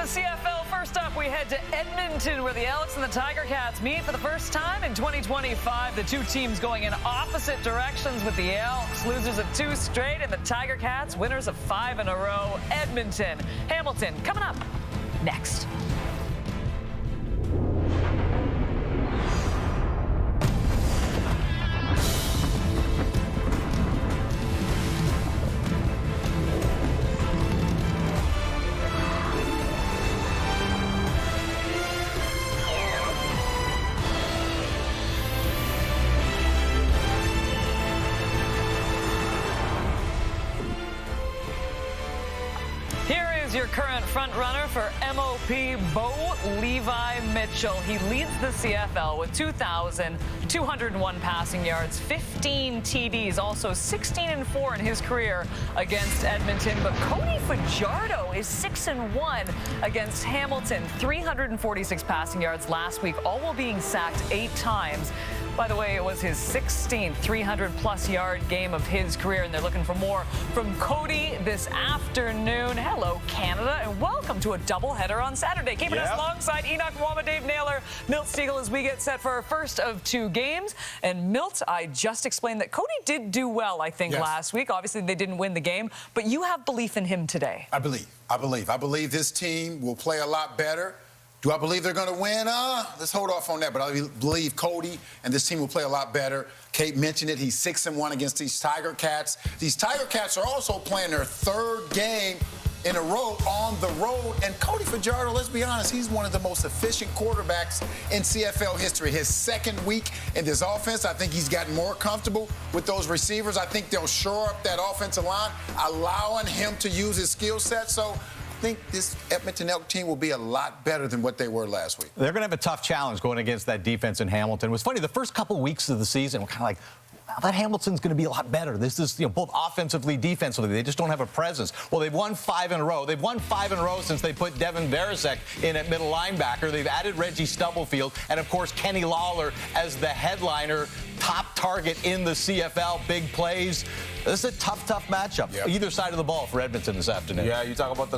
CFL. First up, we head to Edmonton, where the Elks and the Tiger Cats meet for the first time in 2025. The two teams going in opposite directions, with the Elks losers of 2 straight and the Tiger Cats winners of 5 in a row. Edmonton, Hamilton, coming up next. Your current front runner for MOP, Bo Levi Mitchell. He leads the CFL with 2,201 passing yards, 15 TDs, also 16-4 in his career against Edmonton. But Cody Fajardo is 6-1 against Hamilton, 346 passing yards last week, all while being sacked 8 times. By the way, it was his 16th 300-plus yard game of his career, and they're looking for more from Cody this afternoon. Hello, Canada, and welcome to a doubleheader on Saturday. Keeping us alongside Enoch Mwama, Dave Naylor, Milt Stegall, as we get set for our first of 2 games. And Milt, I just explained that Cody did do well, I think, last week. Obviously, they didn't win the game, but you have belief in him today. I believe this team will play a lot better. Do I believe they're going to win? Let's hold off on that. But I believe Cody and this team will play a lot better. Kate mentioned it. He's 6-1 against these Tiger Cats. These Tiger Cats are also playing their 3rd game in a row on the road. And Cody Fajardo, let's be honest, he's one of the most efficient quarterbacks in CFL history. His 2nd week in this offense, I think he's gotten more comfortable with those receivers. I think they'll shore up that offensive line, allowing him to use his skill set. So I think this Edmonton Elk team will be a lot better than what they were last week. They're going to have a tough challenge going against that defense in Hamilton. It was funny, the first couple weeks of the season, we're kind of like, wow, that Hamilton's going to be a lot better. This is, both offensively, defensively. They just don't have a presence. Well, they've won 5 in a row. They've won 5 in a row since they put Devin Veresek in at middle linebacker. They've added Reggie Stubblefield and, of course, Kenny Lawler as the headliner, top target in the CFL, big plays. This is a tough matchup. Either side of the ball for Edmonton this afternoon. Yeah, you talk about the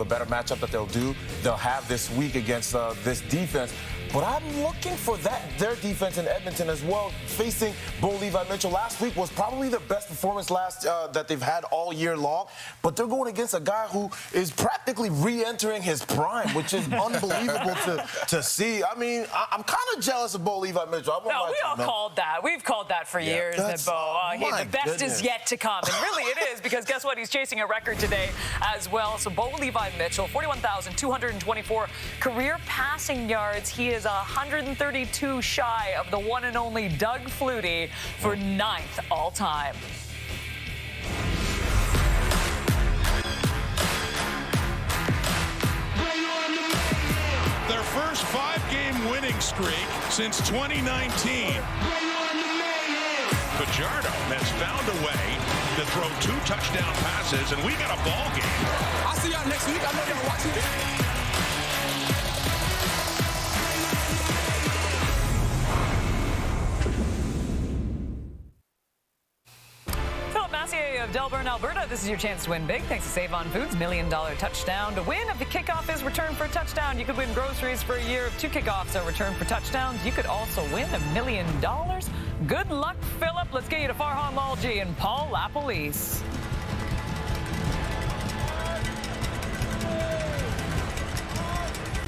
better matchup that they'll have this week against this defense. But I'm looking for their defense in Edmonton as well. Facing Bo Levi Mitchell last week was probably their best performance that they've had all year long. But they're going against a guy who is practically re-entering his prime, which is unbelievable to see. I mean, I'm kind of jealous of Bo Levi Mitchell. We all called that. We've called that for years. That Bo, the best is yet to come. And really it is, because guess what? He's chasing a record today as well. So Bo Levi Mitchell, 41,224 career passing yards. He is 132 shy of the one and only Doug Flutie for 9th all-time. Their first 5-game winning streak since 2019. Fajardo has found a way to throw 2 touchdown passes, and we got a ball game. I'll see y'all next week. I know y'all watching. Of Delburn, Alberta. This is your chance to win big thanks to Save on Foods' $1 million touchdown to win. If the kickoff is returned for a touchdown, you could win groceries for a year. If 2 kickoffs are returned for touchdowns, you could also win $1 million. Good luck, Philip. Let's get you to Farhan Malji and Paul LaPolice.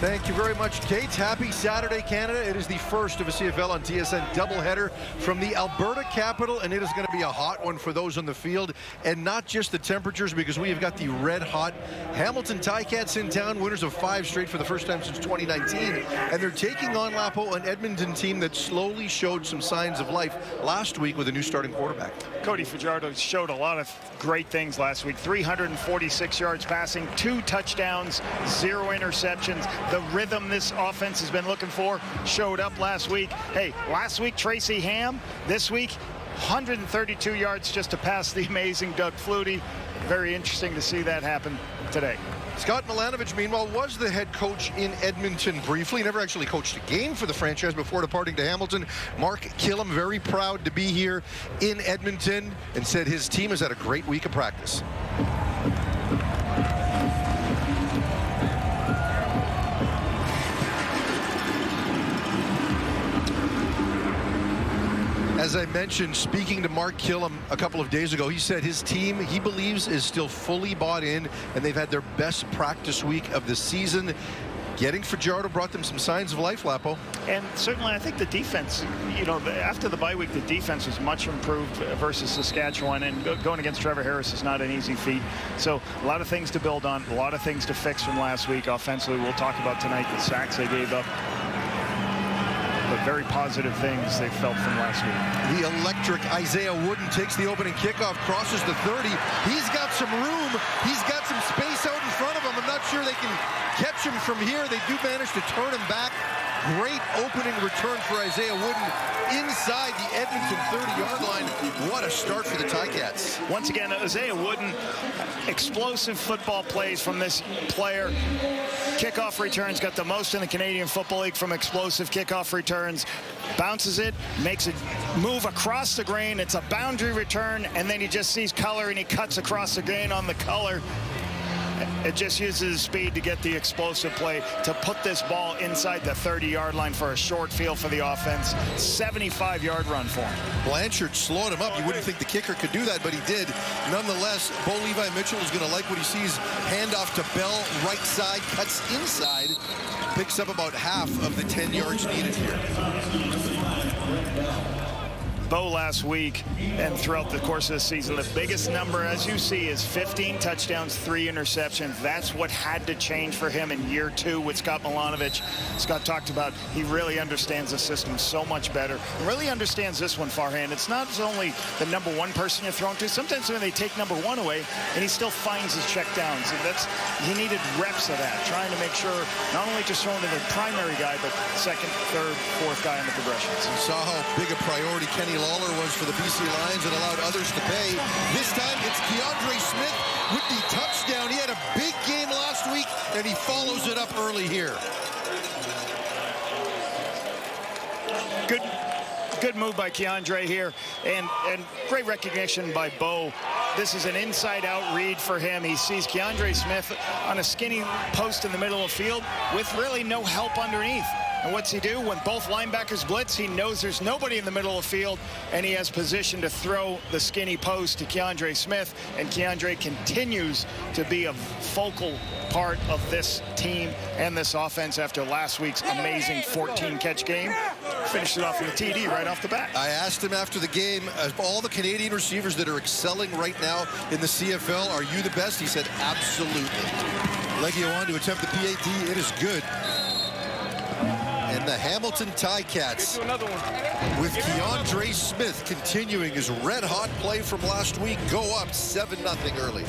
Thank you very much, Kate. Happy Saturday, Canada. It is the first of a CFL on TSN doubleheader from the Alberta capital, and it is going to be a hot one for those on the field, and not just the temperatures, because we have got the red-hot Hamilton Ticats in town, winners of 5 straight for the first time since 2019, and they're taking on Lapo, an Edmonton team that slowly showed some signs of life last week with a new starting quarterback. Cody Fajardo showed a lot of great things last week. 346 yards passing, 2 touchdowns, 0 interceptions. The rhythm this offense has been looking for showed up last week. Hey, last week, Tracy Ham. This week, 132 yards just to pass the amazing Doug Flutie. Very interesting to see that happen today. Scott Milanovic, meanwhile, was the head coach in Edmonton briefly. Never actually coached a game for the franchise before departing to Hamilton. Mark Killam, very proud to be here in Edmonton, and said his team has had a great week of practice. As I mentioned, speaking to Mark Killam a couple of days ago, he said his team, he believes, is still fully bought in, and they've had their best practice week of the season. Getting Fajardo brought them some signs of life, Lapo. And certainly, I think the defense, you know, after the bye week, the defense was much improved versus Saskatchewan, and going against Trevor Harris is not an easy feat. So a lot of things to build on, a lot of things to fix from last week. Offensively, we'll talk about tonight the sacks they gave up. But very positive things they felt from last week. The electric Isaiah Wooden takes the opening kickoff, crosses the 30. He's got some room. He's got some space out in front of him. I'm not sure they can catch him from here. They do manage to turn him back. Great opening return for Isaiah Wooden inside the Edmonton 30-yard line. What a start for the Ticats. Once again, Isaiah Wooden, explosive football plays from this player. Kickoff returns, got the most in the Canadian Football League from explosive kickoff returns. Bounces it, makes it move across the grain. It's a boundary return, and then he just sees color, and he cuts across the grain on the color. It just uses his speed to get the explosive play to put this ball inside the 30-yard line for a short field for the offense. 75-yard run for him. Blanchard slowed him up. You wouldn't think the kicker could do that, but he did. Nonetheless, Bo Levi Mitchell is going to like what he sees. Handoff to Bell, right side, cuts inside, picks up about half of the 10 yards needed here. Bo last week and throughout the course of the season, the biggest number, as you see, is 15 touchdowns, 3 interceptions. That's what had to change for him in year 2 with Scott Milanovic. Scott talked about he really understands the system so much better. And really understands this one, Farhan. It's not only the number 1 person you're throwing to. Sometimes when they take number 1 away, and he still finds his check downs. And he needed reps of that, trying to make sure not only just throwing to the primary guy, but second, third, fourth guy in the progressions. You saw how big a priority Kenny Lawler was for the BC Lions and allowed others to pay. This time it's Keandre Smith with the touchdown. He had a big game last week, and he follows it up early here. Good move by Keandre here, and great recognition by Bo. This is an inside-out read for him. He sees Keandre Smith on a skinny post in the middle of the field with really no help underneath. And what's he do? When both linebackers blitz, he knows there's nobody in the middle of the field, and he has position to throw the skinny post to Keandre Smith. And Keandre continues to be a focal part of this team and this offense after last week's amazing 14-catch game. Finished it off with a TD right off the bat. I asked him after the game, of all the Canadian receivers that are excelling right now in the CFL, are you the best? He said, absolutely. Leggio on to attempt the PAT. It is good. And the Hamilton Ticats, with Keandre Smith continuing his red-hot play from last week, go up 7-0 early.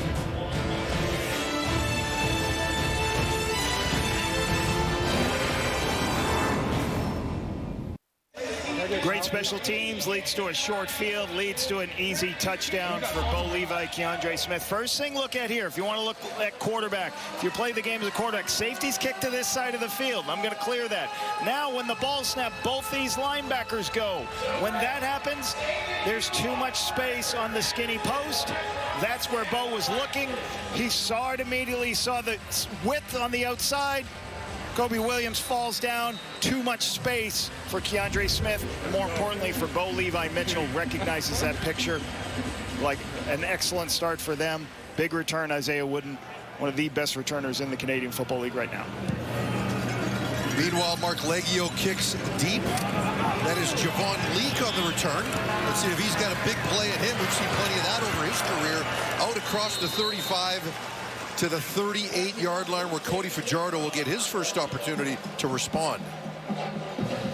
Great special teams, leads to a short field, leads to an easy touchdown for Bo Levi, Keandre Smith. First thing look at here, if you want to look at quarterback, if you play the game as a quarterback, safety's kick to this side of the field. I'm going to clear that. Now when the ball snap, both these linebackers go. When that happens, there's too much space on the skinny post. That's where Bo was looking. He saw it immediately, he saw the width on the outside. Kobe Williams falls down. Too much space for Keandre Smith. More importantly, for Bo Levi Mitchell, recognizes that picture. Like an excellent start for them. Big return, Isaiah Wooden, one of the best returners in the Canadian Football League right now. Meanwhile, Mark Leggio kicks deep. That is Javon Leak on the return. Let's see if he's got a big play at him. We've seen plenty of that over his career. Out across the 35 to the 38-yard line, where Cody Fajardo will get his first opportunity to respond.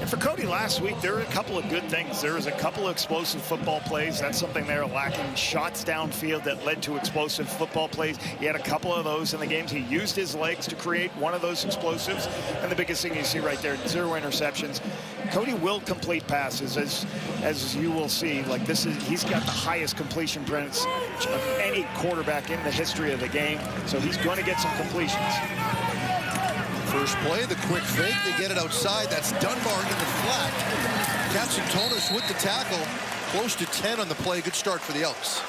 And for Cody last week, there were a couple of good things. There was a couple of explosive football plays. That's something they were lacking. Shots downfield that led to explosive football plays. He had a couple of those in the games. He used his legs to create one of those explosives. And the biggest thing you see right there, 0 interceptions. Cody will complete passes, as you will see. Like he's got the highest completion percentage of any quarterback in the history of the game. So he's going to get some completions. First play, the quick fake, they get it outside. That's Dunbar in the flat. Katsantonis with the tackle, close to 10 on the play. Good start for the Elks.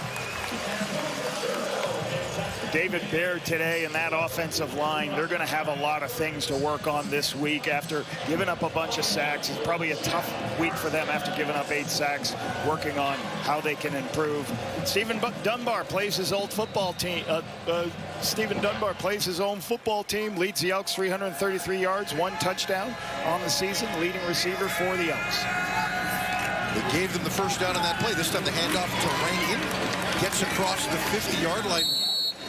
David Baird today and that offensive line, they're going to have a lot of things to work on this week after giving up a bunch of sacks. It's probably a tough week for them after giving up 8 sacks, working on how they can improve. Stephen Dunbar plays his old football team. Stephen Dunbar plays his own football team, leads the Elks 333 yards, 1 touchdown on the season, leading receiver for the Elks. They gave them the first down on that play. This time the handoff to Rankin. Gets across the 50-yard line.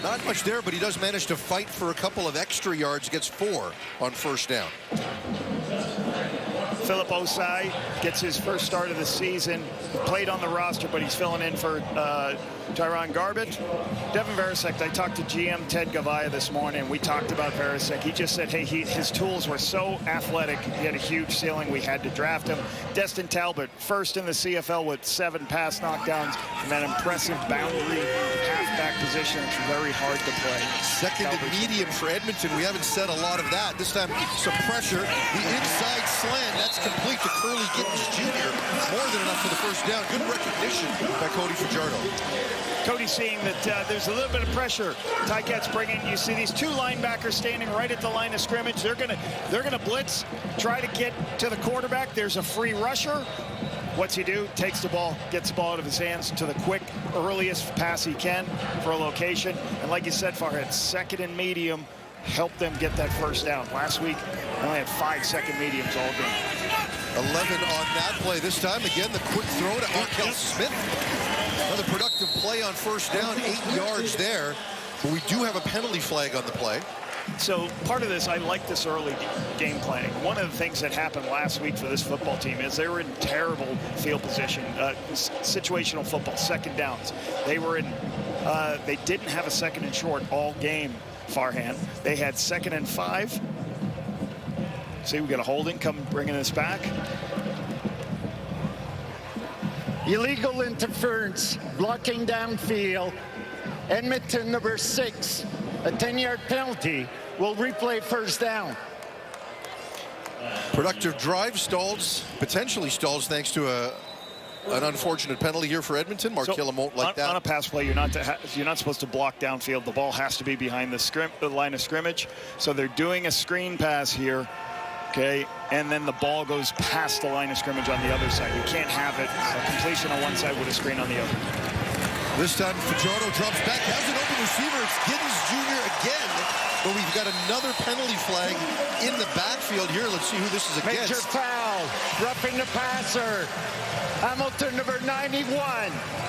Not much there, but he does manage to fight for a couple of extra yards. Gets 4 on first down. Philip Osai gets his first start of the season. Played on the roster, but he's filling in for Tyron Garbett. Devin Varasek, I talked to GM Ted Gavaya this morning. We talked about Varasek. He just said, hey, his tools were so athletic. He had a huge ceiling. We had to draft him. Destin Talbot, first in the CFL with 7 pass knockdowns from that impressive boundary halfback position. It's very hard to play. Second and medium for Edmonton. We haven't said a lot of that. This time, some pressure. The inside slant. That's complete to Curly Gittens Jr. More than enough for the first down. Good recognition by Cody Fajardo. Cody seeing that there's a little bit of pressure. Ticats bring in. You see these 2 linebackers standing right at the line of scrimmage. They're gonna blitz, try to get to the quarterback. There's a free rusher. What's he do? Takes the ball, gets the ball out of his hands to the quick, earliest pass he can for a location. And like you said, Farhad, second and medium helped them get that first down. Last week, they only had 5 second mediums all game. 11 on that play. This time, again, the quick throw to Arkell Smith. Another productive play on first down, 8 yards there. But we do have a penalty flag on the play. So part of this, I like this early game planning. One of the things that happened last week for this football team is they were in terrible field position, situational football, second downs. They didn't have a second and short all game, Farhan. They had 2nd and 5. See, we got a holding bringing us back. Illegal interference, blocking downfield. Edmonton, number 6, a 10-yard penalty. Will replay first down. Productive drive stalls, potentially stalls, thanks to an unfortunate penalty here for Edmonton. Mark Killam won't like that. On a pass play, you're not supposed to block downfield. The ball has to be behind the line of scrimmage. So they're doing a screen pass here. Okay, and then the ball goes past the line of scrimmage on the other side. You can't have it a completion on one side with a screen on the other. This time, Fajardo drops back, has an open receiver. It's Gittens Jr. again, but we've got another penalty flag in the backfield here. Let's see who this is against. Major foul, roughing the passer. Hamilton, number 91.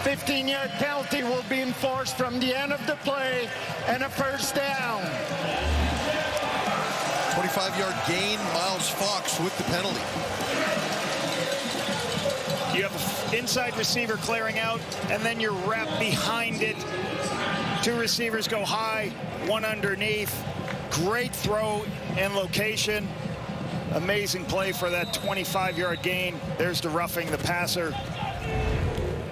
15-yard penalty will be enforced from the end of the play, and a first down. 25-yard gain, Miles Fox with the penalty. You have an inside receiver clearing out, and then you're wrapped behind it. 2 receivers go high, 1 underneath. Great throw and location. Amazing play for that 25-yard gain. There's the roughing the passer.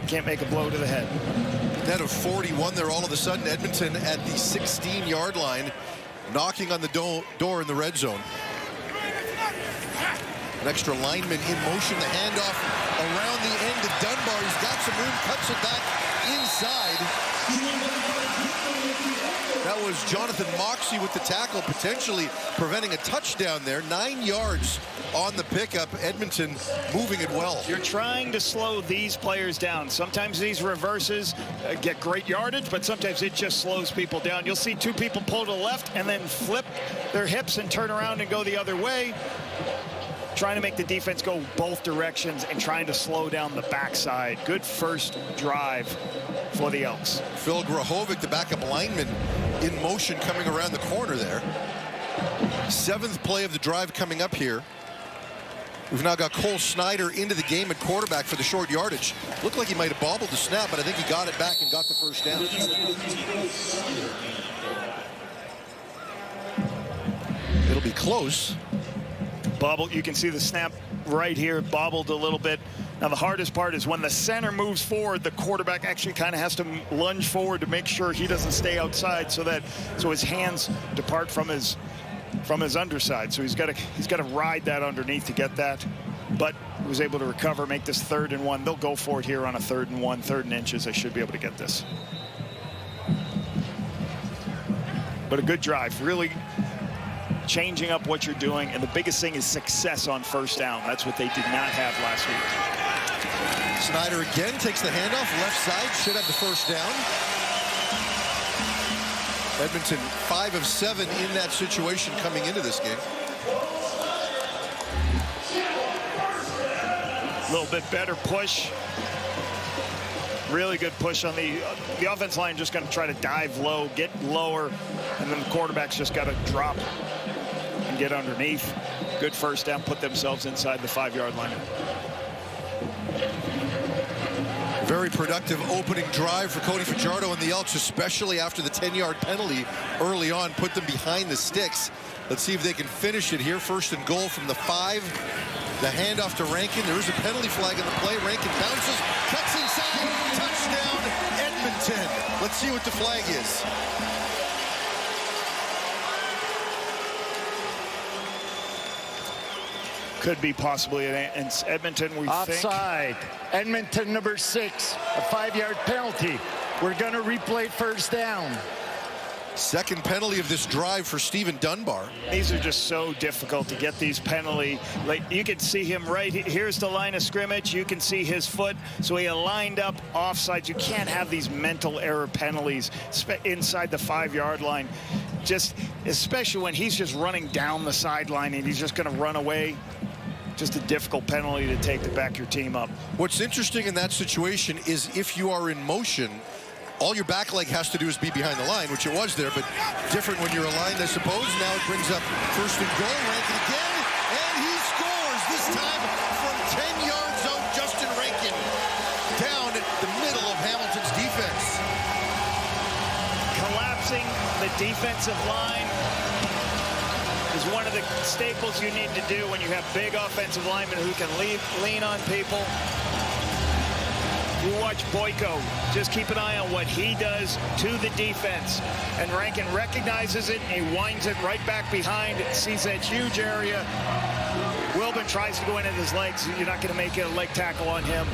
Can't make a blow to the head. Net of 41 there all of a sudden. Edmonton at the 16-yard line, knocking on the door in the red zone. An extra lineman in motion. The handoff around the end to Dunbar. He's got some room, cuts it back inside. That was Jonathan Moxey with the tackle, potentially preventing a touchdown there. 9 yards on the pickup. Edmonton moving it well. You're trying to slow these players down. Sometimes these reverses get great yardage, but sometimes it just slows people down. You'll see 2 people pull to the left and then flip their hips and turn around and go the other way. Trying to make the defense go both directions and trying to slow down the backside. Good first drive for the Elks. Phil Grahovic, the backup lineman, in motion coming around the corner there. 7th play of the drive coming up here. We've now got Cole Snyder into the game at quarterback for the short yardage. Looked like he might have bobbled the snap, but I think he got it back and got the first down. It'll be close. Bobble, you can see the snap right here, bobbled a little bit. Now the hardest part is when the center moves forward, the quarterback actually kind of has to lunge forward to make sure he doesn't stay outside, so his hands depart from his underside. So he's got to ride that underneath to get that, but he was able to recover, make this 3rd and 1. They'll go for it here on a 3rd and 1, 3rd and inches. They should be able to get this. But a good drive, really changing up what you're doing. And the biggest thing is success on first down. That's what they did not have last week. Snyder again takes the handoff, left side, should have the first down. Edmonton 5 of 7 in that situation coming into this game. A little bit better push. Really good push on the offense line. Just going to try to dive low, get lower, and then the quarterback's just got to drop and get underneath. Good first down, put themselves inside the 5-yard line. Very productive opening drive for Cody Fajardo and the Elks, especially after the 10-yard penalty early on, put them behind the sticks. Let's see if they can finish it here. First and goal from the 5. The handoff to Rankin. There is a penalty flag in the play. Rankin bounces, cuts inside, touchdown, Edmonton. Let's see what the flag is. Could be possibly an Edmonton, we Offside. Edmonton number 6, a 5-yard penalty. We're going to replay first down. Second penalty of this drive for Steven Dunbar. These are just so difficult to get these penalty. Like, you can see him right here's the line of scrimmage. You can see his foot, so he lined up offsides. You can't have these mental error penalties inside the 5-yard line, just especially when he's just running down the sideline and he's just going to run away. Just a difficult penalty to take to back your team up. What's interesting in that situation is if you are in motion, all your back leg has to do is be behind the line, which it was there, but different when you're aligned, I suppose. Now it brings up first and goal. Rankin again, and he scores, this time from 10 yards out. Justin Rankin down at the middle of Hamilton's defense. Collapsing the defensive line is one of the staples you need to do when you have big offensive linemen who can lean on people. You watch Boyko, just keep an eye on what he does to the defense. And Rankin recognizes it, and he winds it right back behind, sees that huge area. Wilburn tries to go in at his legs. You're not going to make it a leg tackle on him.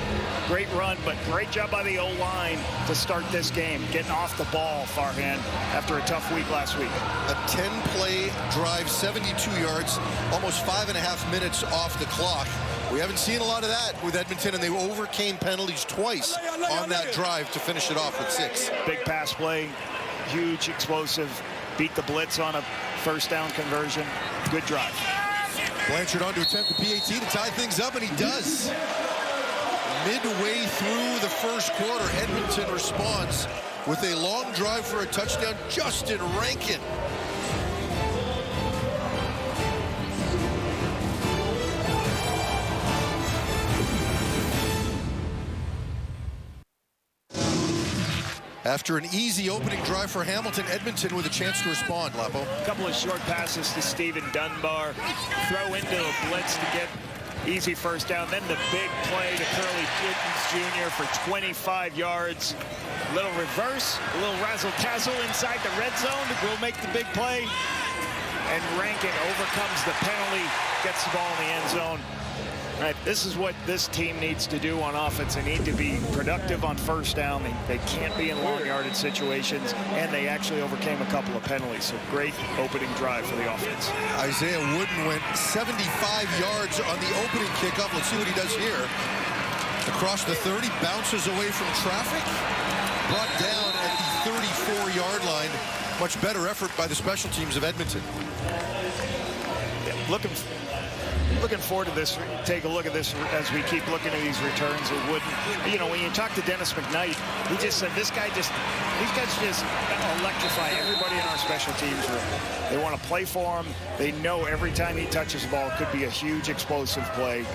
Great run, but great job by the O-line to start this game, getting off the ball, Farhan, after a tough week last week. A 10-play drive, 72 yards, almost 5.5 minutes off the clock. We haven't seen a lot of that with Edmonton, and they overcame penalties twice on that drive to finish it off with 6. Big pass play, huge, explosive, beat the blitz on a first down conversion. Good drive. Blanchard on to attempt the PAT to tie things up, and he does. Midway through the first quarter, Edmonton responds with a long drive for a touchdown. Justin Rankin. After an easy opening drive for Hamilton, Edmonton with a chance to respond, Lapo. A couple of short passes to Steven Dunbar. Throw into a blitz to get easy first down. Then the big play to Curly Gittens Jr. for 25 yards. A little reverse, a little razzle-tazzle inside the red zone. Will make the big play. And Rankin overcomes the penalty, gets the ball in the end zone. All right, this is what this team needs to do on offense. They need to be productive on first down. They can't be in long yardage situations, and they actually overcame a couple of penalties. So great opening drive for the offense. Isaiah Wooden went 75 yards on the opening kickoff. Let's see what he does here. Across the 30, bounces away from traffic, brought down at the 34-yard line. Much better effort by the special teams of Edmonton. Yeah, looking forward to this. Take a look at this as we keep looking at these returns. It wouldn't, you know, when you talk to Dennis McKnight, he just said these guys just electrify everybody in our special teams room. They want to play for him. They know every time he touches the ball, it could be a huge explosive play.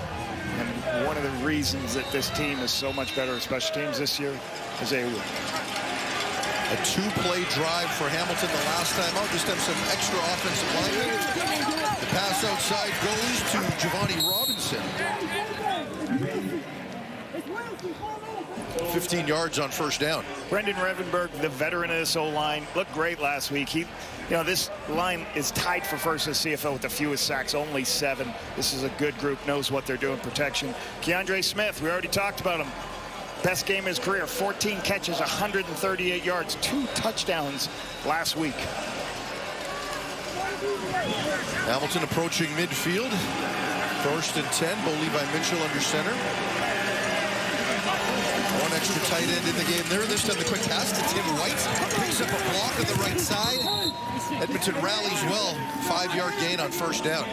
And one of the reasons that this team is so much better at special teams this year is a 2-play drive for Hamilton the last time out. Just have some extra offensive linemen. The pass outside goes to Giovanni Robinson. 15 yards on first down. Brendan Revenberg, the veteran of this O-line, looked great last week. This line is tied for first in the CFL with the fewest sacks, only 7. This is a good group, knows what they're doing, protection. Keandre Smith, we already talked about him. Best game of his career, 14 catches, 138 yards, 2 touchdowns last week. Hamilton approaching midfield. 1st and 10. Bo Levi Mitchell under center. One extra tight end in the game there. This time the quick pass to Tim White. Picks up a block on the right side. Edmonton rallies well. 5-yard gain on 1st down.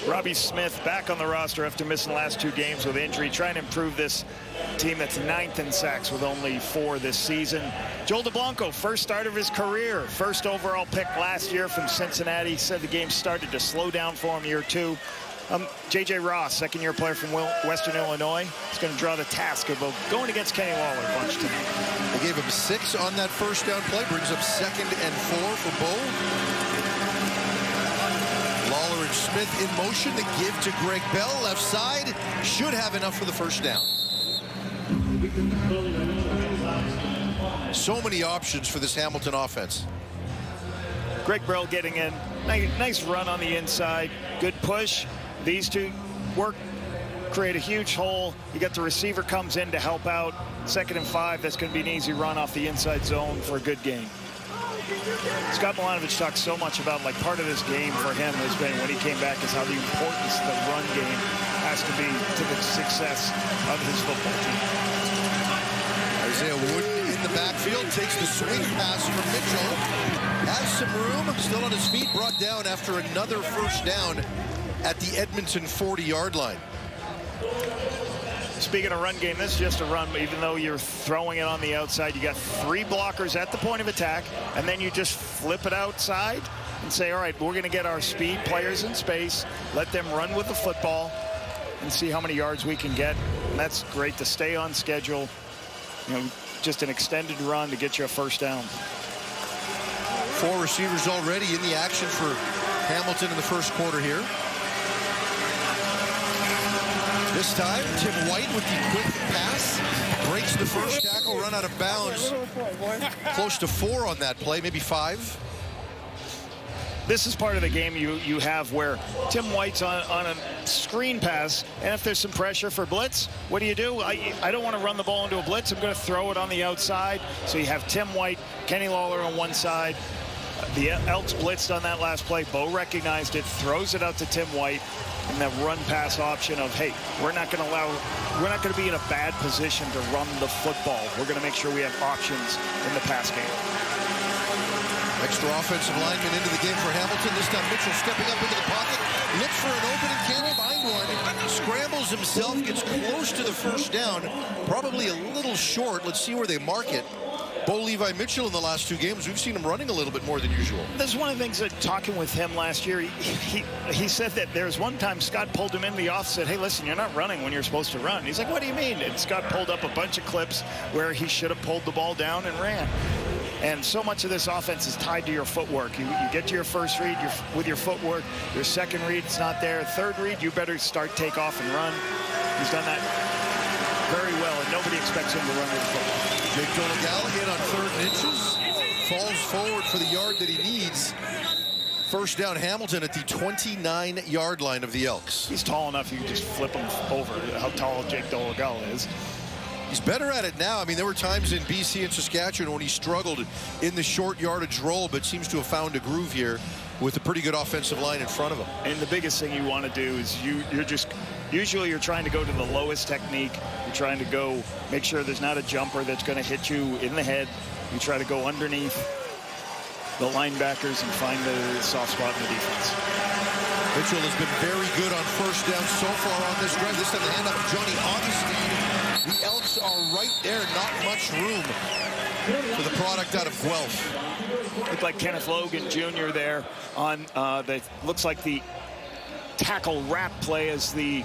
Robbie Smith back on the roster after missing the last 2 games with injury, trying to improve this team that's 9th in sacks with only 4 this season. Joel DeBlanco, first start of his career, first overall pick last year from Cincinnati. Said the game started to slow down for him year 2. J.J. Ross, 2nd-year player from Western Illinois, is going to draw the task of going against Kenny Lawler a bunch tonight. They gave him 6 on that 1st down play, brings up 2nd and 4 for Bo. Lawler and Smith in motion. The give to Greg Bell, left side. Should have enough for the 1st down. So many options for this Hamilton offense. Greg Bell getting in. Nice run on the inside. Good push. These two work, create a huge hole. You got the receiver comes in to help out. 2nd and 5. That's going to be an easy run off the inside zone for a good gain. Scott Milanovic talks so much about, like, part of this game for him has been when he came back is how the importance the run game has to be to the success of his football team. Isaiah Wooden in the backfield takes the swing pass from Mitchell. Has some room, still on his feet, brought down after another 1st down at the Edmonton 40-yard line. Speaking of run game, this is just a run, even though you're throwing it on the outside. You got 3 blockers at the point of attack, and then you just flip it outside and say, all right, we're going to get our speed players in space, let them run with the football, and see how many yards we can get. And that's great to stay on schedule. You know, just an extended run to get you a 1st down. 4 receivers already in the action for Hamilton in the 1st quarter here. This time, Tim White with the quick pass. Breaks the 1st tackle, run out of bounds. Close to 4 on that play, maybe 5. This is part of the game you have where Tim White's on a screen pass, and if there's some pressure for blitz, what do? I don't want to run the ball into a blitz. I'm going to throw it on the outside. So you have Tim White, Kenny Lawler on one side. The Elks blitzed on that last play. Bo recognized it, throws it out to Tim White, and that run pass option of, hey, we're not going to be in a bad position to run the football. We're going to make sure we have options in the pass game. Extra offensive lineman into the game for Hamilton. This time Mitchell stepping up into the pocket, looks for an opening, can't find one. Scrambles himself, gets close to the 1st down, probably a little short. Let's see where they mark it. Bo Levi Mitchell in the last 2 games, we've seen him running a little bit more than usual. That's one of the things that talking with him last year, he said that there's one time Scott pulled him in the office, said, hey, listen, you're not running when you're supposed to run. He's like, what do you mean? And Scott pulled up a bunch of clips where he should have pulled the ball down and ran. And so much of this offense is tied to your footwork. You get to your 1st read with your footwork. Your 2nd read, it's not there. 3rd read, you better start, take off, and run. He's done that very well, and nobody expects him to run with the football. Jake Donegal in on 3rd and inches. Falls forward for the yard that he needs. 1st down Hamilton at the 29-yard line of the Elks. He's tall enough you can just flip him over, how tall Jake Donegal is. He's better at it now. I mean, there were times in BC and Saskatchewan when he struggled in the short yardage role, but seems to have found a groove here with a pretty good offensive line in front of him. And the biggest thing you want to do is usually you're trying to go to the lowest technique. You're trying to go make sure there's not a jumper that's going to hit you in the head. You try to go underneath the linebackers and find the soft spot in the defense. Mitchell has been very good on 1st down so far on this drive. This time the hand up to Johnny Augustine. The Elks are right there, not much room for the product out of Guelph. Looked like Kenneth Logan Jr. there on looks like the tackle wrap play as the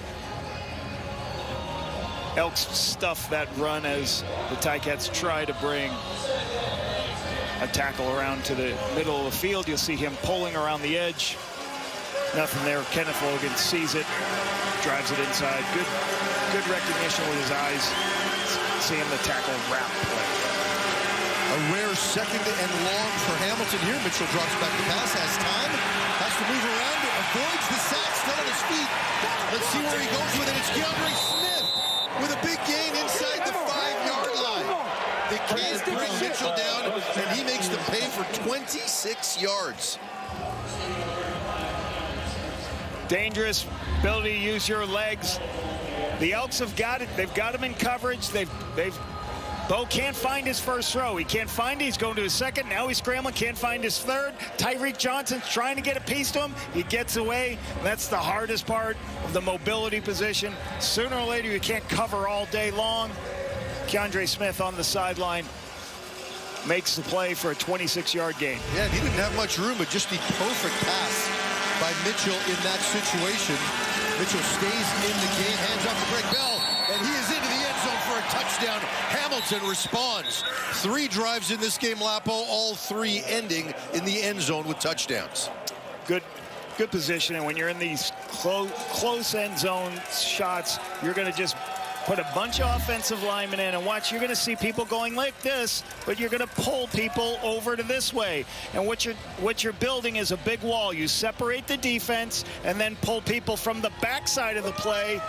Elks stuff that run as the Ticats try to bring a tackle around to the middle of the field. You'll see him pulling around the edge. Nothing there. Kenneth Logan sees it, drives it inside. Good recognition with his eyes. Seeing the tackle wrap play. A rare 2nd and long for Hamilton here. Mitchell drops back the pass, has time, has to move around, avoids the sack, still on his feet. Let's see where he goes with it. It's DeAndre Smith with a big gain inside the 5-yard line. The can't bring Mitchell down, and he makes them pay for 26 yards. Dangerous ability to use your legs. The Elks have got it. They've got him in coverage. Bo can't find his first throw. He can't find it. He's going to his second. Now he's scrambling. Can't find his third. Tyreek Johnson's trying to get a piece to him. He gets away. That's the hardest part of the mobility position. Sooner or later, you can't cover all day long. Keandre Smith on the sideline makes the play for a 26-yard gain. Yeah, he didn't have much room, but just the perfect pass by Mitchell in that situation. Mitchell stays in the game, hands off to Greg Bell, and he is into the end zone for a touchdown. Hamilton responds. 3 drives in this game, Lapo, all 3 ending in the end zone with touchdowns. Good position, and when you're in these close end zone shots, you're going to just put a bunch of offensive linemen in and watch. You're going to see people going like this, but you're going to pull people over to this way. And what you're building is a big wall. You separate the defense and then pull people from the backside of the play,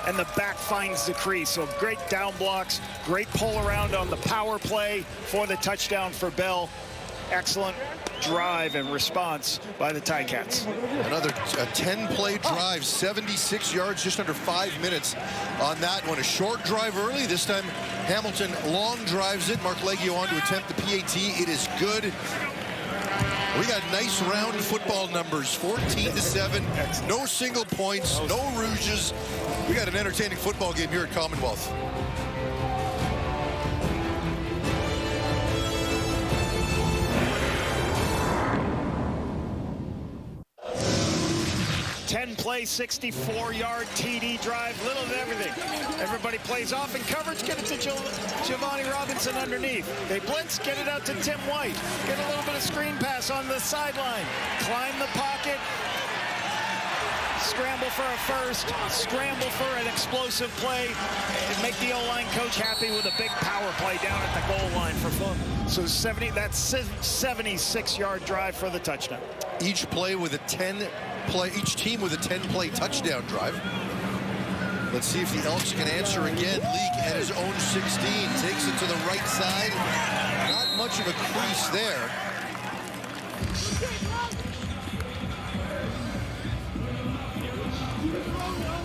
and the back finds the crease. So great down blocks, great pull around on the power play for the touchdown for Bell. Excellent drive and response by the Ticats. Another 10-play drive, 76 yards, just under 5 minutes on that one. A short drive early. This time Hamilton long drives it. Mark Leggio on to attempt the PAT. It is good. We got nice round football numbers, 14-7. No single points, no rouges. We got an entertaining football game here at Commonwealth. Play 64-yard TD drive, little of everything. Everybody plays off in coverage, get it to Giovanni Robinson underneath. They blitz, get it out to Tim White. Get a little bit of screen pass on the sideline. Climb the pocket. Scramble for a first, scramble for an explosive play, and make the O-line coach happy with a big power play down at the goal line for fun. So that's 76-yard drive for the touchdown. Each team with a 10-play touchdown drive. Let's see if the Elks can answer again. Leak at his own 16, takes it to the right side. Not much of a crease there.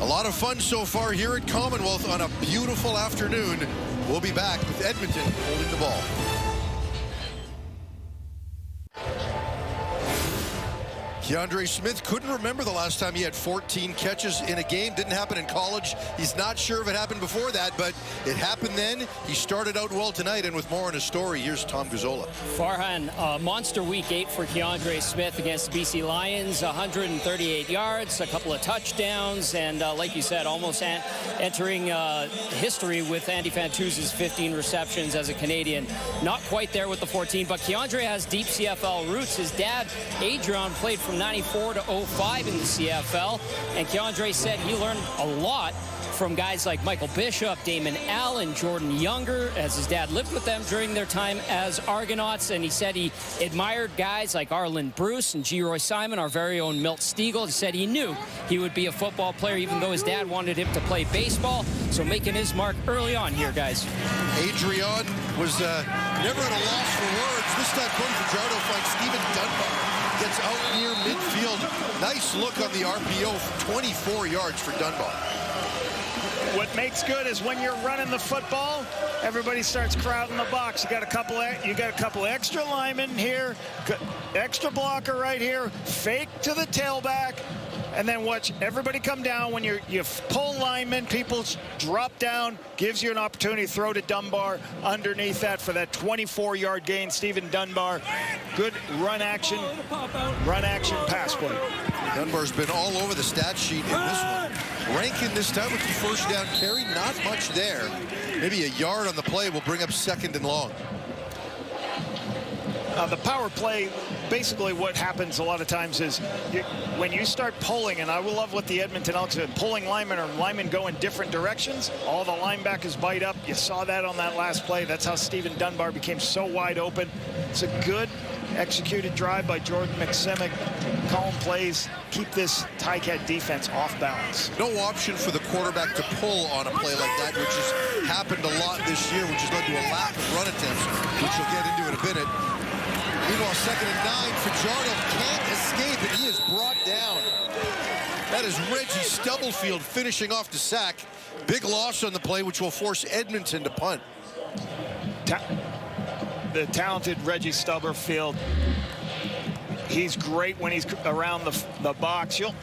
A lot of fun so far here at Commonwealth on a beautiful afternoon. We'll be back with Edmonton holding the ball. Keandre Smith couldn't remember the last time he had 14 catches in a game. Didn't happen in college. He's not sure if it happened before that, but it happened then. He started out well tonight, and with more on his story, here's Tom Guzzola. Farhan, monster week 8 for Keandre Smith against the BC Lions. 138 yards, a couple of touchdowns, and like you said, almost entering history with Andy Fantuz's 15 receptions as a Canadian. Not quite there with the 14, but Keandre has deep CFL roots. His dad, Adrian, played from 94 to 05 in the CFL, and Keandre said he learned a lot from guys like Michael Bishop, Damon Allen, Jordan Younger, as his dad lived with them during their time as Argonauts, and he said he admired guys like Arlen Bruce and G. Roy Simon, our very own Milt Stegall. He said he knew he would be a football player, even though his dad wanted him to play baseball, so making his mark early on here, guys. Adrian was never at a loss for words. This time, Cody Fajardo finds Stephen Dunbar. Gets out near midfield. Nice look on the RPO, 24 yards for Dunbar. What makes good is when you're running the football, everybody starts crowding the box. You got a couple extra linemen here, extra blocker right here, fake to the tailback, and then watch everybody come down. When you pull linemen, people drop down, gives you an opportunity to throw to Dunbar underneath that for that 24-yard gain. Stephen Dunbar, good run action pass play. Dunbar's been all over the stat sheet in this one. Rankin this time with the first down carry, not much there. Maybe a yard on the play will bring up 2nd and long. The power play basically what happens a lot of times is when you start pulling, and I will love what the Edmonton Elks are pulling linemen, or linemen go in different directions, all the linebackers bite up. You saw that on that last play. That's how Stephen Dunbar became so wide open. It's a good executed drive by Jordan McSimic. Calm plays, keep this Ticat defense off balance. No option for the quarterback to pull on a play like that, which has happened a lot this year, which has led to a lack of run attempts, which we'll get into in a minute. Meanwhile, 2nd and 9, Fajardo can't escape, and he is brought down. That is Reggie Stubblefield finishing off the sack. Big loss on the play, which will force Edmonton to punt. The talented Reggie Stubblefield, he's great when he's around the box. You'll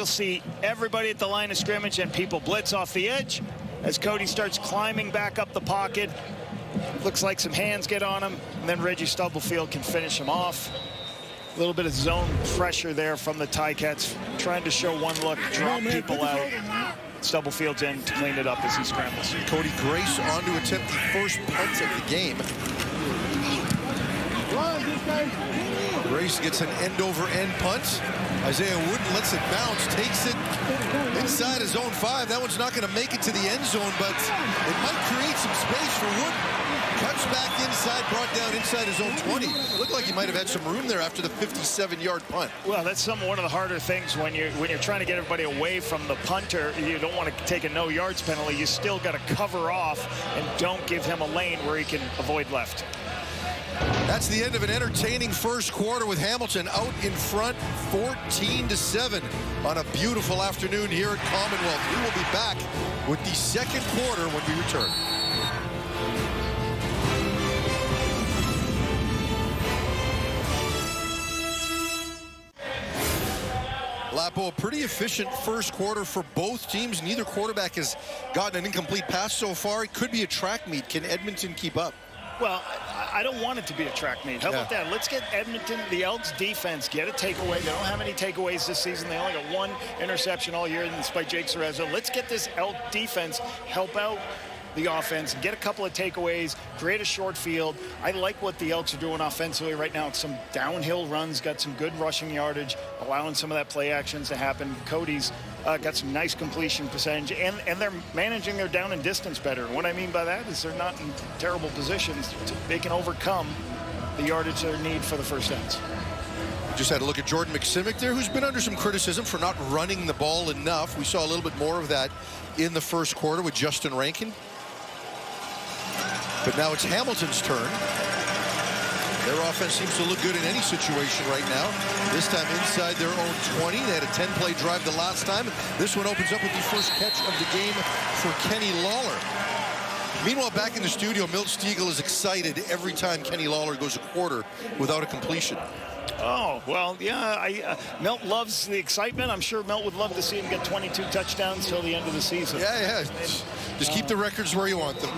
see everybody at the line of scrimmage and people blitz off the edge as Cody starts climbing back up the pocket. Looks like some hands get on him, and then Reggie Stubblefield can finish him off. A little bit of zone pressure there from the Ticats, trying to show one look, drop people out. Stubblefield's in to clean it up as he scrambles. Cody Grace on to attempt the first punt of the game. Grace gets an end-over-end punt. Isaiah Wooden lets it bounce, takes it inside his own 5. That one's not going to make it to the end zone, but it might create some space for Wooden. Cuts back inside, brought down inside his own 20. Looked like he might have had some room there after the 57-yard punt. Well, that's one of the harder things when you're trying to get everybody away from the punter. You don't want to take a no yards penalty. You still got to cover off and don't give him a lane where he can avoid left. That's the end of an entertaining first quarter with Hamilton out in front 14-7 on a beautiful afternoon here at Commonwealth. We will be back with the second quarter when we return. Lapo, a pretty efficient first quarter for both teams. Neither quarterback has gotten an incomplete pass so far. It could be a track meet. Can Edmonton keep up? Well, I don't want it to be a track meet. How about that? Let's get Edmonton, the Elks defense, get a takeaway. They don't have any takeaways this season. They only got 1 interception all year, and it's by Jake Cerezo. Let's get this Elk defense help out the offense, get a couple of takeaways, create a short field. I like what the Elks are doing offensively right now. Some downhill runs, got some good rushing yardage, allowing some of that play actions to happen. Cody's got some nice completion percentage, and they're managing their down and distance better. And what I mean by that is they're not in terrible positions. They can overcome the yardage they need for the first downs. Just had a look at Jordan McSimic there, who's been under some criticism for not running the ball enough. We saw a little bit more of that in the first quarter with Justin Rankin. But now it's Hamilton's turn. Their offense seems to look good in any situation right now. This time inside their own 20. They had a 10-play drive the last time. This one opens up with the first catch of the game for Kenny Lawler. Meanwhile, back in the studio, Milt Stiegel is excited every time Kenny Lawler goes a quarter without a completion. Oh, well, yeah, Milt loves the excitement. I'm sure Milt would love to see him get 22 touchdowns till the end of the season. Yeah. Just keep the records where you want them.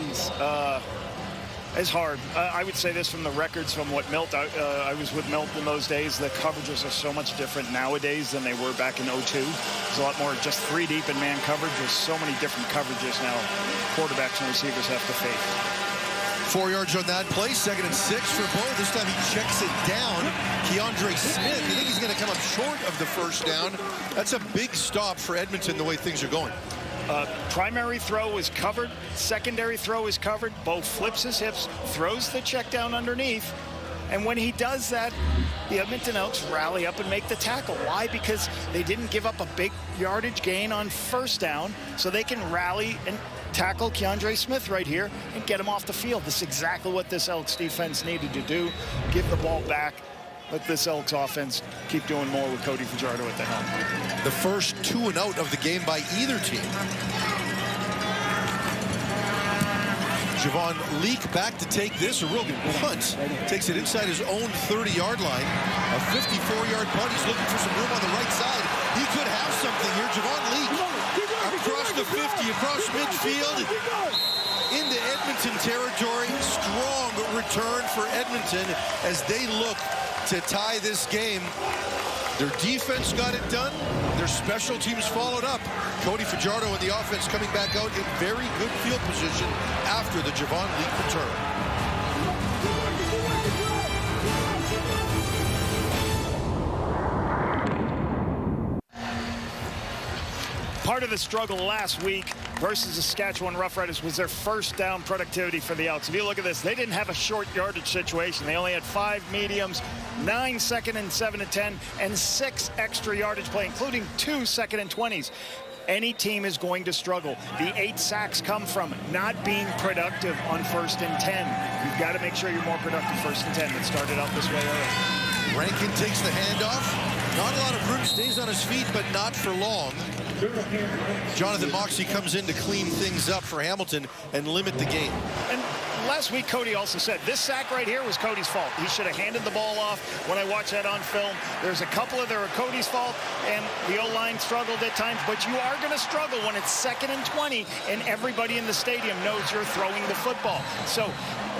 It's hard. I would say this from the records from what Milt, I was with Milt in those days. The coverages are so much different nowadays than they were back in 02. There's a lot more just 3 deep in man coverage. There's so many different coverages now quarterbacks and receivers have to face. 4 yards on that play, 2nd and 6 for Bo. This time he checks it down. Keandre Smith, you think he's going to come up short of the first down. That's a big stop for Edmonton the way things are going. Primary throw is covered. Secondary throw is covered. Bo flips his hips, throws the check down underneath. And when he does that, the Edmonton Elks rally up and make the tackle. Why? Because they didn't give up a big yardage gain on first down, so they can rally and tackle Keandre Smith right here and get him off the field. This is exactly what this Elks defense needed to do. Give the ball back. Let this Elks offense keep doing more with Cody Fajardo at the helm. The first 2 and out of the game by either team. Javon Leak back to take this. A real good punt. Takes it inside his own 30-yard line. A 54-yard punt. He's looking for some room on the right side. He could have something here. Javon Leak across the 50, across midfield, into Edmonton territory. Strong return for Edmonton as they look to tie this game. Their defense got it done. Their special teams followed up. Cody Fajardo and the offense coming back out in very good field position after the Javon Leak return. part of the struggle last week versus the Saskatchewan Roughriders was their first down productivity for the Elks. If you look at this, they didn't have a short yardage situation. They only had 5 mediums, 9 second and 7 and 10, and 6 extra yardage play, including 2 second and 20s. Any team is going to struggle. The 8 sacks come from not being productive on 1st and 10. You've got to make sure you're more productive 1st and 10. It started out this way already. Rankin takes the handoff. Not a lot of room, stays on his feet, but not for long. Jonathan Moxey comes in to clean things up for Hamilton and limit the game. And last week, Cody also said this sack right here was Cody's fault. He should have handed the ball off. When I watch that on film, there's a couple of there are Cody's fault, and the O-line struggled at times, but you are going to struggle when it's 2nd and 20, and everybody in the stadium knows you're throwing the football. So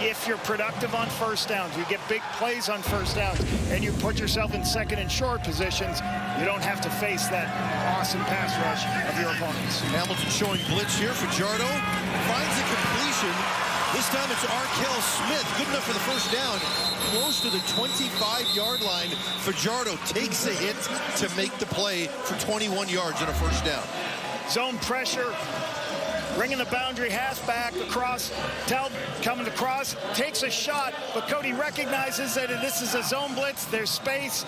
if you're productive on 1st downs, you get big plays on 1st downs, and you put yourself in 2nd and short positions, you don't have to face that awesome pass rush of your opponents. Hamilton showing blitz here. Fajardo finds a completion. This time it's Arkell Smith. Good enough for the 1st down. Close to the 25-yard line. Fajardo takes a hit to make the play for 21 yards and a 1st down. Zone pressure. Bringing the boundary halfback across. Tell coming across. Takes a shot. But Cody recognizes that this is a zone blitz. There's space.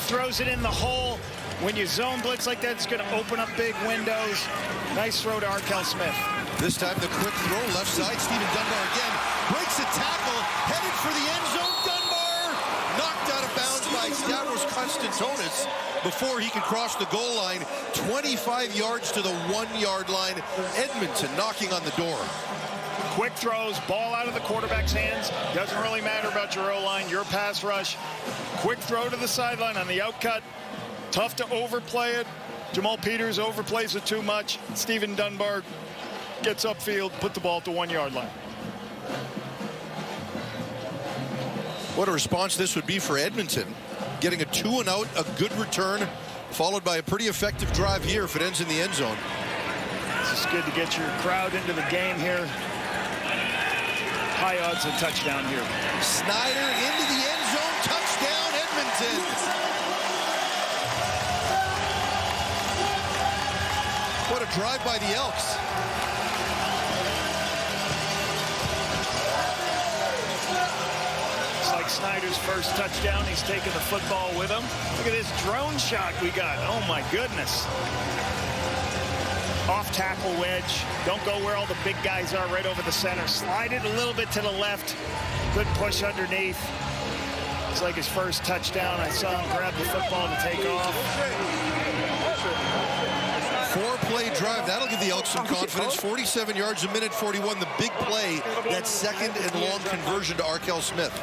Throws it in the hole. When you zone blitz like that, it's going to open up big windows. Nice throw to Arkell Smith. This time the quick throw, left side. Stephen Dunbar again breaks a tackle, headed for the end zone. Dunbar knocked out of bounds by Stavros Konstantonis before he could cross the goal line. 25 yards to the 1-yard line. Edmonton knocking on the door. Quick throws, ball out of the quarterback's hands. Doesn't really matter about your O-line, your pass rush. Quick throw to the sideline on the outcut. Tough to overplay it. Jamal Peters overplays it too much. Stephen Dunbar gets upfield, put the ball at the 1-yard line. What a response this would be for Edmonton. Getting a 2-and-out, a good return, followed by a pretty effective drive here if it ends in the end zone. It's good to get your crowd into the game here. High odds of touchdown here. Snyder into the end zone, touchdown Edmonton. What a drive by the Elks. It's like Snyder's first touchdown. He's taking the football with him. Look at this drone shot we got. Oh, my goodness. Off tackle wedge. Don't go where all the big guys are, right over the center. Slide it a little bit to the left. Good push underneath. It's like his first touchdown. I saw him grab the football to take off. 4-play drive. That'll give the Elks some confidence. 47 yards a minute, 41. The big play, that 2nd and long conversion to Arkell Smith.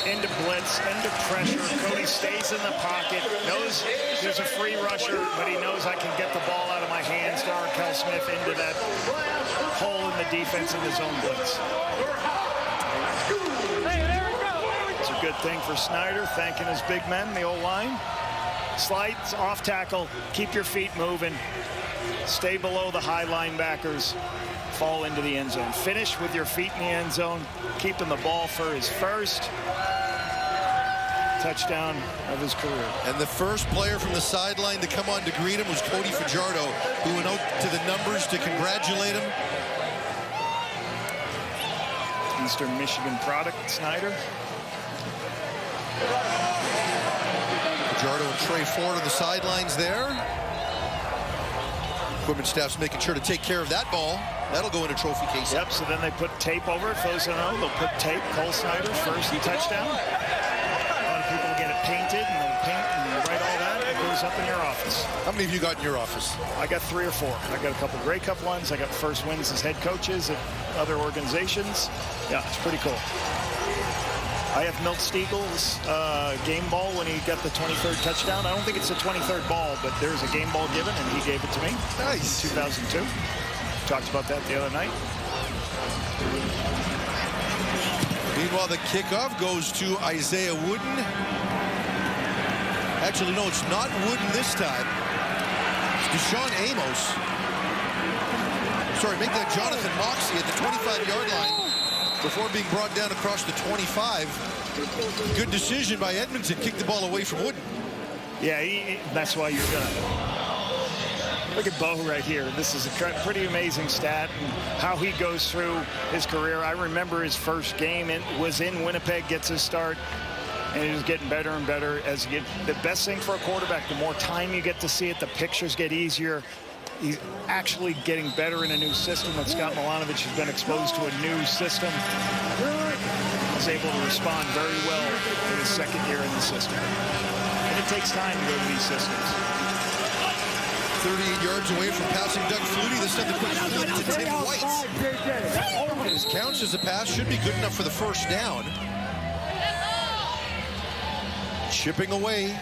Into blitz, into pressure. Cody stays in the pocket. Knows there's a free rusher, but he knows I can get the ball out of my hands to Arkell Smith into that hole in the defense in the zone blitz. It's a good thing for Snyder, thanking his big men, the O-line. Slides off tackle, keep your feet moving, stay below the high linebackers, fall into the end zone. Finish with your feet in the end zone, keeping the ball for his first touchdown of his career. And the first player from the sideline to come on to greet him was Cody Fajardo, who went out to the numbers to congratulate him. Eastern Michigan product, Snyder. Fajardo and Trey Ford on the sidelines there. Equipment staff's making sure to take care of that ball. That'll go in a trophy case. Yep, so then they put tape over it. For those who know, they'll put tape. Cole Snyder, first touchdown. A lot of people get it painted, and they'll paint and write all that. It goes up in your office. How many have you got in your office? I got 3 or 4. I got a couple Grey Cup ones. I got first wins as head coaches at other organizations. Yeah, it's pretty cool. I have Milt Stiegel's game ball when he got the 23rd touchdown. I don't think it's the 23rd ball, but there's a game ball given, and he gave it to me. Nice. In 2002. Talked about that the other night. Meanwhile, the kickoff goes to Isaiah Wooden. Actually, no, it's not Wooden this time. It's Deshaun Amos. Sorry, make that Jonathan Moxey at the 25-yard line before being brought down across the 25. Good decision by Edmonton. Kick the ball away from Wooden. Yeah, that's why you're going to. Look at Bo right here. This is a pretty amazing stat and how he goes through his career. I remember his first game was in Winnipeg, gets his start, and he's getting better and better as you get. The best thing for a quarterback, the more time you get to see it, the pictures get easier. He's actually getting better in a new system. With Scott Milanovic has been exposed to a new system. He's able to respond very well in his second year in the system. And it takes time to go to these systems. 38 yards away from passing Doug Flutie. This time the quick flip to Tim White. His counts as a pass should be good enough for the first down. Chipping away.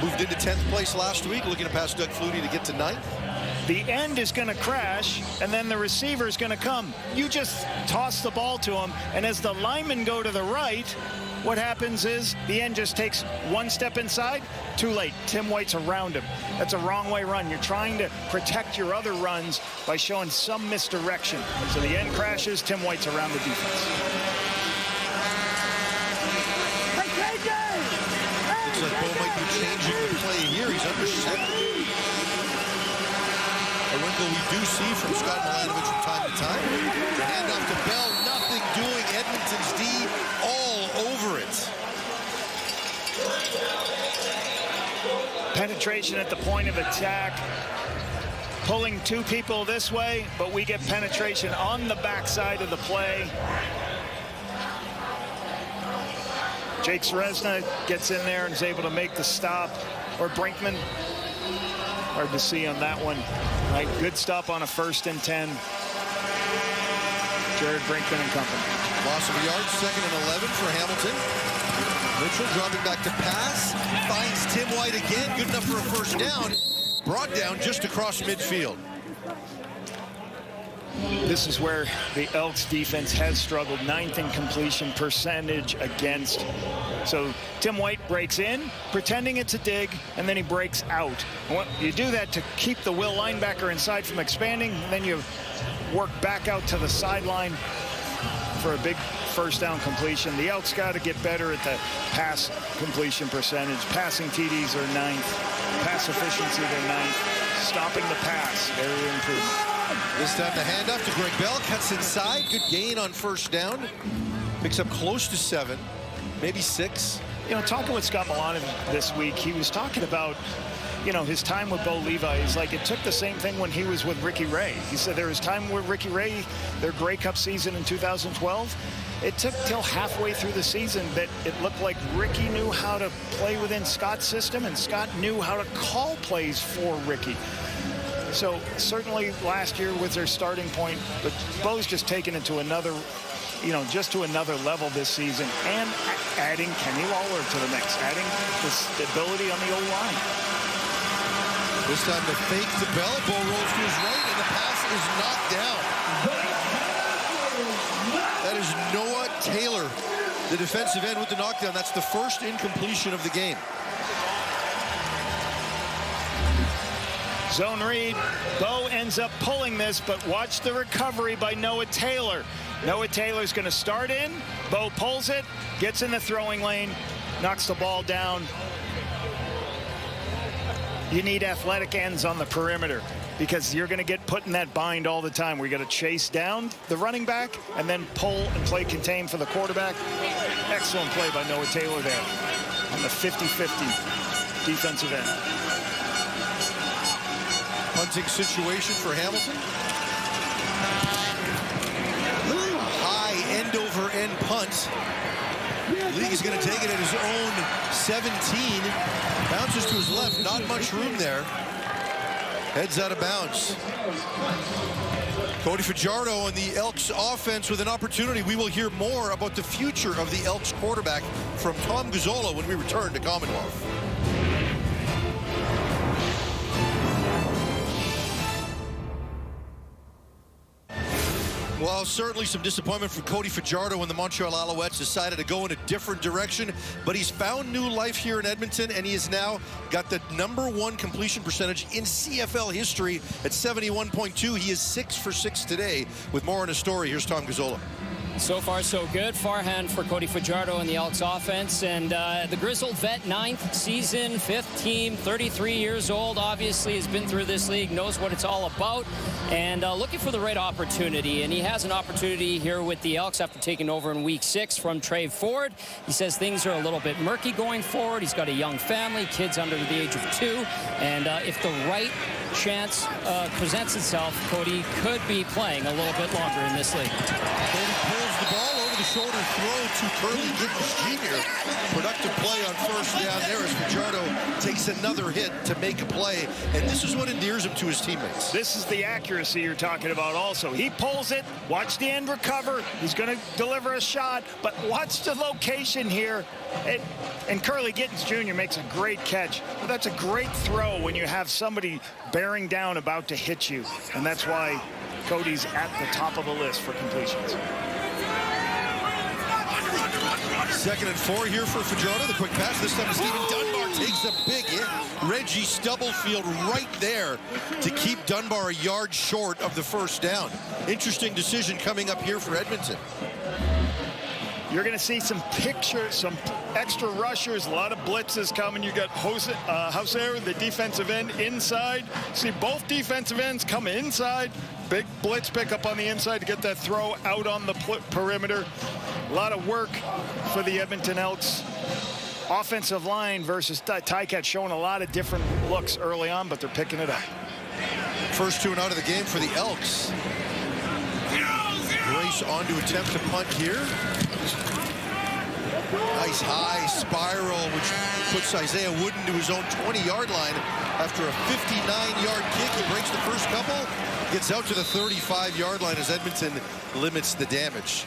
Moved into 10th place last week, looking to pass Doug Flutie to get to 9th. The end is going to crash, and then the receiver is going to come. You just toss the ball to him, and as the linemen go to the right, what happens is the end just takes one step inside. Too late. Tim White's around him. That's a wrong way run. You're trying to protect your other runs by showing some misdirection. So the end crashes. Tim White's around the defense. Looks like Bo might be changing the play here. He's under center. A wrinkle we do see from Scott Milanovic from time to time. The handoff to Bell, nothing doing. Edmonton's D all over it. Penetration at the point of attack. Pulling two people this way, but we get penetration on the backside of the play. Jake Seresna gets in there and is able to make the stop. Or Brinkman. Hard to see on that one. Right, good stop on a 1st and 10. Jared Brinkman and company. Loss of a yard, 2nd and 11 for Hamilton. Mitchell dropping back to pass. Finds Tim White again. Good enough for a first down. Brought down just across midfield. This is where the Elks defense has struggled. 9th in completion percentage against. So Tim White breaks in, pretending it's a dig, and then he breaks out. You do that to keep the will linebacker inside from expanding, and then you work back out to the sideline for a big first down completion. The Elks got to get better at the pass completion percentage. Passing TDs are 9th. Pass efficiency, they're 9th. Stopping the pass, very improvement. This time the handoff to Greg Bell. Cuts inside. Good gain on first down. Picks up close to 7, maybe 6. You know, talking with Scott Milanovic this week, he was talking about, you know, his time with Bo Levi. He's like, it took the same thing when he was with Ricky Ray. He said there was time with Ricky Ray, their Grey Cup season in 2012. It took till halfway through the season that it looked like Ricky knew how to play within Scott's system, and Scott knew how to call plays for Ricky. So certainly last year was their starting point, but Bo's just taken it to another, you know, just to another level this season, and adding Kenny Lawler to the mix, adding the stability on the O-line. This time the fake to Bell. Bo rolls to his right, and the pass is knocked down. That is Noah Taylor, the defensive end with the knockdown. That's the first incompletion of the game. Zone read. Bo ends up pulling this, but watch the recovery by Noah Taylor. Noah Taylor's going to start in. Bo pulls it, gets in the throwing lane, knocks the ball down. You need athletic ends on the perimeter because you're going to get put in that bind all the time. We're going to chase down the running back and then pull and play contain for the quarterback. Excellent play by Noah Taylor there on the 50-50 defensive end. Punting situation for Hamilton. High end-over-end punt. League is going to take it at his own 17. Bounces to his left. Not much room there. Heads out of bounds. Cody Fajardo and the Elks offense with an opportunity. We will hear more about the future of the Elks quarterback from Tom Guzzola when we return to Commonwealth. Well, certainly some disappointment from Cody Fajardo when the Montreal Alouettes decided to go in a different direction, but he's found new life here in Edmonton, and he has now got the #1 completion percentage in CFL history at 71.2. He is 6 for 6 today. With more on his story, here's Tom Guzzola. So far, so good. Farhan for Cody Fajardo in the Elks offense. And the grizzled vet, 9th season, 5th team, 33 years old, obviously has been through this league, knows what it's all about, and looking for the right opportunity. And he has an opportunity here with the Elks after taking over in week 6 from Trey Ford. He says things are a little bit murky going forward. He's got a young family, kids under the age of 2. And if the right chance presents itself, Cody could be playing a little bit longer in this league. Cody pulls the ball over the shoulder throw to Curly Gittens Jr. Productive play on first down there as Fajardo takes another hit to make a play, and this is what endears him to his teammates. This is the accuracy you're talking about also. He pulls it, watch the end recover. He's going to deliver a shot, but watch the location here. And Curly Gittens Jr. makes a great catch. But that's a great throw when you have somebody bearing down about to hit you, and that's why Cody's at the top of the list for completions. 2nd and 4 here for Fajardo. The quick pass. This time Stephen Dunbar takes a big hit. Reggie Stubblefield right there to keep Dunbar a yard short of the first down. Interesting decision coming up here for Edmonton. You're going to see some extra rushers, a lot of blitzes coming. You got Hauser, the defensive end, inside. See both defensive ends come inside. Big blitz pickup on the inside to get that throw out on the perimeter. A lot of work for the Edmonton Elks. Offensive line versus Ticats showing a lot of different looks early on, but they're picking it up. First 2 and out of the game for the Elks. Grace on to attempt to punt here. Nice high spiral, which puts Isaiah Wooden to his own 20-yard line. After a 59-yard kick, he breaks the first couple, gets out to the 35-yard line as Edmonton limits the damage.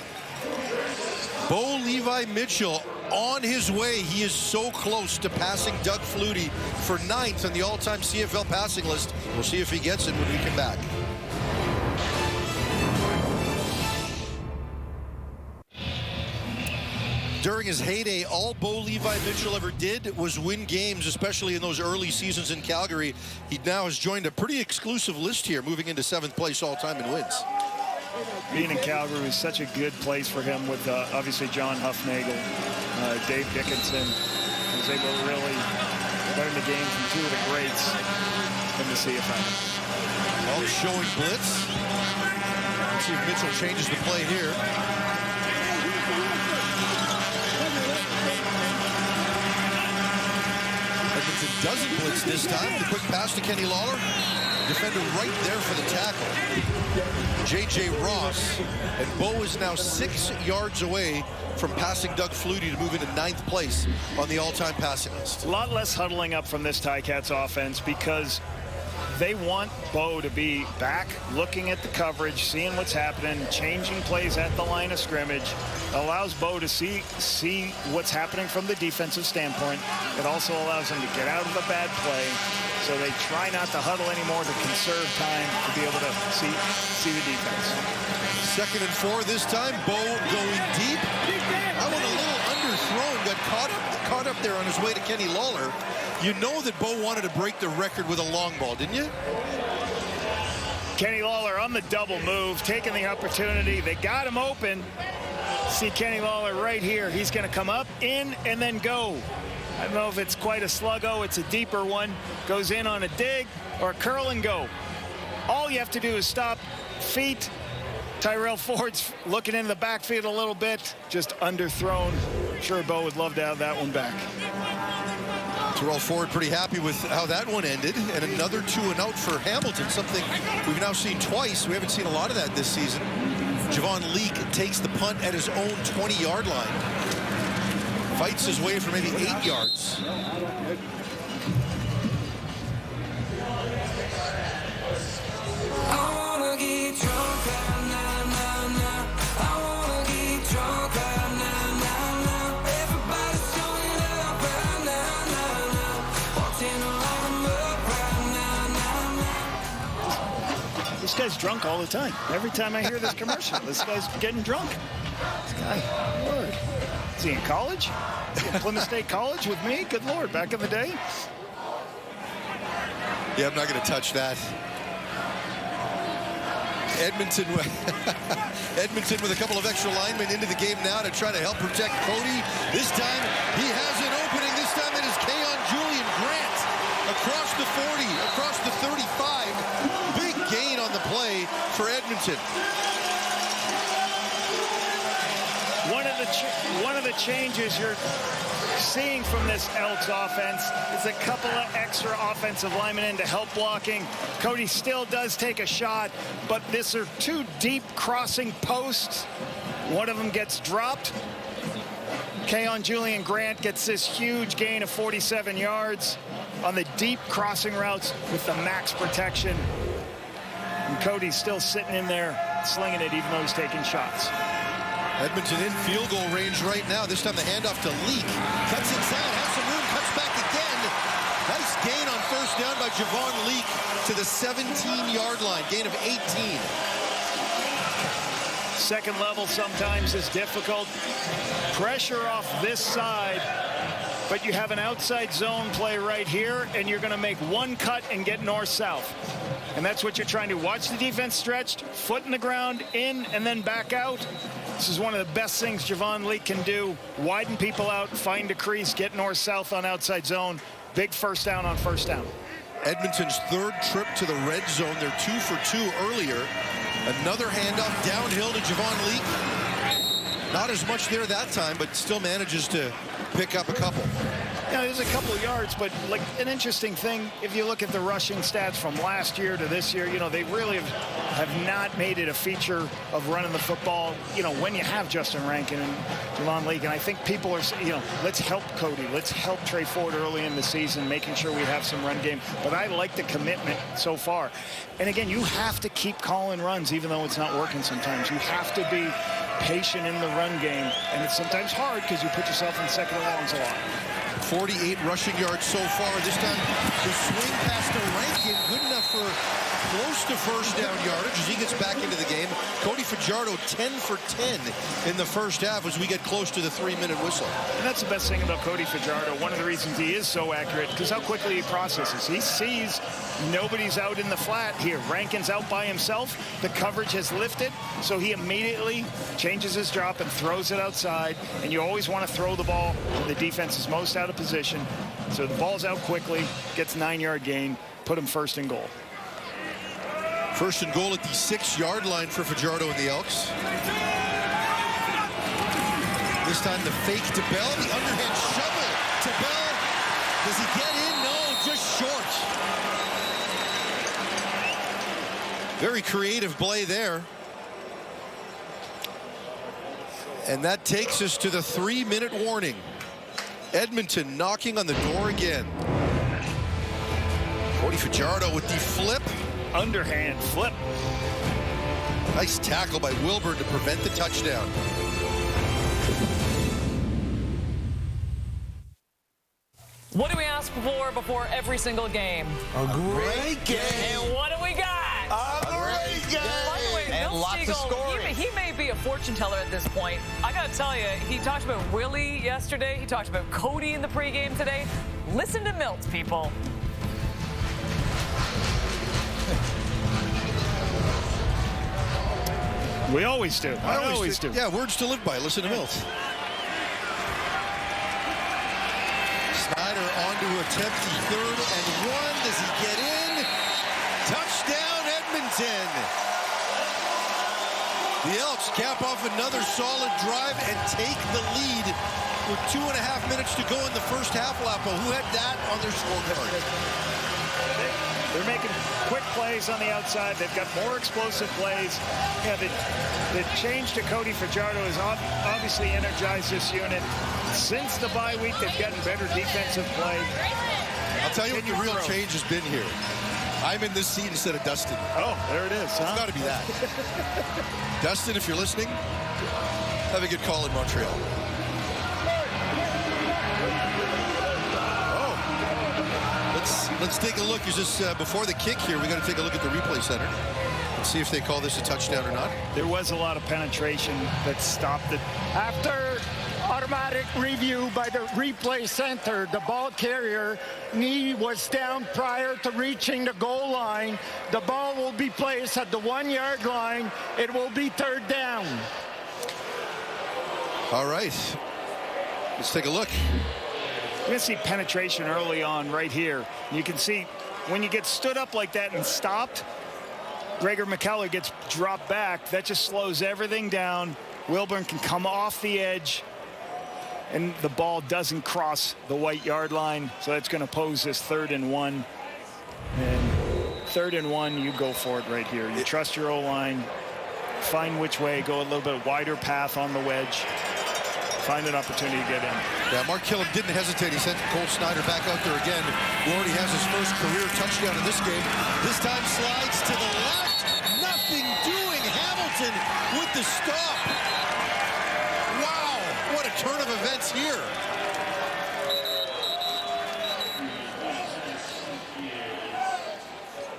Bo Levi Mitchell on his way. He is so close to passing Doug Flutie for 9th on the all-time CFL passing list. We'll see if he gets it when we come back. During his heyday, all Bo Levi Mitchell ever did was win games, especially in those early seasons in Calgary. He now has joined a pretty exclusive list here, moving into 7th place all-time in wins. Being in Calgary was such a good place for him with obviously John Huffnagel, Dave Dickinson. He was able to really learn the game from 2 of the greats in the CFL. All showing blitz. Let's see if Mitchell changes the play here. Edmonton doesn't blitz this time. The quick pass to Kenny Lawler. Defender right there for the tackle. J.J. Ross. And Bo is now 6 yards away from passing Doug Flutie to move into 9th place on the all-time passing list. A lot less huddling up from this Ticats offense because they want Bo to be back, looking at the coverage, seeing what's happening, changing plays at the line of scrimmage. Allows Bo to see what's happening from the defensive standpoint. It also allows him to get out of a bad play. So they try not to huddle anymore to conserve time to be able to see the defense. 2nd and 4 this time. Bo going deep. That one a little underthrown. Got caught up there on his way to Kenny Lawler. You know that Bo wanted to break the record with a long ball, didn't you? Kenny Lawler on the double move, taking the opportunity. They got him open. See Kenny Lawler right here. He's going to come up, in, and then go. I don't know if it's quite a sluggo. It's a deeper one. Goes in on a dig or a curl and go. All you have to do is stop, feet. Tyrell Ford's looking into the backfield a little bit. Just underthrown. I'm sure Bo would love to have that one back. Tyrell Ford pretty happy with how that one ended. And another 2 and out for Hamilton, something we've now seen twice. We haven't seen a lot of that this season. Javon Leake takes the punt at his own 20-yard line. Fights his way for maybe 8 yards. This guy's drunk all the time. Every time I hear this commercial, this guy's getting drunk. This guy, Lord. Is he in college? Is he in Plymouth State College with me? Good Lord, back in the day? Yeah, I'm not going to touch that. Edmonton with a couple of extra linemen into the game now to try to help protect Cody. This time, he has an opening. This time it is Keon Julian Grant across the 40, across the 35. Big gain on the play for Edmonton. One of the changes you're seeing from this Elks offense is a couple of extra offensive linemen into help blocking. Cody still does take a shot, but these are two deep crossing posts. One of them gets dropped. Keon Julian Grant gets this huge gain of 47 yards on the deep crossing routes with the max protection. And Cody's still sitting in there slinging it even though he's taking shots. Edmonton in field goal range right now. This time the handoff to Leak. Cuts inside, has some room, cuts back again. Nice gain on first down by Javon Leak to the 17-yard line. Gain of 18. Second level sometimes is difficult. Pressure off this side, but you have an outside zone play right here, and you're going to make one cut and get north-south. And that's what you're trying to watch the defense stretched, foot in the ground, in, and then back out. This is one of the best things Javon Leak can do. Widen people out, find a crease, get north-south on outside zone. Big first down on first down. Edmonton's third trip to the red zone. They're 2 for 2 earlier. Another handoff downhill to Javon Leak. Not as much there that time, but still manages to pick up a couple. Yeah, there's a couple of yards, but like an interesting thing, if you look at the rushing stats from last year to this year, you know, they really have not made it a feature of running the football, you know, when you have Justin Rankin and Javon Leak. And I think people are, you know, let's help Cody. Let's help Trey Ford early in the season, making sure we have some run game. But I like the commitment so far. And again, you have to keep calling runs, even though it's not working sometimes. You have to be patient in the run game. And it's sometimes hard because you put yourself in second and longs a lot. 48 rushing yards so far. This time, the swing pass to Rankin, good enough for close to first down yardage as he gets back into the game. Cody Fajardo 10 for 10 in the first half as we get close to the 3-minute whistle. And that's the best thing about Cody Fajardo. One of the reasons he is so accurate, because how quickly he processes. He sees nobody's out in the flat here. Rankin's out by himself. The coverage has lifted, so he immediately changes his drop and throws it outside. And you always want to throw the ball when the defense is most out of position. So the ball's out quickly, gets 9-yard gain, put him first and goal. First and goal at the 6-yard line for Fajardo and the Elks. This time the fake to Bell, the underhand shovel to Bell. Does he get in? No, just short. Very creative play there. And that takes us to the 3-minute warning. Edmonton knocking on the door again. Cody Fajardo with the flip. Underhand flip. Nice tackle by Wilburn to prevent the touchdown. What do we ask for before every single game? A great game. And what do we got? A great game. By the way, And Bill lots of Stiegel, scoring. he may be a fortune teller at this point. I got to tell you, he talked about Willie yesterday. He talked about Cody in the pregame today. Listen to Milt, people. We always do. I always do. Yeah, words to live by. Listen to Milt. Snyder on to attempt the 3rd and 1. Does he get in? Touchdown, Edmonton. The Elks cap off another solid drive and take the lead with 2.5 minutes to go in the first half. Lapo, who had that on their scorecard? They're making quick plays on the outside. They've got more explosive plays. Yeah, the change to Cody Fajardo has obviously energized this unit. Since the bye week, they've gotten better defensive play. I'll tell you what the real change has been here. I'm in this seat instead of Dustin. Oh, there it is. It's got to be that. Dustin, if you're listening, have a good call in Montreal. Let's take a look. Is this before the kick here? We got to take a look at the replay center and see if they call this a touchdown or not. There was a lot of penetration that stopped it. After automatic review by the replay center. The ball carrier knee was down prior to reaching the goal line. The ball will be placed at the 1-yard line. It will be 3rd down. All right. Let's take a look. You're going to see penetration early on right here. You can see when you get stood up like that and stopped, Gregor McKellar gets dropped back. That just slows everything down. Wilburn can come off the edge, and the ball doesn't cross the white yard line. So that's going to pose this 3rd and 1. And 3rd and 1, you go for it right here. You trust your O-line. Find which way, go a little bit wider path on the wedge. Find an opportunity to get in. Yeah, Mark Killam didn't hesitate. He sent Cole Snyder back out there again, who already has his first career touchdown in this game. This time slides to the left. Nothing doing. Hamilton with the stop. Wow, what a turn of events here.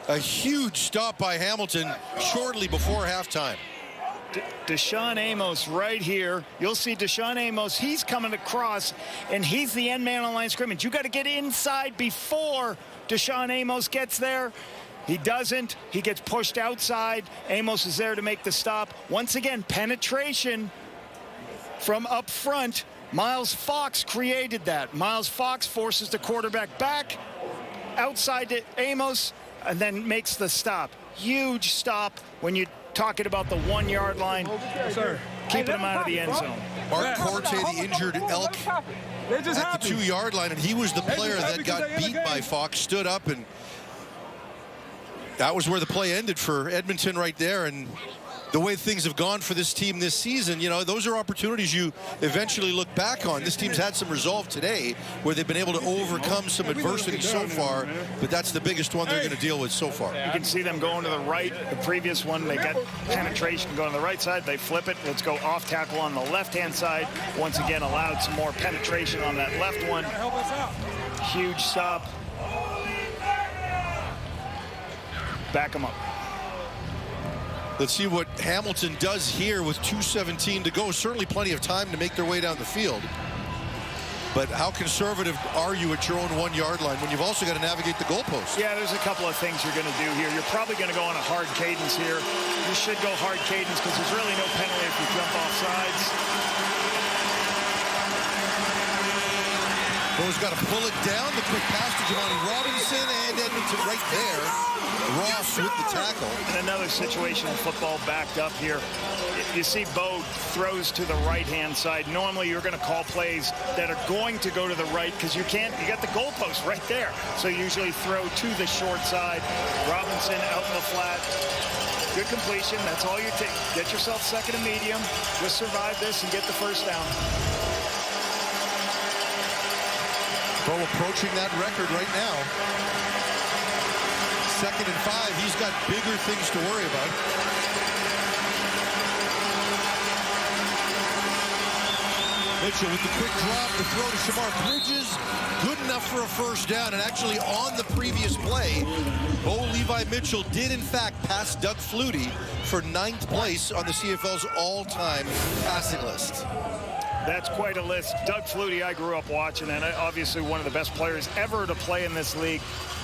A huge stop by Hamilton shortly before halftime. Deshaun Amos right here. You'll see Deshaun Amos. He's coming across, and he's the end man on line of scrimmage. You got to get inside before Deshaun Amos gets there. He doesn't. He gets pushed outside. Amos is there to make the stop. Once again, penetration from up front. Miles Fox created that. Miles Fox forces the quarterback back outside to Amos and then makes the stop. Huge stop when you talking about the 1-yard line, keeping him out of the end zone. Mark Corte, the injured Elk, at the 2-yard line, and he was the player that got beat by Fox, stood up, and that was where the play ended for Edmonton right there. And the way things have gone for this team this season, you know, those are opportunities you eventually look back on. This team's had some resolve today where they've been able to overcome some adversity so far, but that's the biggest one they're going to deal with so far. You can see them going to the right. The previous one, they got penetration going to the right side. They flip it. Let's go off tackle on the left-hand side. Once again, allowed some more penetration on that left one. Huge stop. Back them up. Let's see what Hamilton does here with 2:17 to go. Certainly plenty of time to make their way down the field. But how conservative are you at your own 1-yard line when you've also got to navigate the goalpost? Yeah, there's a couple of things you're going to do here. You're probably going to go on a hard cadence here. You should go hard cadence because there's really no penalty if you jump off sides. Bo's got to pull it down. The quick pass to Giovanni Robinson, and Edmonton right there. Ross with the tackle. In another situation in football backed up here. You see Bo throws to the right-hand side. Normally you're going to call plays that are going to go to the right because you got the goalpost right there. So you usually throw to the short side. Robinson out in the flat. Good completion. That's all you take. Get yourself 2nd and medium. Just survive this and get the 1st down. Bo approaching that record right now. 2nd and 5. He's got bigger things to worry about. Mitchell with the quick drop, the throw to Shamar Bridges. Good enough for a 1st down. And actually on the previous play, Bo Levi Mitchell did in fact pass Doug Flutie for 9th place on the CFL's all-time passing list. That's quite a list. Doug Flutie, I grew up watching, and obviously one of the best players ever to play in this league.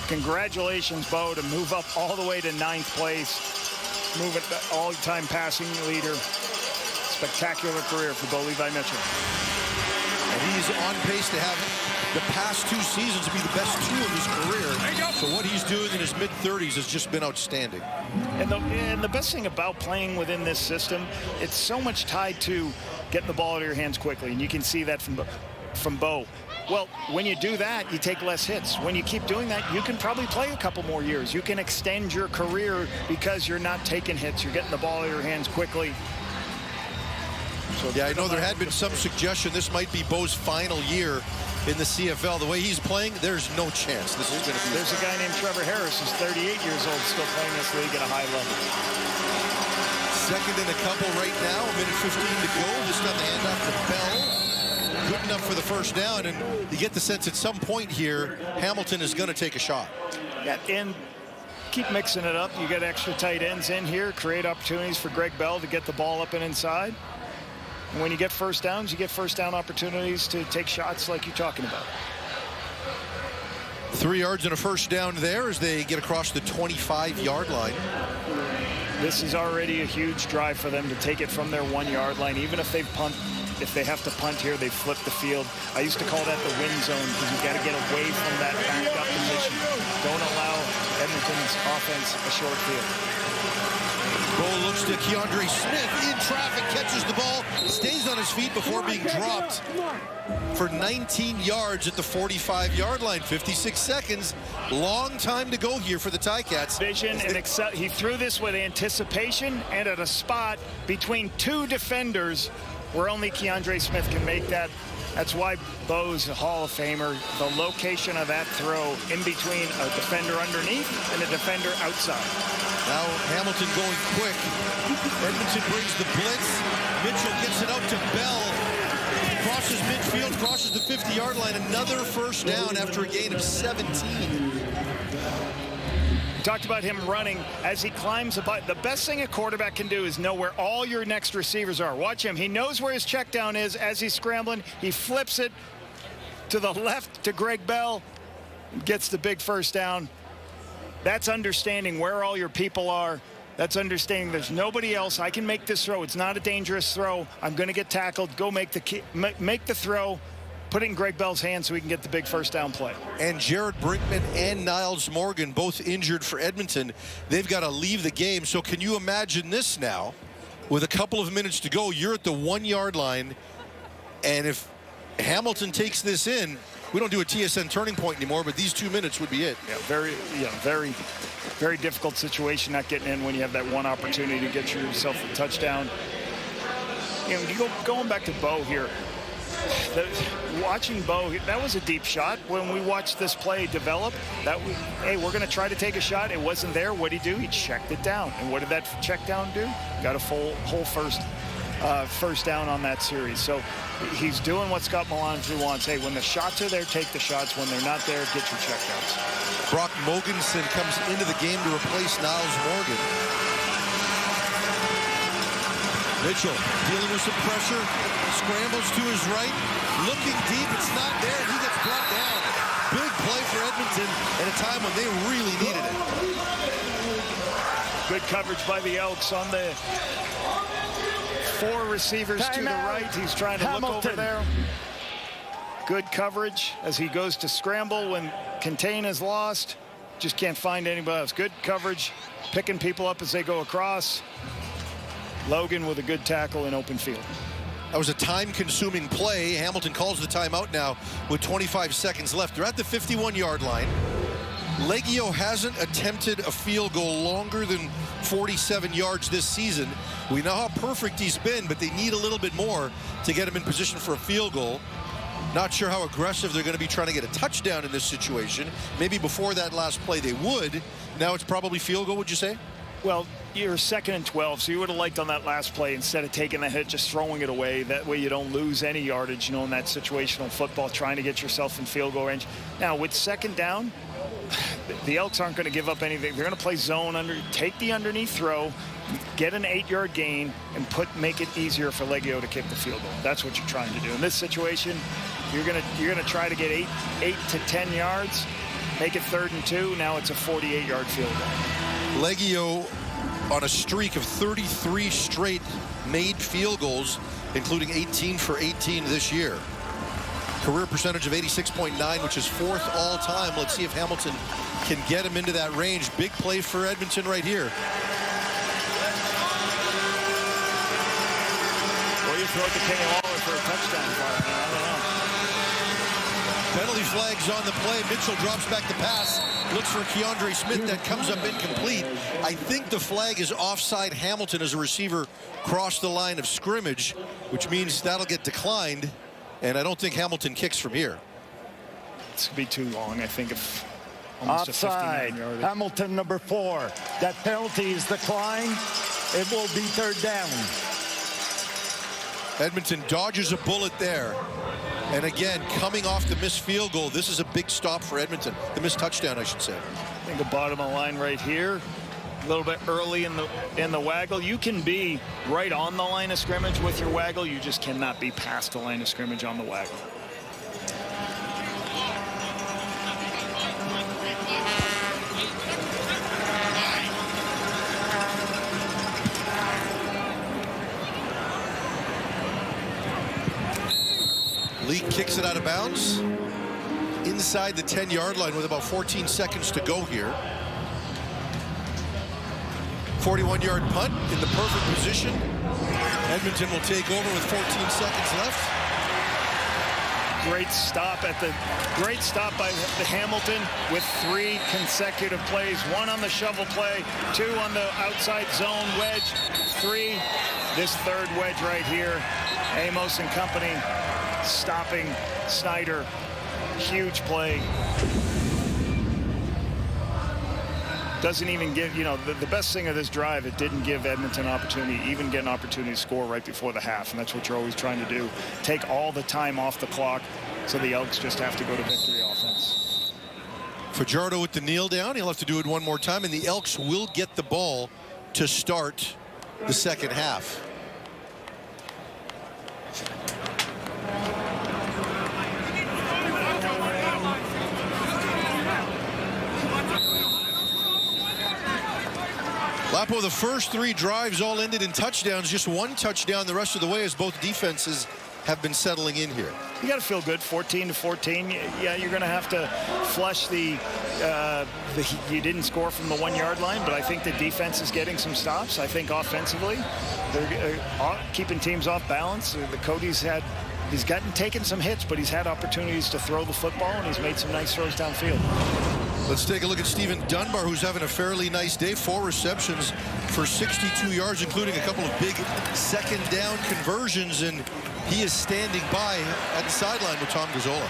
Congratulations, Bo, to move up all the way to 9th place. Move it all-time passing leader. Spectacular career for Bo Levi Mitchell. And he's on pace to have the past 2 seasons be the best 2 of his career. So what he's doing in his mid-30s has just been outstanding. And the best thing about playing within this system, it's so much tied to getting the ball out of your hands quickly. And you can see that from Bo. Well, when you do that, you take less hits. When you keep doing that, you can probably play a couple more years. You can extend your career because you're not taking hits. You're getting the ball out of your hands quickly. So yeah, I know there had been some suggestion this might be Bo's final year in the CFL. The way he's playing, there's no chance this is going to be. There's a guy named Trevor Harris who's 38 years old, still playing this league at a high level. 2nd and a couple right now, 1:15 to go. Just on the handoff to Bell. Good enough for the 1st down, and you get the sense at some point here, Hamilton is going to take a shot. Yeah, and keep mixing it up. You get extra tight ends in here, create opportunities for Greg Bell to get the ball up and inside. And when you get first downs, you get first down opportunities to take shots like you're talking about. 3 yards and a first down there as they get across the 25-yard line. This is already a huge drive for them to take it from their 1-yard line. Even if they have to punt here, they flip the field. I used to call that the win zone because you've got to get away from that backed up position. Don't allow Edmonton's offense a short field. Bo looks to Keandre Smith in traffic, catches the ball, stays on his feet before being dropped for 19 yards at the 45-yard line. 56 seconds. Long time to go here for the Ticats. Vision and he threw this with anticipation and at a spot between 2 defenders where only Keandre Smith can make that. That's why Bo's a Hall of Famer. The location of that throw in between a defender underneath and a defender outside. Now Hamilton going quick. Edmonton brings the blitz. Mitchell gets it out to Bell. Crosses midfield, crosses the 50-yard line. Another first down after a gain of 17. Talked about him running as he climbs about. The best thing a quarterback can do is know where all your next receivers are. Watch him. He knows where his check down is as he's scrambling. He flips it to the left to Greg Bell. Gets the big first down. That's understanding where all your people are. That's understanding there's nobody else. I can make this throw. It's not a dangerous throw. I'm going to get tackled. Go make the throw. Put it in Greg Bell's hands so we can get the big first down play. And Jared Brinkman and Niles Morgan both injured for Edmonton. They've got to leave the game. So can you imagine this now? With a couple of minutes to go, you're at the 1-yard line. And if Hamilton takes this in, we don't do a TSN turning point anymore, but these 2 minutes would be it. Very difficult situation not getting in when you have that one opportunity to get yourself a touchdown. You know, going back to Bo here. Watching Bo, that was a deep shot. When we watched this play develop, hey, we're going to try to take a shot. It wasn't there. What did he do? He checked it down. And what did that check down do? Got a whole first down on that series. So he's doing what Scott Melange wants. Hey, when the shots are there, take the shots. When they're not there, get your checkdowns. Brock Mogensen comes into the game to replace Niles Morgan. Mitchell dealing with some pressure, scrambles to his right, looking deep, it's not there, and he gets brought down. Big play for Edmonton at a time when they really needed it. Good coverage by the Elks on the 4 receivers to the right. He's trying to look over there. Good coverage as he goes to scramble when contain is lost. Just can't find anybody else. Good coverage, picking people up as they go across. Logan with a good tackle in open field. That was a time-consuming play. Hamilton calls the timeout now with 25 seconds left. They're at the 51-yard line. Leggio hasn't attempted a field goal longer than 47 yards this season. We know how perfect he's been, but they need a little bit more to get him in position for a field goal. Not sure how aggressive they're going to be trying to get a touchdown in this situation. Maybe before that last play they would. Now it's probably field goal, would you say? Well, you're 2nd and 12, so you would have liked on that last play, instead of taking the hit, just throwing it away. That way you don't lose any yardage, in that situational football, trying to get yourself in field goal range. Now, with 2nd down, the Elks aren't going to give up anything. They're going to play zone take the underneath throw, get an 8-yard gain, and make it easier for Leggio to kick the field goal. That's what you're trying to do. In this situation, you're going to try to get 8 to 10 yards, make it 3rd and 2. Now it's a 48-yard field goal. Leggio on a streak of 33 straight made field goals, including 18 for 18 this year. Career percentage of 86.9, which is 4th all time. Let's see if Hamilton can get him into that range. Big play for Edmonton right here. Or you throw it to Kenny Lawler for a touchdown fire. I don't know. Penalty flags on the play. Mitchell drops back the pass. Looks for Keandre Smith. That comes up incomplete. I think the flag is offside Hamilton as a receiver crossed the line of scrimmage, which means that'll get declined. And I don't think Hamilton kicks from here. It's going to be too long, I think, if almost offside. A 59-yard. Hamilton, number 4. That penalty is declined. It will be 3rd down. Edmonton dodges a bullet there. And again, coming off the missed field goal, this is a big stop for Edmonton. The missed touchdown, I should say. I think the bottom of the line right here. a little bit early in the waggle. You can be right on the line of scrimmage with your waggle. You just cannot be past the line of scrimmage on the waggle. Lee kicks it out of bounds inside the 10-yard line with about 14 seconds to go here. 41-yard punt in the perfect position. Edmonton will take over with 14 seconds left. Great stop by the Hamilton with 3 consecutive plays. 1 on the shovel play, 2 on the outside zone wedge, 3 this third wedge right here. Amos and company stopping Snyder. Huge play. Doesn't even give, the best thing of this drive, it didn't give Edmonton opportunity, even get an opportunity to score right before the half. And that's what you're always trying to do. Take all the time off the clock so the Elks just have to go to victory offense. Fajardo with the kneel down. He'll have to do it one more time, and the Elks will get the ball to start the second half. Lapo, the first 3 drives all ended in touchdowns. Just 1 touchdown the rest of the way as both defenses have been settling in here. You got to feel good. 14-14. Yeah, you're going to have to flush the you didn't score from the 1-yard line, but I think the defense is getting some stops. I think offensively they're keeping teams off balance. Cody's taken some hits, but he's had opportunities to throw the football, and he's made some nice throws downfield. Let's take a look at Stephen Dunbar, who's having a fairly nice day. 4 receptions for 62 yards, including a couple of big second down conversions, and he is standing by at the sideline with Tom Gazzola.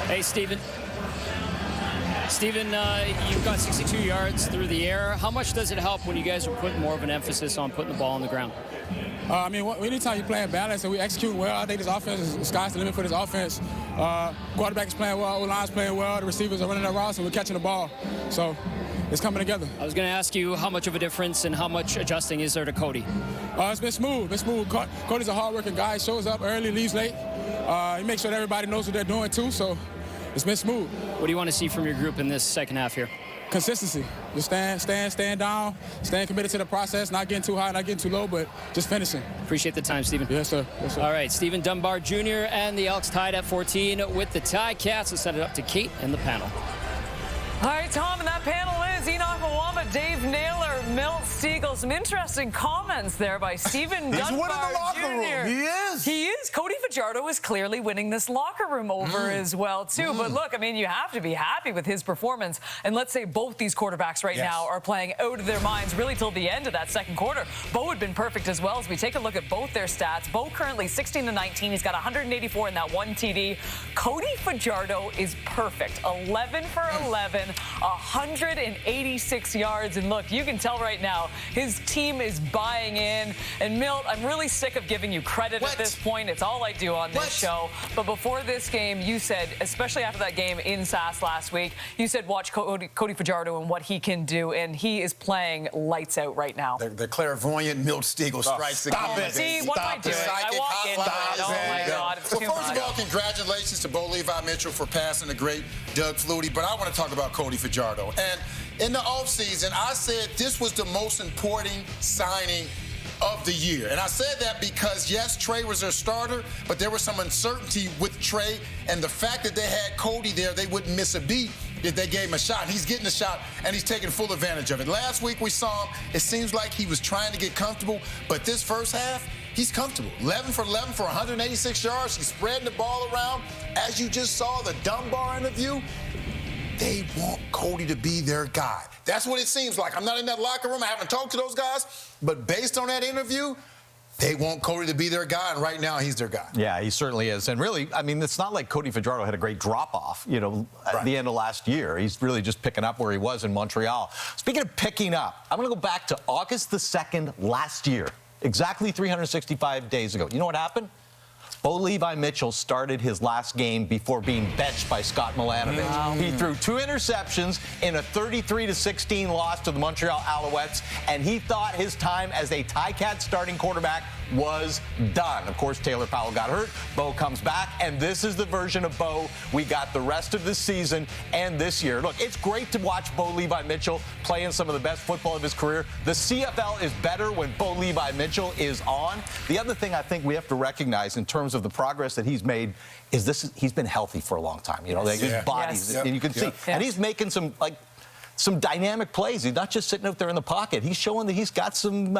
Hey, Stephen. Stephen, you've got 62 yards through the air. How much does it help when you guys are putting more of an emphasis on putting the ball on the ground? I mean, anytime you're playing balance and we execute well, I think this offense is sky's the limit for this offense. Quarterback is playing well, O-line's playing well, the receivers are running their routes, and we're catching the ball. So it's coming together. I was going to ask you how much of a difference and how much adjusting is there to Cody? It's been smooth. Cody's a hard-working guy. Shows up early, leaves late. He makes sure that everybody knows what they're doing, too, so it's been smooth. What do you want to see from your group in this second half here? Consistency. Just stand down, staying committed to the process, not getting too high, not getting too low, but just finishing. Appreciate the time, Stephen. Yes, sir. Yes, sir. All right, Stephen Dunbar Jr. and the Elks tied at 14 with the tie. Cats will set it up to Kate and the panel. All right, Tom, and that panel is Enoch Mwamba, Dave Naylor, Milt Stiegel. Some interesting comments there by Stephen Dunbar winning the locker Jr. room. He is. He is. Cody Fajardo is clearly winning this locker room over as well, too. But look, I mean, you have to be happy with his performance. And let's say both these quarterbacks right now are playing out of their minds really till the end of that second quarter. Bo had been perfect as well. As we take a look at both their stats, Bo currently 16-19. He's got 184 in that 1 TD. Cody Fajardo is perfect. 11 for 11. 186 yards. And look, you can tell right now his team is buying in. And Milt, I'm really sick of giving you credit at this point. It's all I do on this show. But before this game, you said, especially after that game in SAS last week, you said watch Cody Fajardo and what he can do. And he is playing lights out right now. The clairvoyant Milt Stiegel strikes again. See, what am I doing? I walk in. Oh, my God. It's too much. First of all, congratulations to Bo Levi Mitchell for passing the great Doug Flutie. But I want to talk about Cody Fajardo. And in the offseason, I said this was the most important signing of the year. And I said that because, yes, Trey was their starter, but there was some uncertainty with Trey. And the fact that they had Cody there, they wouldn't miss a beat if they gave him a shot. He's getting a shot, and he's taking full advantage of it. Last week we saw him. It seems like he was trying to get comfortable, but this first half, he's comfortable. 11 for 11 for 186 yards. He's spreading the ball around. As you just saw the Dunbar interview, they want Cody to be their guy. That's what it seems like. I'm not in that locker room. I haven't talked to those guys. But based on that interview, they want Cody to be their guy, and right now he's their guy. Yeah, he certainly is. And really, I mean, it's not like Cody Fajardo had a great drop-off, at the end of last year. He's really just picking up where he was in Montreal. Speaking of picking up, I'm going to go back to August the 2nd last year, exactly 365 days ago. You know what happened? Bo Levi Mitchell started his last game before being benched by Scott Milanovic. Wow. He threw 2 interceptions in a 33-16 loss to the Montreal Alouettes, and he thought his time as a Ticat starting quarterback was done. Of course, Taylor Powell got hurt. Bo comes back, and this is the version of Bo we got the rest of this season and this year. Look, it's great to watch Bo Levi Mitchell playing some of the best football of his career. The CFL is better when Bo Levi Mitchell is on. The other thing I think we have to recognize in terms of the progress that he's made is he's been healthy for a long time. You know, like his body, and you can see. And he's making some dynamic plays. He's not just sitting out there in the pocket. He's showing that he's got some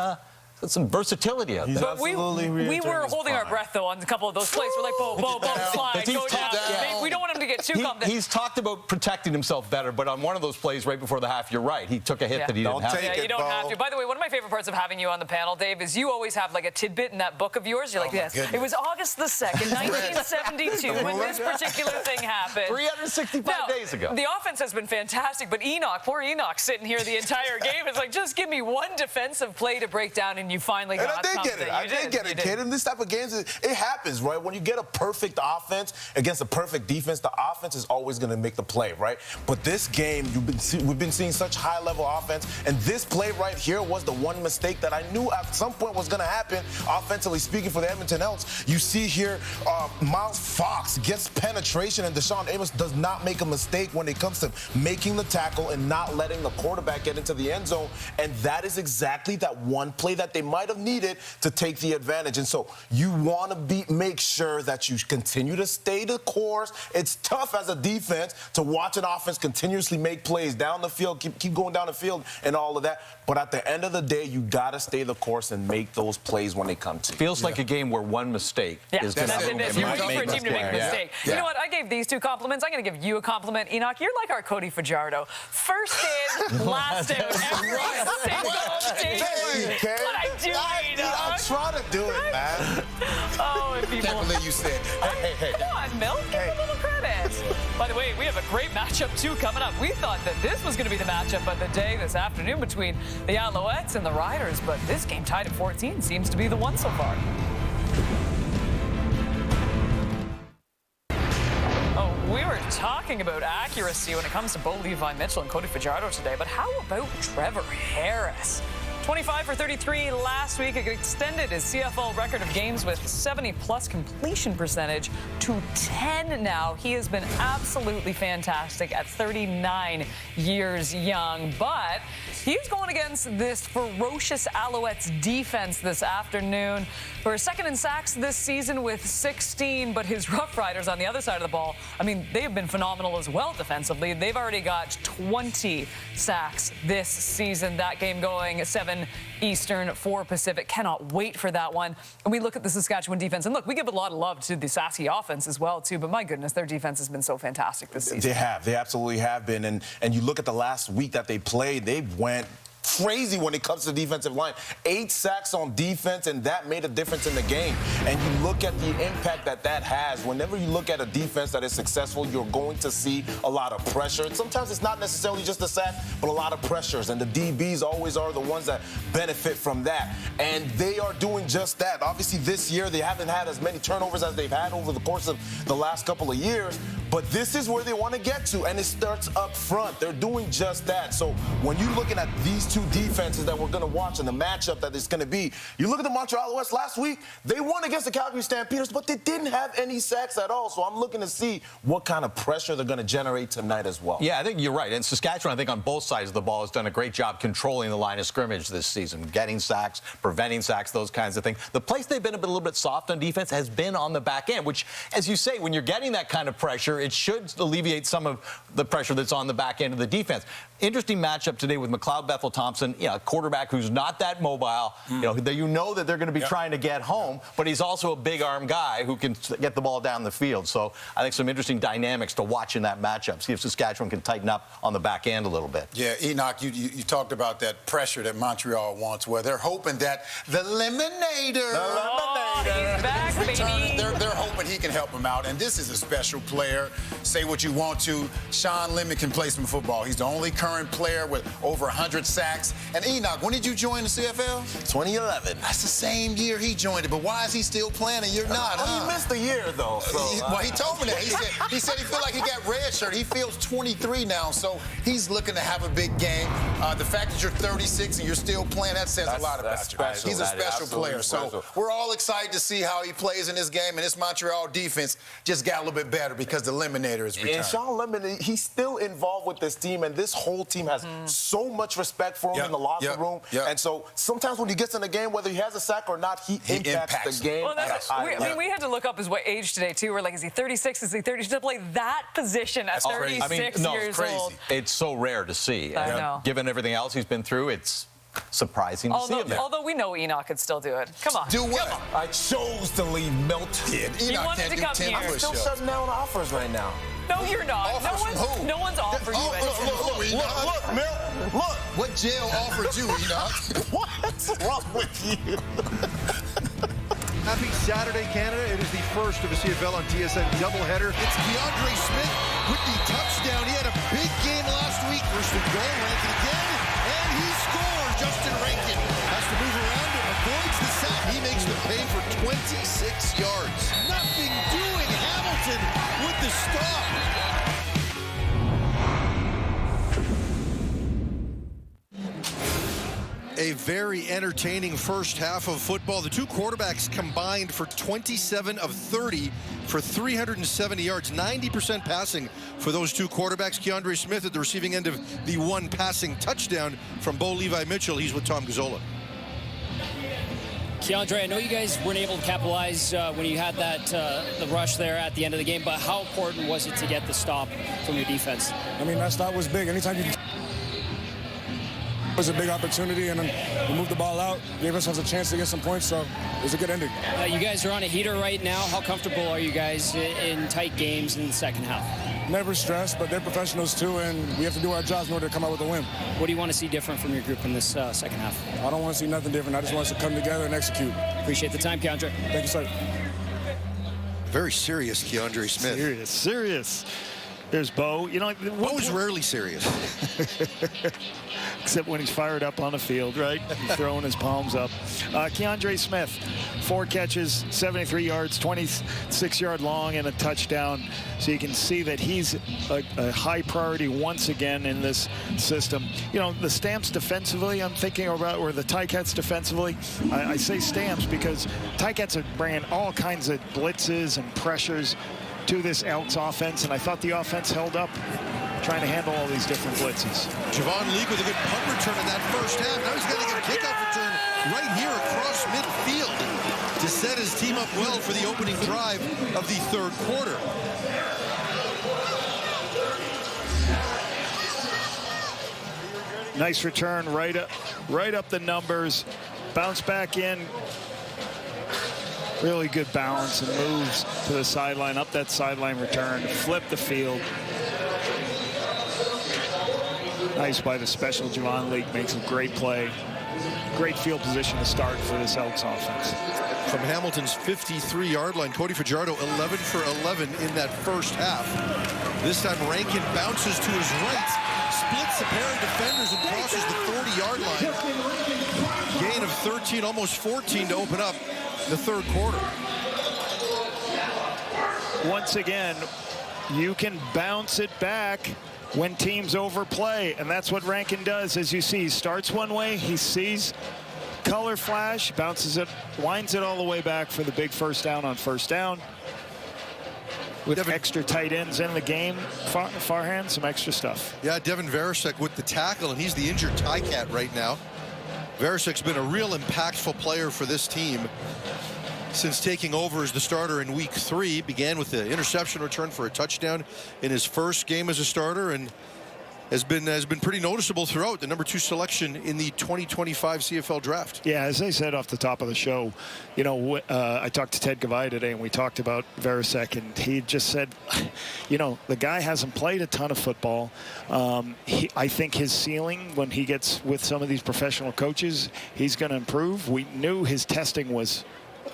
versatility out there. But we were holding our breath, though, on a couple of those plays. We're like, Bo, slide, go down. We don't want him to get too confident. He's talked about protecting himself better, but on one of those plays right before the half, you're right. He took a hit that he didn't have to. Yeah, you don't have to. By the way, one of my favorite parts of having you on the panel, Dave, is you always have like a tidbit in that book of yours. You're like, yes, it was August the 2nd, 1972, when this particular thing happened. 365 days ago. The offense has been fantastic, but poor Enoch, sitting here the entire game, is like, just give me one defensive play to break down, and you finally got something. And I did get it, kid. In this type of games, it happens, right? When you get a perfect offense against a perfect defense, the offense is always going to make the play, right? But this game, we've been seeing such high-level offense, and this play right here was the one mistake that I knew at some point was going to happen, offensively speaking, for the Edmonton Elks. You see here, Miles Fox gets penetration, and Deshaun Amos does not make a mistake when it comes to making the tackle and not letting the quarterback get into the end zone, and that is exactly that one play that they might have needed to take the advantage. And so you want to make sure that you continue to stay the course. It's tough as a defense to watch an offense continuously make plays down the field, keep going down the field and all of that. But at the end of the day, you got to stay the course and make those plays when they come to you. Feels like a game where one mistake is going to You're waiting for a team to make a mistake. You know what? I gave these 2 compliments. I'm going to give you a compliment, Enoch. You're like our Cody Fajardo. First in, last out, every single day. What I do, I'm trying to do it, man. I can't believe you said, hey. Come on, Milk. Give him a little credit. By the way, we have a great matchup, too, coming up. We thought that this was going to be the matchup of the day this afternoon between the Alouettes and the Riders, but this game tied at 14 seems to be the one so far. We were talking about accuracy when it comes to Bo Levi Mitchell and Cody Fajardo today, but how about Trevor Harris? 25 for 33 last week. It extended his CFL record of games with 70-plus completion percentage to 10 now. He has been absolutely fantastic at 39 years young, but he's going against this ferocious Alouettes defense this afternoon. For second in sacks this season with 16, but his Rough Riders on the other side of the ball, I mean, they have been phenomenal as well defensively. They've already got 20 sacks this season. That game going 7 Eastern, 4 Pacific. Cannot wait for that one. And we look at the Saskatchewan defense, and look, we give a lot of love to the Saski offense as well, too, but my goodness, their defense has been so fantastic this season. They absolutely have been, and you look at the last week that they played, they went crazy when it comes to the defensive line. 8 sacks on defense, and that made a difference in the game. And you look at the impact that has. Whenever you look at a defense that is successful, you're going to see a lot of pressure. And sometimes it's not necessarily just a sack, but a lot of pressures. And the DBs always are the ones that benefit from that. And they are doing just that. Obviously, this year, they haven't had as many turnovers as they've had over the course of the last couple of years. But this is where they want to get to, and it starts up front. They're doing just that. So when you're looking at these 2 defenses that we're going to watch and the matchup that it's going to be, you look at the Montreal Alouettes last week, they won against the Calgary Stampeders, but they didn't have any sacks at all. So I'm looking to see what kind of pressure they're going to generate tonight as well. Yeah, I think you're right. And Saskatchewan, I think on both sides of the ball, has done a great job controlling the line of scrimmage this season, getting sacks, preventing sacks, those kinds of things. The place they've been a little bit soft on defense has been on the back end, which, as you say, when you're getting that kind of pressure, it should alleviate some of the pressure that's on the back end of the defense. Interesting matchup today with McLeod Bethel-Thompson, a quarterback who's not that mobile. You know that they're going to be trying to get home, but he's also a big arm guy who can get the ball down the field. So I think some interesting dynamics to watch in that matchup. See if Saskatchewan can tighten up on the back end a little bit. Yeah, Enoch, you talked about that pressure that Montreal wants, where they're hoping that the Eliminator. He's back, baby. They're hoping he can help them out, and this is a special player. Say what you want to. Sean Lemon can play some football. He's the only current player with over 100 sacks quarterbacks. And Enoch, when did you join the CFL? 2011. That's the same year he joined it, but why is he still playing and you're not, He missed a year, though. So, well, he told me that. He said he felt like he got redshirt. He feels 23 now, so he's looking to have a big game. The fact that you're 36 and you're still playing, that says a lot about you. Special. He's a special player. So we're all excited to see how he plays in this game, and this Montreal defense just got a little bit better because the Eliminator is returned. And Sean Lemon, he's still involved with this team, and this whole team has so much respect for him in the locker room. And so sometimes when he gets in the game, whether he has a sack or not, he impacts the game. Well, we had to look up his age today, too. We're like, is he 36? Is he 30? To play that position at 36 years old. It's so rare to see. I know. Given everything else he's been through, it's surprising to see him there. Although we know Enoch could still do it. Come on. Do what? I chose to leave Milt. Yeah, he wanted to come here. I'm still shutting down offers right now. No, you're not. Offers no one's offered you anything. Look, Milt. Look. What jail offered you, Enoch? What's wrong with you? Happy Saturday, Canada. It is the first of a CFL on TSN doubleheader. It's DeAndre Smith with the touchdown. He had a big game last week versus the goal. Rankin again, and he scores. Justin Rankin has to move around and avoids the sack. He makes the pay for 26 yards. Nothing doing. Hamilton with the stop. A very entertaining first half of football. The two quarterbacks combined for 27 of 30 for 370 yards, 90% passing for those two quarterbacks. DeAndre Smith at the receiving end of the one passing touchdown from Bo Levi Mitchell. He's with Tom Gazzola. Keandre, I know you guys weren't able to capitalize when you had that the rush there at the end of the game, but how important was it to get the stop from your defense? I mean, that stop was big. Anytime you... It was a big opportunity, and then we moved the ball out, gave ourselves a chance to get some points, so it was a good ending. You guys are on a heater right now. How comfortable are you guys in tight games in the second half? Never stressed, but they're professionals too, and we have to do our jobs in order to come out with a win. What do you want to see different from your group in this second half? I don't want to see nothing different. I just want us to come together and execute. Appreciate the time, Keandre. Thank you, sir. Very serious, DeAndre Smith. Serious. There's Bo. You know, Bo's rarely serious. Except when he's fired up on the field, right? He's throwing his palms up. Keandre Smith, 4 catches, 73 yards, 26-yard long, and a touchdown. So you can see that he's a high priority once again in this system. You know, the Stamps defensively, I'm thinking about, or the Ticats defensively. I say Stamps because Ticats are bringing all kinds of blitzes and pressures to this Elks offense, and I thought the offense held up trying to handle all these different blitzes. Javon Leake with a good punt return in that first half. Now he's going to get a kickoff return right here across midfield to set his team up well for the opening drive of the third quarter. Nice return, right up the numbers, bounce back in. Really good balance and moves to the sideline, up that sideline return, flip the field. Nice by the special. Javon Leake makes a great play. Great field position to start for this Elks offense. From Hamilton's 53-yard line, Cody Fajardo 11 for 11 in that first half. This time Rankin bounces to his right, splits a pair of defenders and crosses the 40-yard line. Gain of 13, almost 14 to open up the third quarter. Once again, you can bounce it back when teams overplay, and that's what Rankin does. As you see, he starts one way, he sees color flash, bounces it, winds it all the way back for the big first down on first down. With extra tight ends in the game, Farhan, some extra stuff. Yeah, Devin Varasek with the tackle, and he's the injured Ticat right now. Varasek's been a real impactful player for this team since taking over as the starter in week 3. Began with the interception return for a touchdown in his first game as a starter, and has been pretty noticeable throughout. The number 2 selection in the 2025 CFL draft. Yeah, as I said off the top of the show, you know, I talked to Ted Gavai today, and we talked about Varasek, and he just said, you know, the guy hasn't played a ton of football. I think his ceiling, when he gets with some of these professional coaches, he's going to improve. We knew his testing was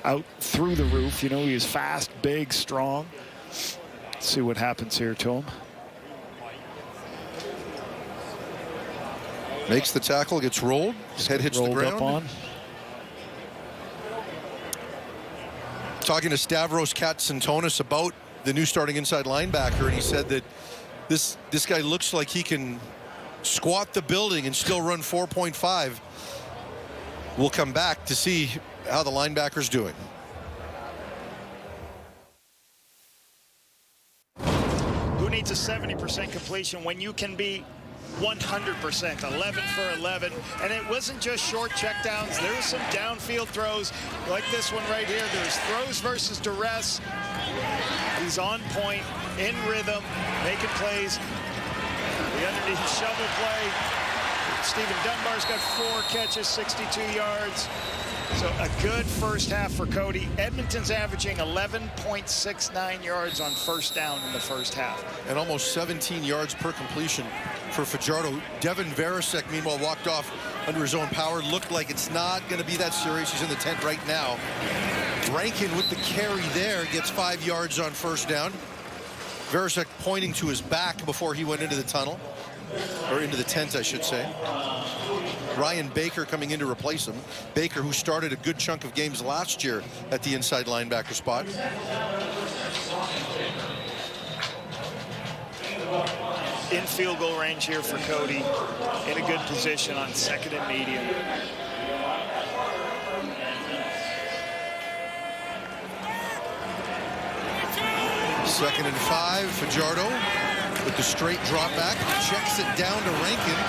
out through the roof. You know, he was fast, big, strong. Let's see what happens here to him. Makes the tackle, gets rolled, his head hits the ground. Up on. Talking to Stavros Katsantonis about the new starting inside linebacker, and he said that this guy looks like he can squat the building and still run 4.5. We'll come back to see how the linebacker's doing. Who needs a 70% completion when you can be 100%, 11 for 11, and it wasn't just short checkdowns. There was some downfield throws like this one right here. There's throws versus duress. He's on point, in rhythm, making plays. The underneath shovel play. Stephen Dunbar's got 4 catches, 62 yards. So a good first half for Cody. Edmonton's averaging 11.69 yards on first down in the first half. And almost 17 yards per completion for Fajardo. Devin Varasek, meanwhile, walked off under his own power. Looked like it's not going to be that serious. He's in the tent right now. Rankin with the carry there gets 5 yards on first down. Varasek pointing to his back before he went into the tunnel. Or into the tent, I should say. Ryan Baker coming in to replace him. Baker, who started a good chunk of games last year at the inside linebacker spot. In field goal range here for Cody. In a good position on second and medium. Second and 5, Fajardo with the straight drop back, checks it down to Rankin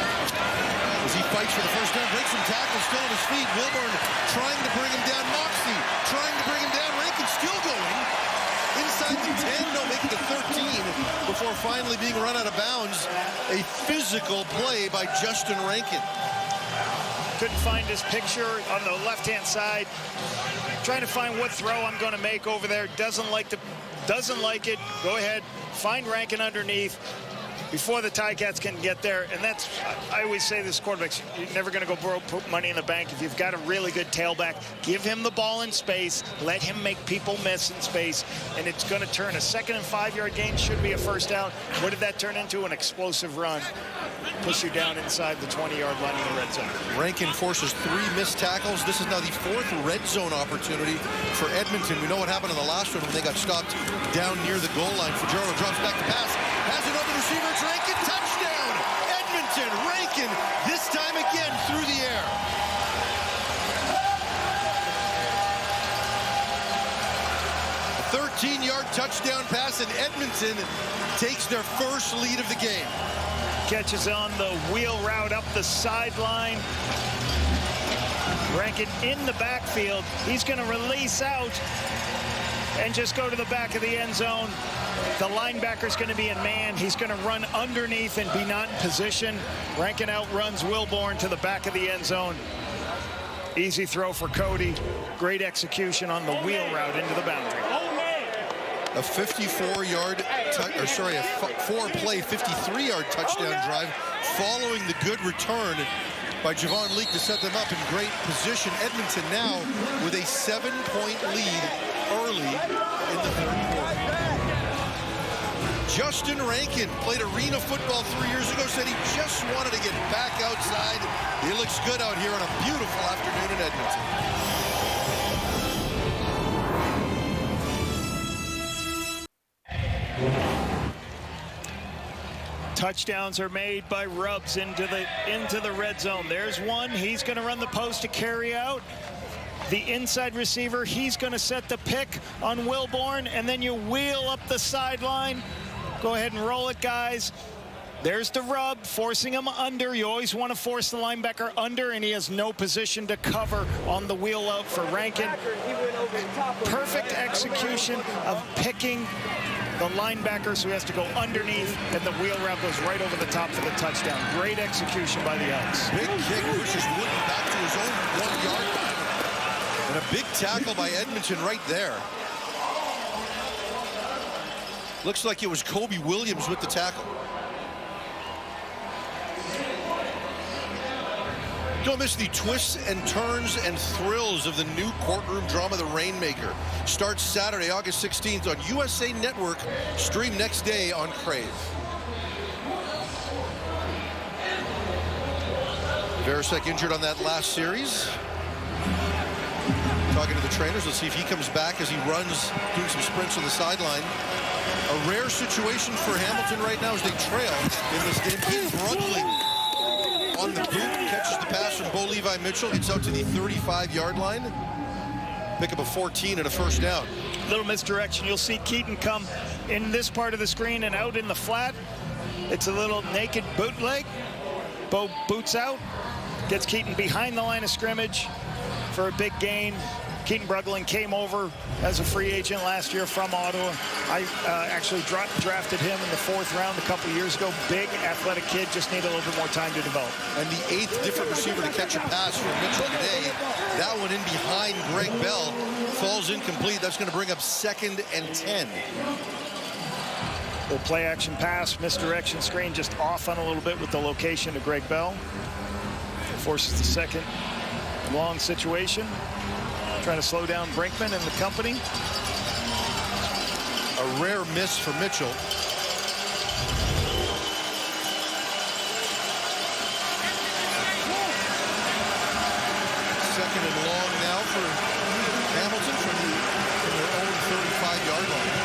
as he fights for the first down, breaks some tackles, still on his feet. Wilburn trying to bring him down. Moxie trying to bring him down. Rankin still going inside the 10, no, make it to 13 before finally being run out of bounds. A physical play by Justin Rankin. Couldn't find his picture on the left-hand side. Trying to find what throw I'm going to make over there. Doesn't like it. Go ahead. Find Rankin underneath before the Ticats can get there. And that's, I always say this, quarterbacks, you're never going to go broke, put money in the bank. If you've got a really good tailback, give him the ball in space. Let him make people miss in space. And it's going to turn a 2nd and 5-yard gain. Should be a first down. What did that turn into? An explosive run. Push you down inside the 20-yard line in the red zone. Rankin forces 3 missed tackles. This is now the 4th red zone opportunity for Edmonton. We know what happened in the last one when they got stopped down near the goal line. Fajardo drops back to pass. Has an open receiver. It's Rankin. Touchdown! Edmonton. Rankin, this time again through the air. A 13-yard touchdown pass, and Edmonton takes their first lead of the game. Catches on the wheel route up the sideline. Rankin in the backfield. He's going to release out and just go to the back of the end zone. The linebacker's going to be in man. He's going to run underneath and be not in position. Rankin outruns Wilborn to the back of the end zone. Easy throw for Cody. Great execution on the wheel route into the boundary. A 54-yard, a 4-play, 53-yard touchdown drive following the good return by Javon Leake to set them up in great position. Edmonton now with a 7-point lead early in the third quarter. Justin Rankin played arena football 3 years ago, said he just wanted to get back outside. He looks good out here on a beautiful afternoon in Edmonton. Touchdowns are made by Rubs into the red zone. There's one. He's going to run the post to carry out. The inside receiver, he's going to set the pick on Wilborn, and then you wheel up the sideline. Go ahead and roll it, guys. There's the rub, forcing him under. You always want to force the linebacker under, and he has no position to cover on the wheel out for Rankin. Perfect execution of picking the linebacker, so he has to go underneath, and the wheel route goes right over the top for the touchdown. Great execution by the Elks. Big kick pushes Wooden back to his own 1-yard line. And a big tackle by Edmonton right there. Looks like it was Kobe Williams with the tackle. Don't miss the twists and turns and thrills of the new courtroom drama, The Rainmaker. Starts Saturday, August 16th on USA Network. Stream next day on Crave. Verisek injured on that last series. Talking to the trainers, let's see if he comes back as he runs, doing some sprints on the sideline. A rare situation for Hamilton right now as they trail in this game. Keaton Brugling on the boot, catches the pass from Bo Levi Mitchell, gets out to the 35-yard line. Pick up a 14 and a first down. Little misdirection. You'll see Keaton come in this part of the screen and out in the flat. It's a little naked bootleg. Bo boots out, gets Keaton behind the line of scrimmage for a big gain. Keaton Brugling came over as a free agent last year from Ottawa. I actually drafted him in the 4th round a couple years ago. Big, athletic kid, just need a little bit more time to develop. And the 8th different receiver to catch a pass for Mitchell today. That one in behind Greg Bell. Falls incomplete. That's going to bring up 2nd and 10. Little play action pass, misdirection screen, just off on a little bit with the location to Greg Bell. Forces the 2nd long situation. Trying to slow down Brinkman and the company. A rare miss for Mitchell. 2nd and long now for Hamilton from their own 35-yard line.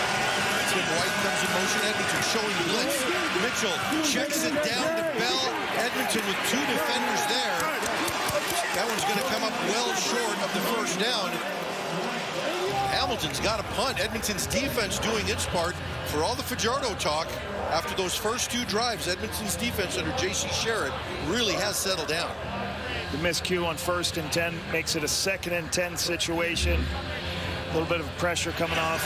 Tim White comes in motion. Edmonton showing blitz. Mitchell checks it down to Bell. Edmonton with 2 defenders there. That one's going to come up well short of the first down. Hamilton's got a punt. Edmonton's defense doing its part. For all the Fajardo talk, after those first 2 drives, Edmonton's defense under J.C. Sherritt really has settled down. The miscue on 1st and 10 makes it a 2nd and 10 situation. A little bit of pressure coming off.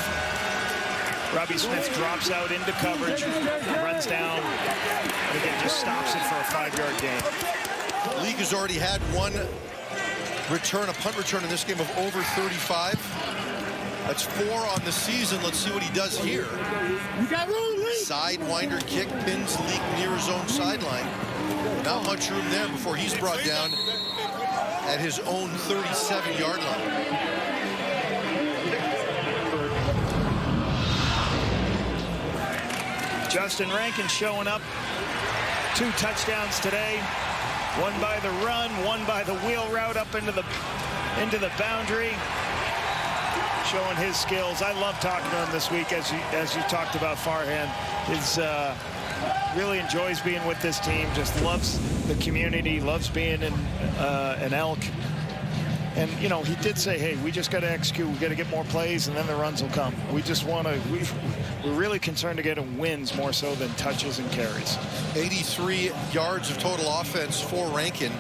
Robbie Smith drops out into coverage, runs down, and again just stops it for a 5-yard gain. The league has already had one return, a punt return in this game of over 35. That's 4 on the season. Let's see what he does here. Sidewinder kick pins Leak near his own sideline. Not much room there before he's brought down at his own 37-yard line. Justin Rankin showing up. 2 touchdowns today. One by the run, one by the wheel route up into the boundary. Showing his skills. I love talking to him this week, as you talked about, Farhan. Really enjoys being with this team. Just loves the community. Loves being an Elk. And you know, he did say, "Hey, we just got to execute. We got to get more plays, and then the runs will come." We just want to. We're really concerned to get him wins more so than touches and carries. 83 yards of total offense for Rankin,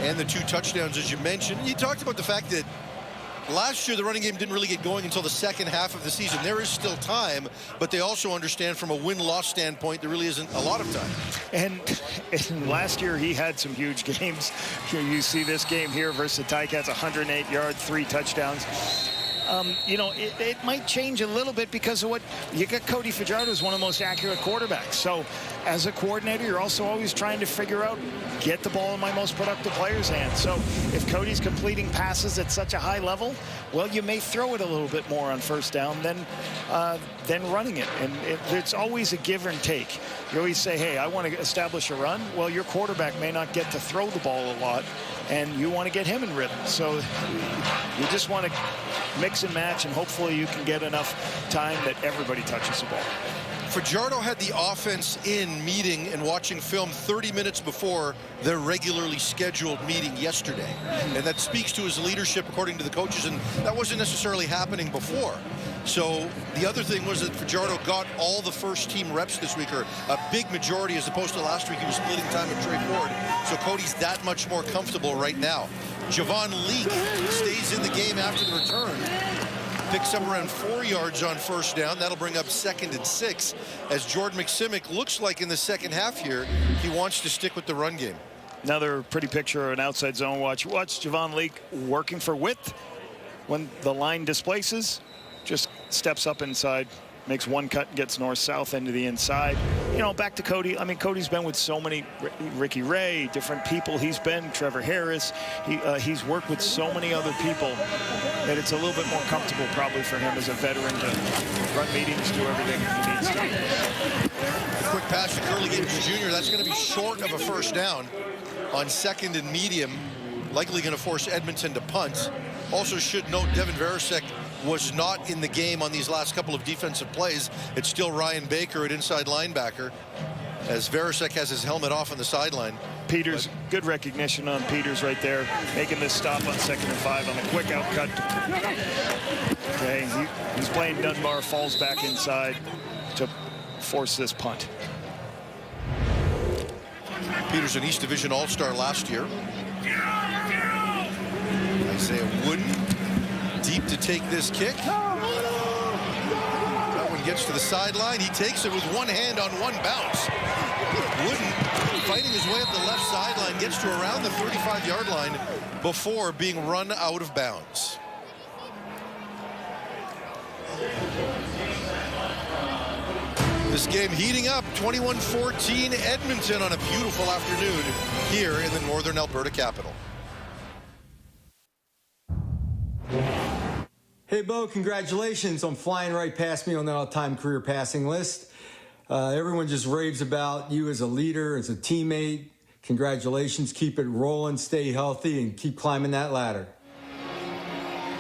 and the 2 touchdowns, as you mentioned. You talked about the fact that last year the running game didn't really get going until the 2nd half of the season. There is still time, but they also understand from a win-loss standpoint there really isn't a lot of time. And last year he had some huge games. You see this game here versus the Ticats, 108 yards, 3 touchdowns. You know, it might change a little bit because of what you got. Cody Fajardo is one of the most accurate quarterbacks. So as a coordinator, you're also always trying to figure out, get the ball in my most productive player's hands. So if Cody's completing passes at such a high level, well, you may throw it a little bit more on 1st down than running it. And it's always a give and take. You always say, hey, I want to establish a run. Well, your quarterback may not get to throw the ball a lot, and you want to get him in rhythm. So you just want to mix and match, and hopefully you can get enough time that everybody touches the ball. Fajardo had the offense in meeting and watching film 30 minutes before their regularly scheduled meeting yesterday. And that speaks to his leadership, according to the coaches, and that wasn't necessarily happening before. So the other thing was that Fajardo got all the first-team reps this week, or a big majority, as opposed to last week he was splitting time with Trey Ford. So Cody's that much more comfortable right now. Javon Leak stays in the game after the return. Picks up around 4 yards on 1st down. That'll bring up 2nd and 6. As Jordan McSimic looks like in the 2nd half here, he wants to stick with the run game. Another pretty picture of an outside zone watch. Watch Javon Leak working for width. When the line displaces, just steps up inside, makes one cut, gets north-south into the inside. You know, back to Cody. I mean, Cody's been with so many, Ricky Ray, different people. He's been Trevor Harris. He's worked with so many other people that it's a little bit more comfortable probably for him as a veteran to run meetings, do everything he needs to. Quick pass to Curly Gibbs Jr. That's going to be short of a 1st down. on 2nd and medium, likely going to force Edmonton to punt. Also should note Devin Verasek was not in the game on these last couple of defensive plays. It's still Ryan Baker at inside linebacker, as Verasek has his helmet off on the sideline. Peters, good recognition on Peters right there, making this stop on 2nd and 5 on the quick outcut. Okay, he's playing Dunbar, falls back inside to force this punt. Peters, an East Division All-Star last year. Isaiah Wooden, deep to take this kick. That one gets to the sideline. He takes it with one hand on one bounce. Wooden fighting his way up the left sideline, gets to around the 35-yard line before being run out of bounds. This game heating up, 21-14 Edmonton on a beautiful afternoon here in the northern Alberta capital. Hey, Bo, congratulations on flying right past me on the all-time career passing list. Everyone just raves about you as a leader, as a teammate. Congratulations. Keep it rolling, stay healthy, and keep climbing that ladder.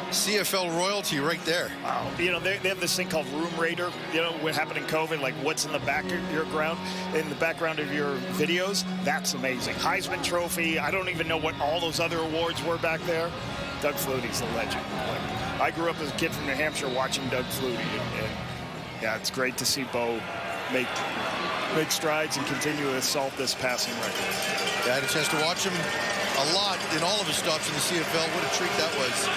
CFL royalty right there. Wow. You know, they have this thing called Room Raider. You know, what happened in COVID, like what's in the background of your videos. That's amazing. Heisman Trophy. I don't even know what all those other awards were back there. Doug Flutie's the legend. I grew up as a kid from New Hampshire watching Doug Flutie, and yeah, it's great to see Bo make strides and continue to assault this passing record. I had a chance to watch him a lot in all of his stops in the CFL. What a treat that was.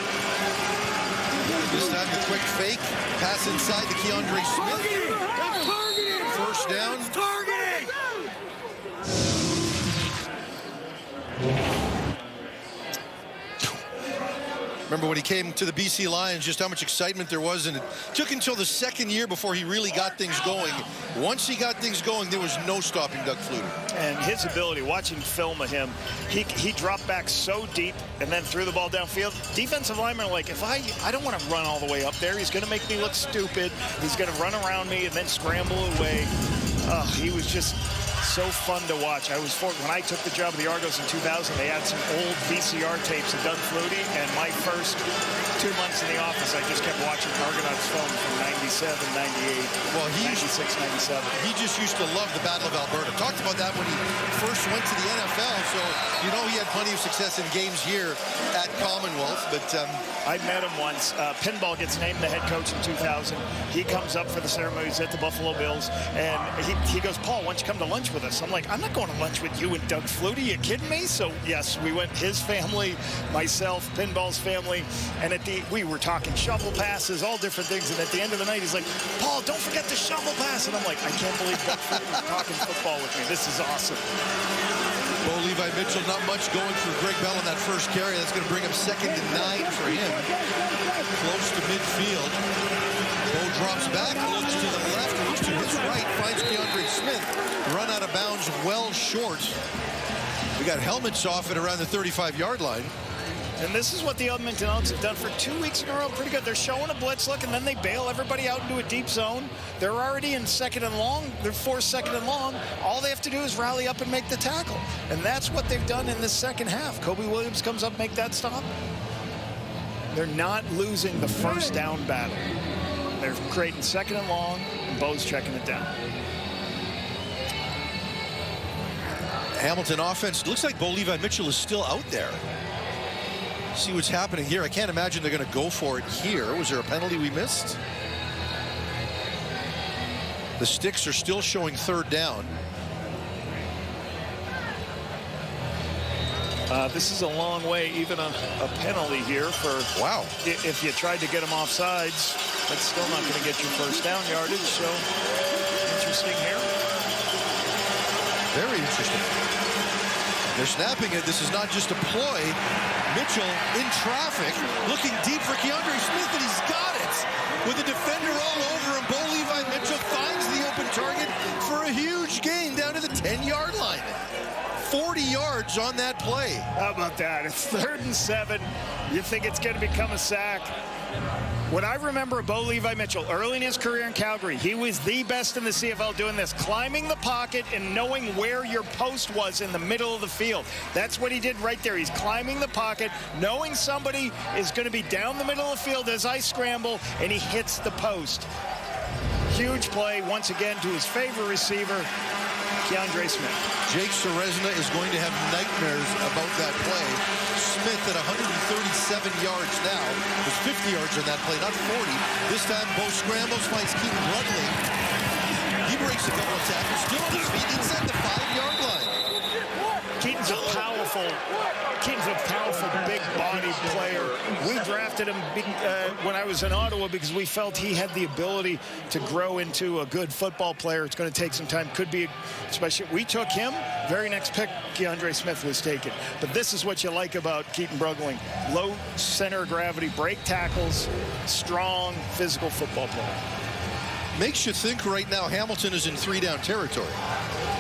This time the quick fake, pass inside to Keandre Smith. First down. Remember when he came to the BC Lions, just how much excitement there was, and it took until the second year before he really got things going. Once he got things going, there was no stopping Doug Flutie. And his ability, watching film of him, he dropped back so deep and then threw the ball downfield. Defensive linemen are like, if I don't want to run all the way up there. He's going to make me look stupid. He's going to run around me and then scramble away. He was just so fun to watch. When I took the job of the Argos in 2000, they had some old VCR tapes of Doug Flutie, and my first 2 months in the office, I just kept watching Argonauts film from 97, 98, well, 96, 97. He just used to love the Battle of Alberta. Talked about that when he first went to the NFL, so you know he had plenty of success in games here at Commonwealth, but I met him once. Pinball gets named the head coach in 2000. He comes up for the ceremonies at the Buffalo Bills, and he goes, Paul, why don't you come to lunch with us? I'm like, I'm not going to lunch with you and Doug Flutie. You kidding me? So yes, we went, his family, myself, Pinball's family, and we were talking shovel passes, all different things. And at the end of the night, he's like, Paul, don't forget the shovel pass. And I'm like, I can't believe Doug Flutie's talking football with me. This is awesome. Bo Levi Mitchell, not much going for Greg Bell on that first carry. That's going to bring him 2nd and 9 for him. Close to midfield. Bo drops back, looks to the left, looks to his right, finds Keandre Smith. Run out of bounds well short. We got helmets off at around the 35-yard line. And this is what the Edmonton Elks have done for 2 weeks in a row. Pretty good. They're showing a blitz look, and then they bail everybody out into a deep zone. They're already in 2nd and long. They're forced 2nd and long. All they have to do is rally up and make the tackle. And that's what they've done in the second half. Kobe Williams comes up, make that stop. They're not losing the first down battle. They're creating 2nd and long, and Bo's checking it down. Hamilton offense. Looks like Bo Levi Mitchell is still out there. See what's happening here. I can't imagine they're going to go for it here. Was there a penalty we missed? The sticks are still showing 3rd down. This is a long way, even a penalty here for, wow. If you tried to get them off sides, that's still not going to get you first down yardage. So interesting here. Very interesting. They're snapping it. This is not just a ploy. Mitchell in traffic, looking deep for Keandre Smith, and he's got it. With a defender all over him, Bo Levi Mitchell finds the open target for a huge gain down to the 10-yard line. 40 yards on that play. How about that? It's 3rd and 7. You think it's going to become a sack. What I remember of Bo Levi Mitchell early in his career in Calgary, he was the best in the CFL doing this, climbing the pocket and knowing where your post was in the middle of the field. That's what he did right there. He's climbing the pocket, knowing somebody is going to be down the middle of the field as I scramble, and he hits the post. Huge play once again to his favorite receiver, Keandre Smith. Jake Ceresna is going to have nightmares about that play. Smith at 137 yards now. There's 50 yards on that play, not 40. This time, Bo scrambles, finds Keaton Brudley. He breaks a couple of tackles, still on his feet inside the 5-yard line. Keaton's a powerful, big-bodied player. We drafted him when I was in Ottawa because we felt he had the ability to grow into a good football player. It's going to take some time. Could be, especially, we took him. Very next pick, Keandre Smith was taken. But this is what you like about Keaton Brugling. Low center of gravity, break tackles, strong, physical football player. Makes you think right now Hamilton is in 3-down territory.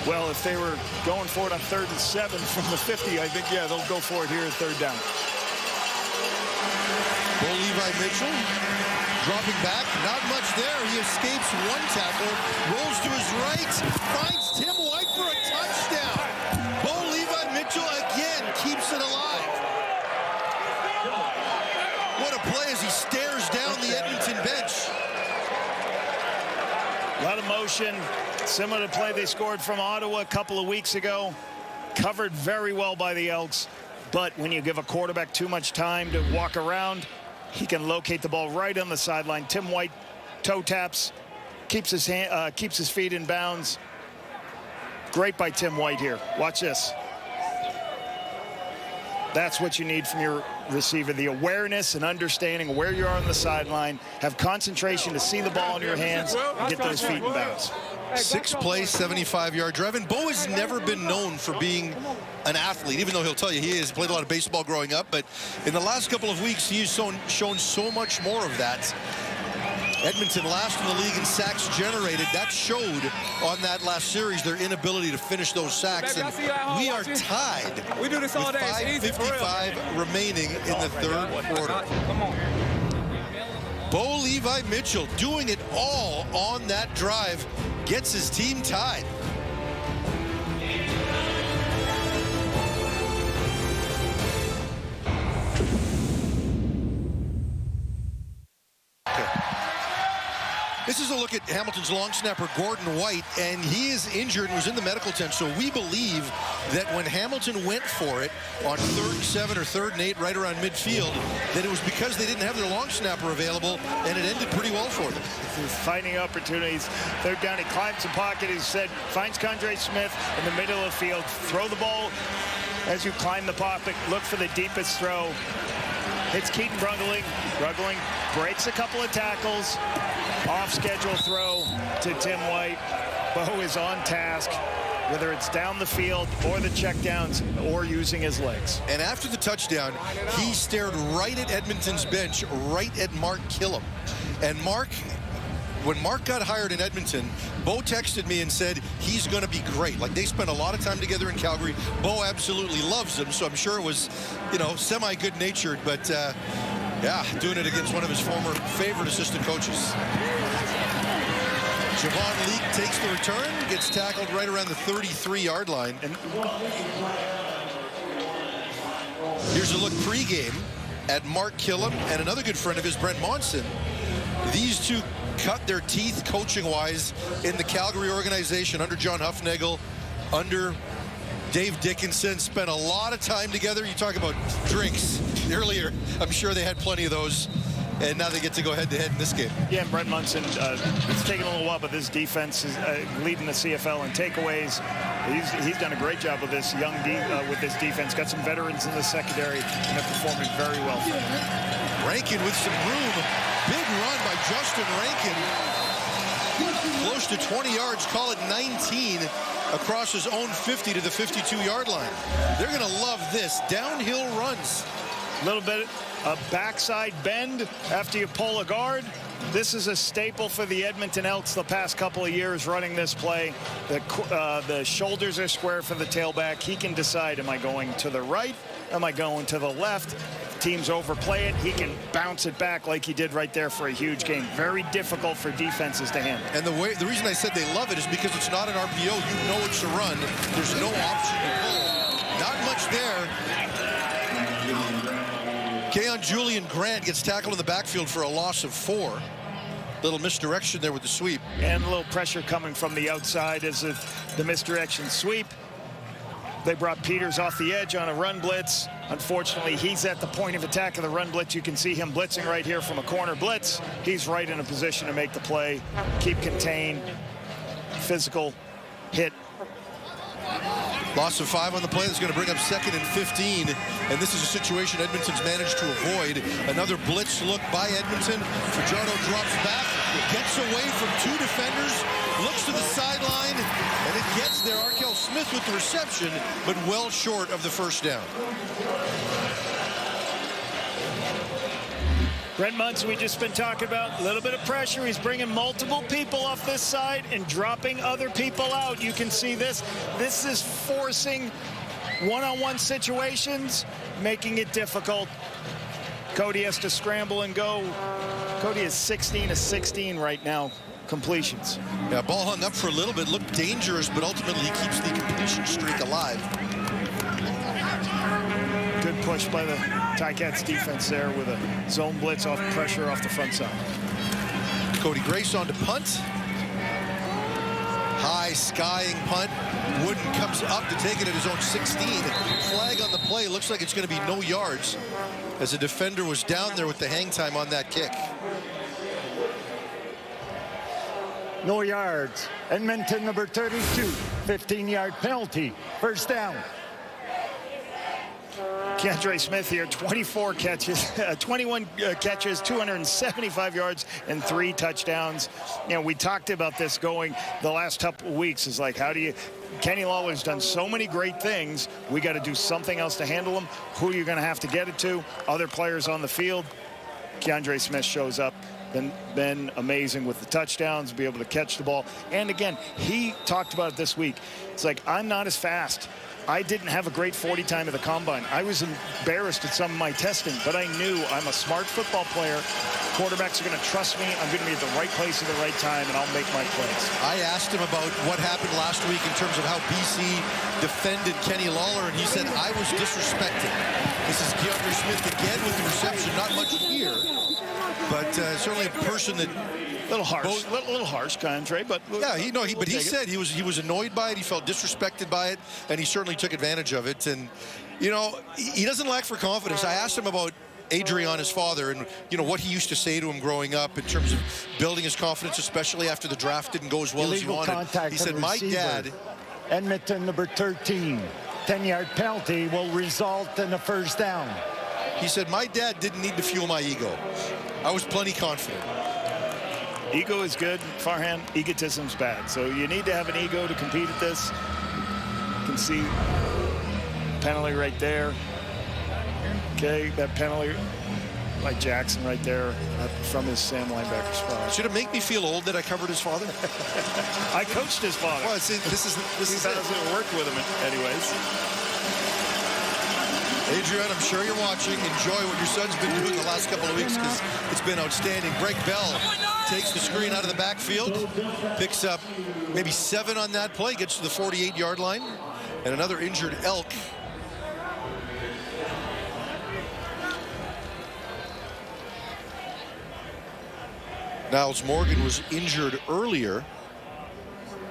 Well, if they were going for it on 3rd and 7 from the 50, I think, yeah, they'll go for it here at 3rd down. Bo Levi Mitchell dropping back, not much there. He escapes one tackle, rolls to his right, finds Tim White for a touchdown. Bo Levi Mitchell again keeps it alive. What a play as he stares down the Edmonton bench. A lot of motion, similar to play they scored from Ottawa a couple of weeks ago. Covered very well by the Elks, but when you give a quarterback too much time to walk around, he can locate the ball right on the sideline. Tim White toe taps, keeps his feet in bounds. Great by Tim White here. Watch this. That's what you need from your receiver, the awareness and understanding of where you are on the sideline, have concentration to see the ball in your hands and get those feet in bounds. 6-play, 75-yard drive. And Bo has never been known for being an athlete, even though he'll tell you he has played a lot of baseball growing up. But in the last couple of weeks, he's shown so much more of that. Edmonton last in the league in sacks generated. That showed on that last series their inability to finish those sacks. And we are tied with 5:55 remaining in the third quarter. Bo Levi Mitchell doing it all on that drive, gets his team tied. This is a look at Hamilton's long snapper, Gordon White, and he is injured and was in the medical tent. So we believe that when Hamilton went for it on 3rd and 7 or 3rd and 8 right around midfield, that it was because they didn't have their long snapper available, and it ended pretty well for them. Finding opportunities. 3rd down, he climbs the pocket, as said, finds Keandre Smith in the middle of the field. Throw the ball as you climb the pocket. Look for the deepest throw. Hits Keaton Brugling. Brugling breaks a couple of tackles. Off-schedule throw to Tim White. Bo is on task, whether it's down the field or the checkdowns or using his legs. And after the touchdown, he stared right at Edmonton's bench, right at Mark Killam. And when Mark got hired in Edmonton, Bo texted me and said he's going to be great. Like, they spent a lot of time together in Calgary. Bo absolutely loves him, so I'm sure it was, semi-good-natured, but yeah, doing it against one of his former favorite assistant coaches. Javon Leake takes the return, gets tackled right around the 33-yard line. Here's a look pregame at Mark Killam and another good friend of his, Brent Monson. These two cut their teeth coaching-wise in the Calgary organization under John Huffnagel, under Dave Dickinson. Spent a lot of time together. You talk about drinks earlier. I'm sure they had plenty of those. And now they get to go head-to-head in this game. Yeah, and Brent Munson, it's taken a little while, but this defense is leading the CFL in takeaways. He's done a great job with this with this defense. Got some veterans in the secondary, and they're performing very well. Rankin with some room. Big run by Justin Rankin. Close to 20 yards, call it 19, across his own 50 to the 52-yard line. They're going to love this. Downhill runs. A little bit a backside bend after you pull a guard. This is a staple for the Edmonton Elks the past couple of years running this play. The shoulders are square for the tailback. He can decide, am I going to the right Am I going to the left? Teams overplay it. He can bounce it back like he did right there for a huge gain. Very difficult for defenses to handle. And the reason I said they love it is because it's not an RPO. You know it's a run. There's no option to pull. Not much there. Keon Julian Grant gets tackled in the backfield for a loss of 4. Little misdirection there with the sweep. And a little pressure coming from the outside as of the misdirection sweep. They brought Peters off the edge on a run blitz. Unfortunately, he's at the point of attack of the run blitz. You can see him blitzing right here from a corner blitz. He's right in a position to make the play, keep contained, physical hit. Loss of 5 on the play. That's going to bring up 2nd and 15. And this is a situation Edmonton's managed to avoid. Another blitz look by Edmonton. Fajardo drops back, gets away from 2 defenders, looks to the sideline, and it gets there. Arkell Smith with the reception, but well short of the first down. Brent Muntz, we just been talking about a little bit of pressure. He's bringing multiple people off this side and dropping other people out. You can see this. This is forcing one-on-one situations, making it difficult. Cody has to scramble and go. Cody is 16 of 16 right now. Completions. Yeah, ball hung up for a little bit, looked dangerous, but ultimately he keeps the completion streak alive. Good push by the Ticats defense there with a zone blitz off pressure off the front side. Cody Grace on to punt. High skying punt. Wooden comes up to take it at his own 16. Flag on the play. Looks like it's going to be no yards as the defender was down there with the hang time on that kick. No yards. Edmonton number 32. 15-yard penalty. First down. Keandre Smith here, 21 catches, 275 yards, and 3 touchdowns. You know, we talked about this going the last couple of weeks. Is like, how do you... Kenny Lawler's done so many great things. We got to do something else to handle him. Who are you going to have to get it to? Other players on the field. Keandre Smith shows up. Been amazing with the touchdowns, be able to catch the ball. And again, he talked about it this week. It's like, I'm not as fast. I didn't have a great 40 time at the combine. I was embarrassed at some of my testing, but I knew I'm a smart football player. Quarterbacks are going to trust me. I'm going to be at the right place at the right time, and I'll make my plays. I asked him about what happened last week in terms of how BC defended Kenny Lawler, and he said, I was disrespected. This is Keandre Smith again with the reception. Not much here, but certainly a person that... Little harsh, little harsh, Keandre, but yeah, he said he was annoyed by it. He felt disrespected by it, and he certainly took advantage of it. And you know, he doesn't lack for confidence. I asked him about Adrian, his father, and you know what he used to say to him growing up in terms of building his confidence, especially after the draft didn't go as well as he wanted. He said, "My dad." Edmonton number 13, 10-yard penalty will result in a first down. He said, "My dad didn't need to fuel my ego. I was plenty confident." Ego is good. Farhan, egotism's bad. So you need to have an ego to compete at this. You can see penalty right there. Okay, that penalty by Jackson right there from his Sam linebacker spot. Should it make me feel old that I covered his father? I coached his father. Well, this is it. Worked with him anyways. Adrian, I'm sure you're watching. Enjoy what your son's been doing the last couple of weeks because it's been outstanding. Greg Bell takes the screen out of the backfield, picks up maybe 7 on that play, gets to the 48-yard line, and another injured Elk. Niles Morgan was injured earlier.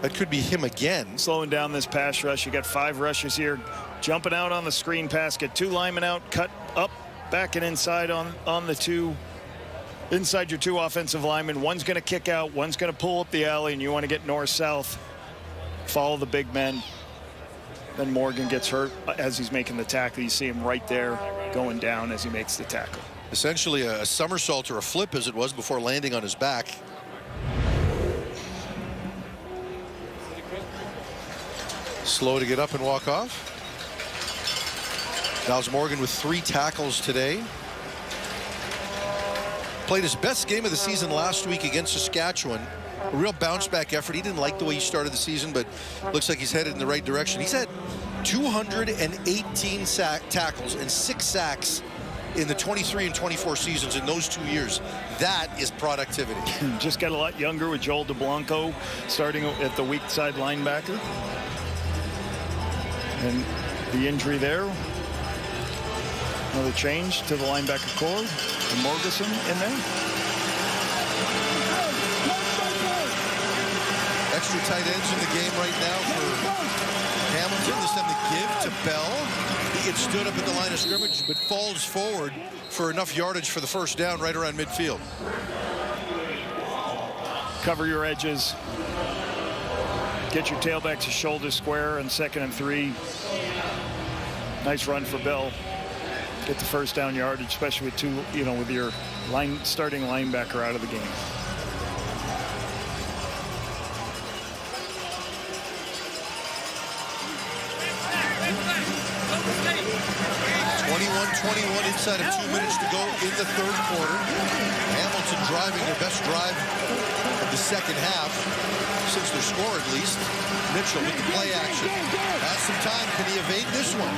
That could be him again. Slowing down this pass rush. You got 5 rushers here. Jumping out on the screen pass. Get 2 linemen out. Cut up, back and inside on the 2. Inside your 2 offensive linemen. One's going to kick out. One's going to pull up the alley, and you want to get north-south. Follow the big men. Then Morgan gets hurt as he's making the tackle. You see him right there going down as he makes the tackle. Essentially a somersault or a flip as it was before landing on his back. Slow to get up and walk off. Niles Morgan with 3 tackles today. Played his best game of the season last week against Saskatchewan. A real bounce back effort. He didn't like the way he started the season, but looks like he's headed in the right direction. He's had 218 tackles and 6 sacks in the 23 and 24 seasons in those 2 years. That is productivity. Just got a lot younger with Joel DeBlanco starting at the weak side linebacker. And the injury there. Another change to the linebacker core. And Morgeson in there. Extra tight ends in the game right now for Hamilton. This time the give to Bell. He gets stood up at the line of scrimmage, but falls forward for enough yardage for the first down right around midfield. Cover your edges. Get your tailback to shoulder square on 2nd and 3. Nice run for Bell. Get the first down yardage, especially with two, with your starting linebacker out of the game. Inside of 2 minutes to go in the third quarter. Hamilton driving their best drive of the second half, since their score at least. Mitchell with the play action. Has some time. Can he evade this one?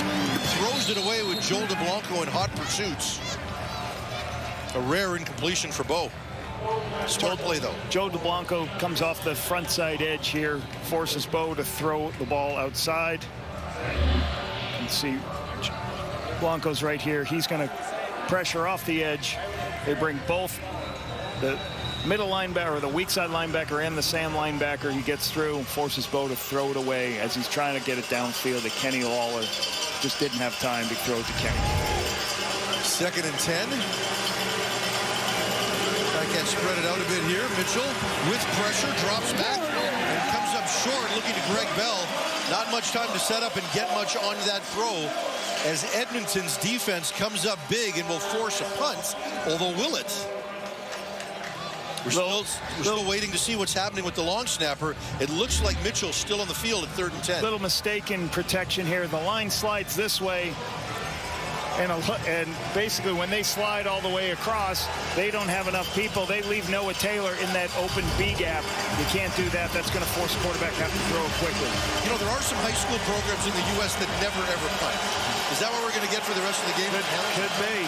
Throws it away with Joel DeBlanco in hot pursuits. A rare incompletion for Bo. Smart play, though. Joe DeBlanco comes off the front side edge here, forces Bo to throw the ball outside. You can see Blanco's right here. He's going to pressure off the edge. They bring both the middle linebacker, or the weak side linebacker, and the Sam linebacker. He gets through, forces Bo to throw it away as he's trying to get it downfield to Kenny Lawler. Just didn't have time to throw it to Kenny. 2nd and 10. I can spread it out a bit here. Mitchell with pressure drops back and comes up short, looking to Greg Bell. Not much time to set up and get much on that throw, as Edmonton's defense comes up big and will force a punt, although will it? We're still waiting to see what's happening with the long snapper. It looks like Mitchell's still on the field at 3rd and 10. Little mistake in protection here. The line slides this way, and basically when they slide all the way across, they don't have enough people. They leave Noah Taylor in that open B gap. You can't do that. That's going to force the quarterback to have to throw quickly. There are some high school programs in the U.S. that never, ever punt. Is that what we're going to get for the rest of the game? Could be.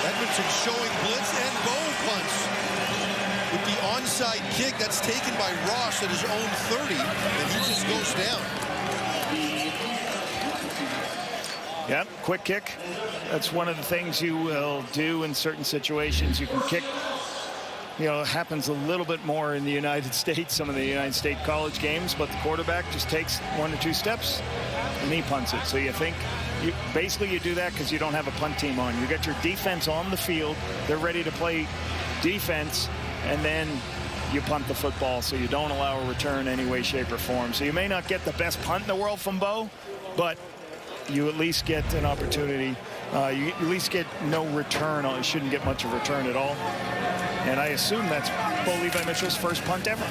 Edmonton showing blitz, and Bo punts with the onside kick that's taken by Ross at his own 30, and he just goes down. Yep, quick kick. That's one of the things you will do in certain situations. You can kick. It happens a little bit more in the United States, some of the United States college games, but the quarterback just takes 1 or 2 steps and he punts it. So you think, basically you do that because you don't have a punt team on. You got your defense on the field. They're ready to play defense, and then you punt the football, so you don't allow a return any way, shape, or form. So you may not get the best punt in the world from Bo, but you at least get an opportunity. You at least get no return. You shouldn't get much of a return at all. And I assume that's Bo Levi Mitchell's first punt ever.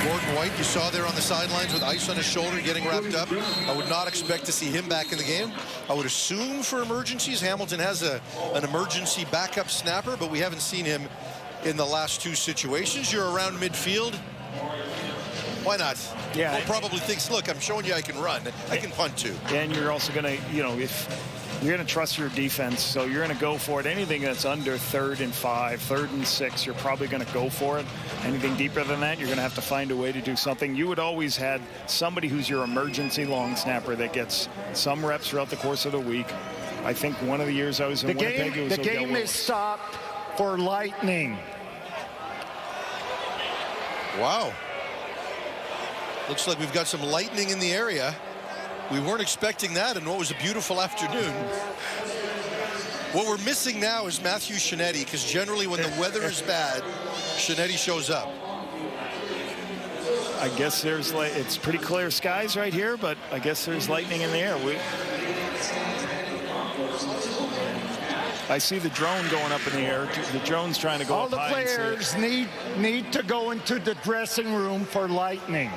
Gordon White, you saw there on the sidelines with ice on his shoulder, getting wrapped up. I would not expect to see him back in the game. I would assume for emergencies, Hamilton has an emergency backup snapper, but we haven't seen him in the last 2 situations. You're around midfield. Why not? Yeah. He probably thinks, look, I'm showing you I can run. I can punt too. And you're also going to, if you're going to trust your defense, so you're going to go for it. Anything that's under 3rd and 5, 3rd and 6, you're probably going to go for it. Anything deeper than that, you're going to have to find a way to do something. You would always had somebody who's your emergency long snapper that gets some reps throughout the course of the week. I think one of the years I was in Winnipeg, it was the game is stopped for lightning. Wow. Looks like we've got some lightning in the area. We weren't expecting that in what was a beautiful afternoon. What we're missing now is Matthew Shinetti, because generally when the weather is bad, Shinetti shows up. I guess there's it's pretty clear skies right here, but I guess there's lightning in the air. I see the drone going up in the air. The drone's trying to go All up the high. players need to go into the dressing room for lightning.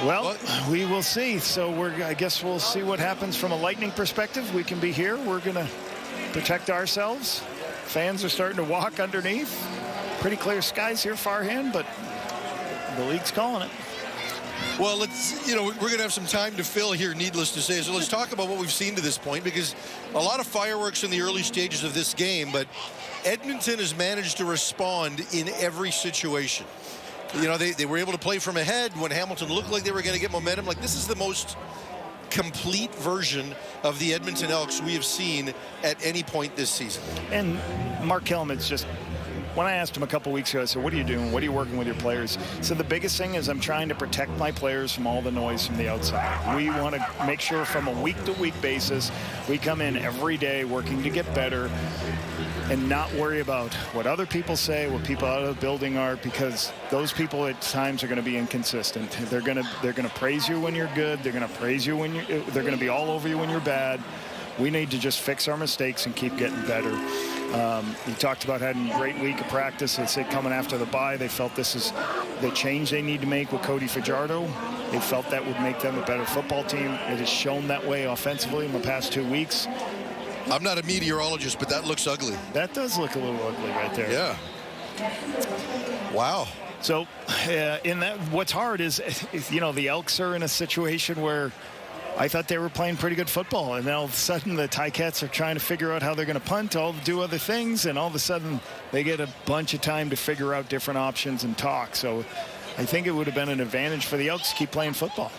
Well, we will see. So I guess we'll see what happens from a lightning perspective. We can be here. We're going to protect ourselves. Fans are starting to walk underneath. pretty clear skies here, Farhan, but the league's calling it. Well, we're going to have some time to fill here, needless to say. So let's talk about what we've seen to this point, because a lot of fireworks in the early stages of this game, but Edmonton has managed to respond in every situation. They were able to play from ahead when Hamilton looked like they were going to get momentum. Like, this is the most complete version of the Edmonton Elks we have seen at any point this season. And Mark Kellerman's just, when I asked him a couple weeks ago, I said, what are you doing? What are you working with your players? So the biggest thing is I'm trying to protect my players from all the noise from the outside. We want to make sure from a week-to-week basis, we come in every day working to get better and not worry about what other people say, what people out of the building are, because those people at times are going to be inconsistent. They're going to praise you when you're good. They're going to praise you when they're going to be all over you when you're bad. We need to just fix our mistakes and keep getting better. He talked about having a great week of practice. They said coming after the bye, they felt this is the change they need to make with Cody Fajardo. They felt that would make them a better football team. It has shown that way offensively in the past 2 weeks. I'm not a meteorologist, but that looks ugly. That does look a little ugly right there. Yeah. Wow. So in that, what's hard is, the Elks are in a situation where I thought they were playing pretty good football, and then all of a sudden the Ticats are trying to figure out how they're going to punt, do other things, and all of a sudden they get a bunch of time to figure out different options and talk. So I think it would have been an advantage for the Elks to keep playing football.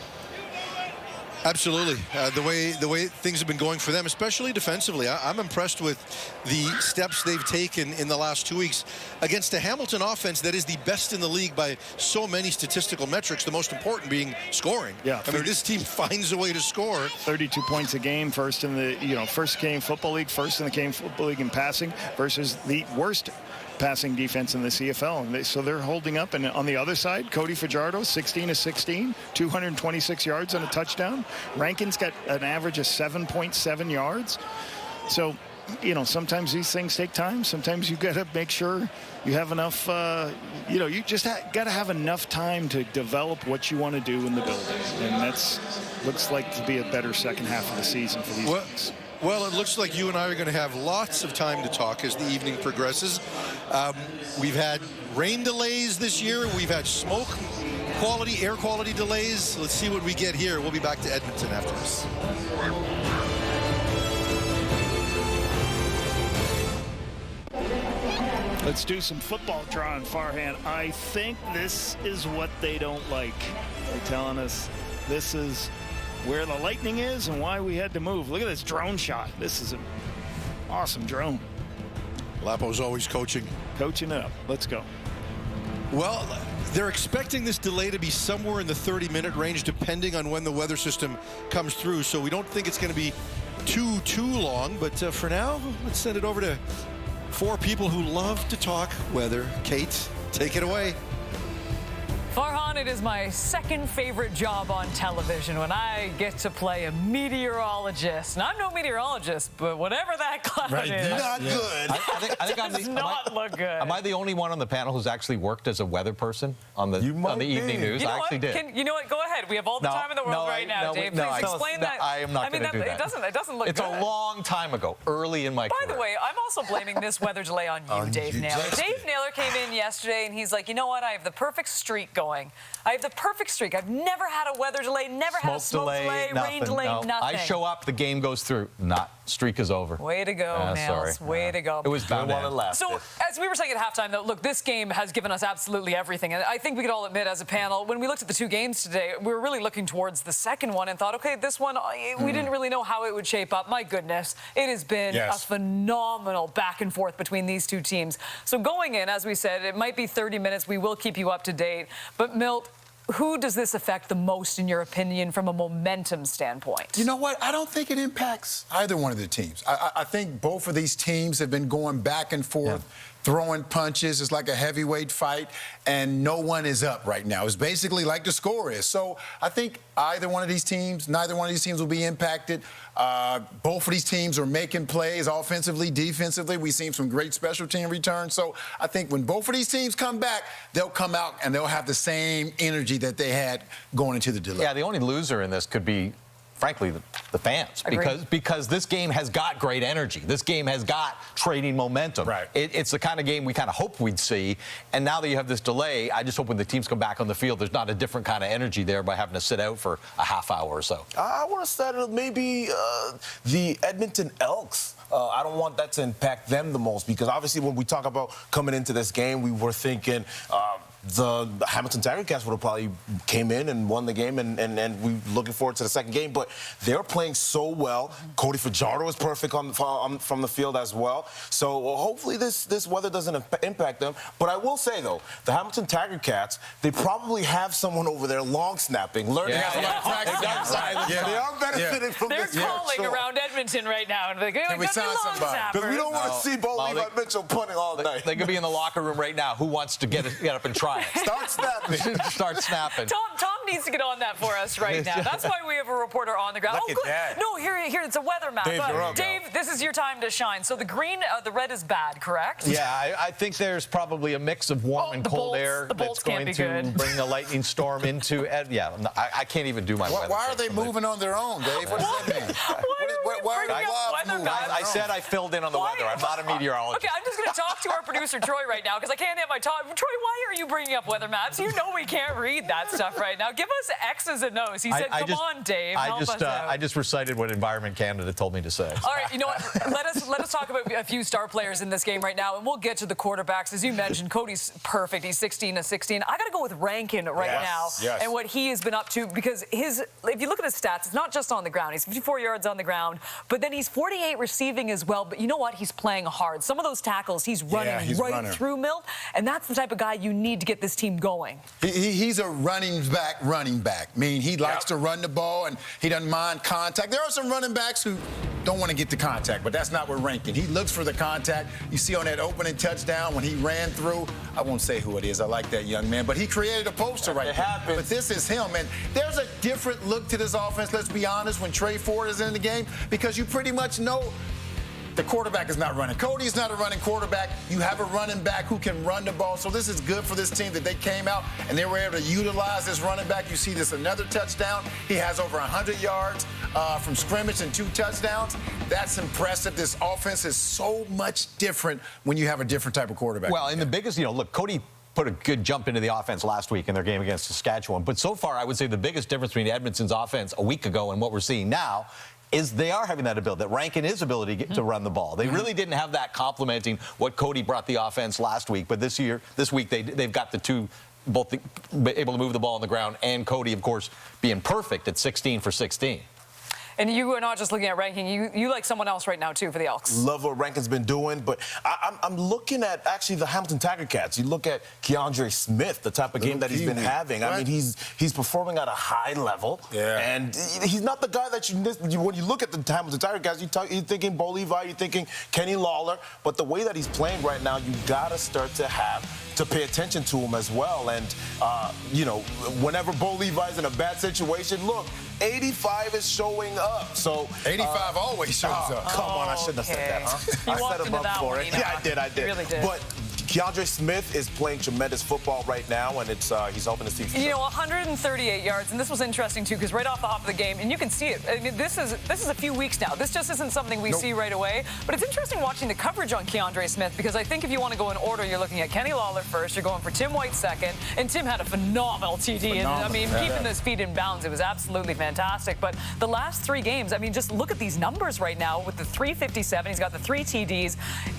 Absolutely. The way things have been going for them, especially defensively, I'm impressed with the steps they've taken in the last 2 weeks against a Hamilton offense that is the best in the league by so many statistical metrics, the most important being scoring. Yeah, I mean, this team finds a way to score. 32 points a game, first in the first Canadian Football League, first in the Canadian Football League in passing, versus the worst passing defense in the CFL, and so they're holding up. And on the other side, Cody Fajardo, 16 of 16, 226 yards and a touchdown. Rankin's got an average of 7.7 yards. So, sometimes these things take time. Sometimes you got to make sure you have enough. You just got to have enough time to develop what you want to do in the building, and that's looks like to be a better second half of the season for these guys. Well, it looks like you and I are going to have lots of time to talk as the evening progresses. We've had rain delays this year. We've had air quality delays. Let's see what we get here. We'll be back to Edmonton after this. Let's do some football drawing, Farhan. I think this is what they don't like. They're telling us this is where the lightning is and why we had to move. Look at this drone shot. This is an awesome drone. Lapo's always coaching. Coaching it up. Let's go. Well, they're expecting this delay to be somewhere in the 30-minute range, depending on when the weather system comes through. So we don't think it's going to be too long. But for now, let's send it over to 4 people who love to talk weather. Kate, take it away. Farhan, it is my second favorite job on television when I get to play a meteorologist. And I'm no meteorologist, but whatever that cloud is. Not good. I think does not look good. Am I the only one on the panel who's actually worked as a weather person on the evening news? You know I actually did. You know what? Go ahead. We have all the time in the world right now, Dave. Please explain that. I am not going to do that. It doesn't look it's good. It's a long time ago, early in my career. By the way, I'm also blaming this weather delay on you, Dave Naylor. Dave Naylor came in yesterday, and he's like, you know what? I have the perfect streak going. I have the perfect streak. I've never had a weather delay, never had a smoke delay, rain delay, nothing. I show up, the game goes through. Streak is over. Way to go, Nails. Way to go. It was bound to last. So, as we were saying at halftime, though, look, this game has given us absolutely everything. And I think we could all admit as a panel, when we looked at the 2 games today, we were really looking towards the second one and thought, okay, this one, we didn't really know how it would shape up. My goodness, it has been a phenomenal back and forth between these 2 teams. So going in, as we said, it might be 30 minutes. We will keep you up to date. But, Milt, who does this affect the most, in your opinion, from a momentum standpoint? You know what? I don't think it impacts either one of the teams. I think both of these teams have been going back and forth, throwing punches. It's like a heavyweight fight, and no one is up right now. It's basically like the score is. So I think neither one of these teams will be impacted. Both of these teams are making plays offensively, defensively. We've seen some great special team returns. So I think when both of these teams come back, they'll come out and they'll have the same energy that they had going into the delay. Yeah, the only loser in this could be frankly, the fans. Because this game has got great energy. This game has got trading momentum. Right. It's the kind of game we kind of hoped we'd see. And now that you have this delay, I just hope when the teams come back on the field, there's not a different kind of energy there by having to sit out for a half hour or so. I want to start maybe the Edmonton Elks. I don't want that to impact them the most, because obviously when we talk about coming into this game, we were thinking the Hamilton Tiger Cats would have probably came in and won the game, and we're looking forward to the second game. But they're playing so well. Cody Fajardo was perfect from the field as well. So hopefully this weather doesn't impact them. But I will say, though, the Hamilton Tiger Cats, they probably have someone over there long snapping, learning how to practice. They are benefiting from this. They're calling around Edmonton right now. And they're like, can we sign somebody? Because we don't want to see Bo Levi Mitchell punting all night. They could be in the locker room right now. Who wants to get up and try it? Start snapping. Start snapping. Tom needs to get on that for us right now. That's why we have a reporter on the ground. Look at that. No, here, it's a weather map. Dave, this is your time to shine. So the green, the red is bad, correct? Yeah, I think there's probably a mix of warm and cold air that's going to bring the lightning storm into I can't even do my weather. Why are they moving on their own, Dave? What does that mean? Why are they moving? I said I filled in on the weather. I'm not a meteorologist. Okay, I'm just going to talk to our producer, Troy, right now, because I can't have my talk. Troy, why are you bringing up weather maps? You know we can't read that stuff right now. Give us X's and O's. He said, come on, Dave, help us out. I just recited what Environment Canada told me to say. All right, you know what? Let us talk about a few star players in this game right now, and we'll get to the quarterbacks. As you mentioned, Cody's perfect. He's 16 of 16. I got to go with Rankin right now and what he has been up to, because if you look at his stats, it's not just on the ground. He's 54 yards on the ground, but then he's 48 receiving as well. But you know what? He's playing hard. Some of those tackles, he's running through Milt, and that's the type of guy you need to get this team going. He's a running back. I mean, he likes to run the ball, and he doesn't mind contact. There are some running backs who don't want to get the contact, but that's not what Rankin. He looks for the contact. You see on that opening touchdown when he ran through, I won't say who it is. I like that young man, but he created a poster right there. But this is him, and there's a different look to this offense, let's be honest, when Trey Ford is in the game, because you pretty much know the quarterback is not running. Cody's not a running quarterback. You have a running back who can run the ball. So this is good for this team that they came out and they were able to utilize this running back. You see this another touchdown. He has over 100 yards from scrimmage and 2 touchdowns. That's impressive. This offense is so much different when you have a different type of quarterback. Well, and the biggest, look, Cody put a good jump into the offense last week in their game against Saskatchewan. But so far, I would say the biggest difference between Edmonton's offense a week ago and what we're seeing now is they are having that ability, that Rankin is ability to run the ball. They really didn't have that complementing what Cody brought the offense last week. But this week, they've got the two, both able to move the ball on the ground, and Cody, of course, being perfect at 16 for 16. And you are not just looking at Rankin. You like someone else right now, too, for the Elks. Love what Rankin's been doing, but I'm looking at, actually, the Hamilton Tiger Cats. You look at Keandre Smith, the type of game that he's been having. I mean, he's performing at a high level, and he's not the guy that when you look at the Hamilton Tiger Cats, you're thinking Bo Levi, you're thinking Kenny Lawler, but the way that he's playing right now, you got to start to pay attention to him as well. And, whenever Bo Levi's in a bad situation, look, 85 is showing up. So 85 always shows up. Come on, I shouldn't have said that, huh? I set him up for it. Yeah, I did. You really did. But Keandre Smith is playing tremendous football right now, and he's helping his team. 138 yards, and this was interesting too, because right off the hop of the game, and you can see it. I mean, this is a few weeks now. This just isn't something we see right away. But it's interesting watching the coverage on Keandre Smith, because I think if you want to go in order, you're looking at Kenny Lawler first, you're going for Tim White second, and Tim had a phenomenal TD. And I mean, keeping those feet in bounds, it was absolutely fantastic. But the last 3 games, I mean, just look at these numbers right now with the 357. He's got the 3 TDs.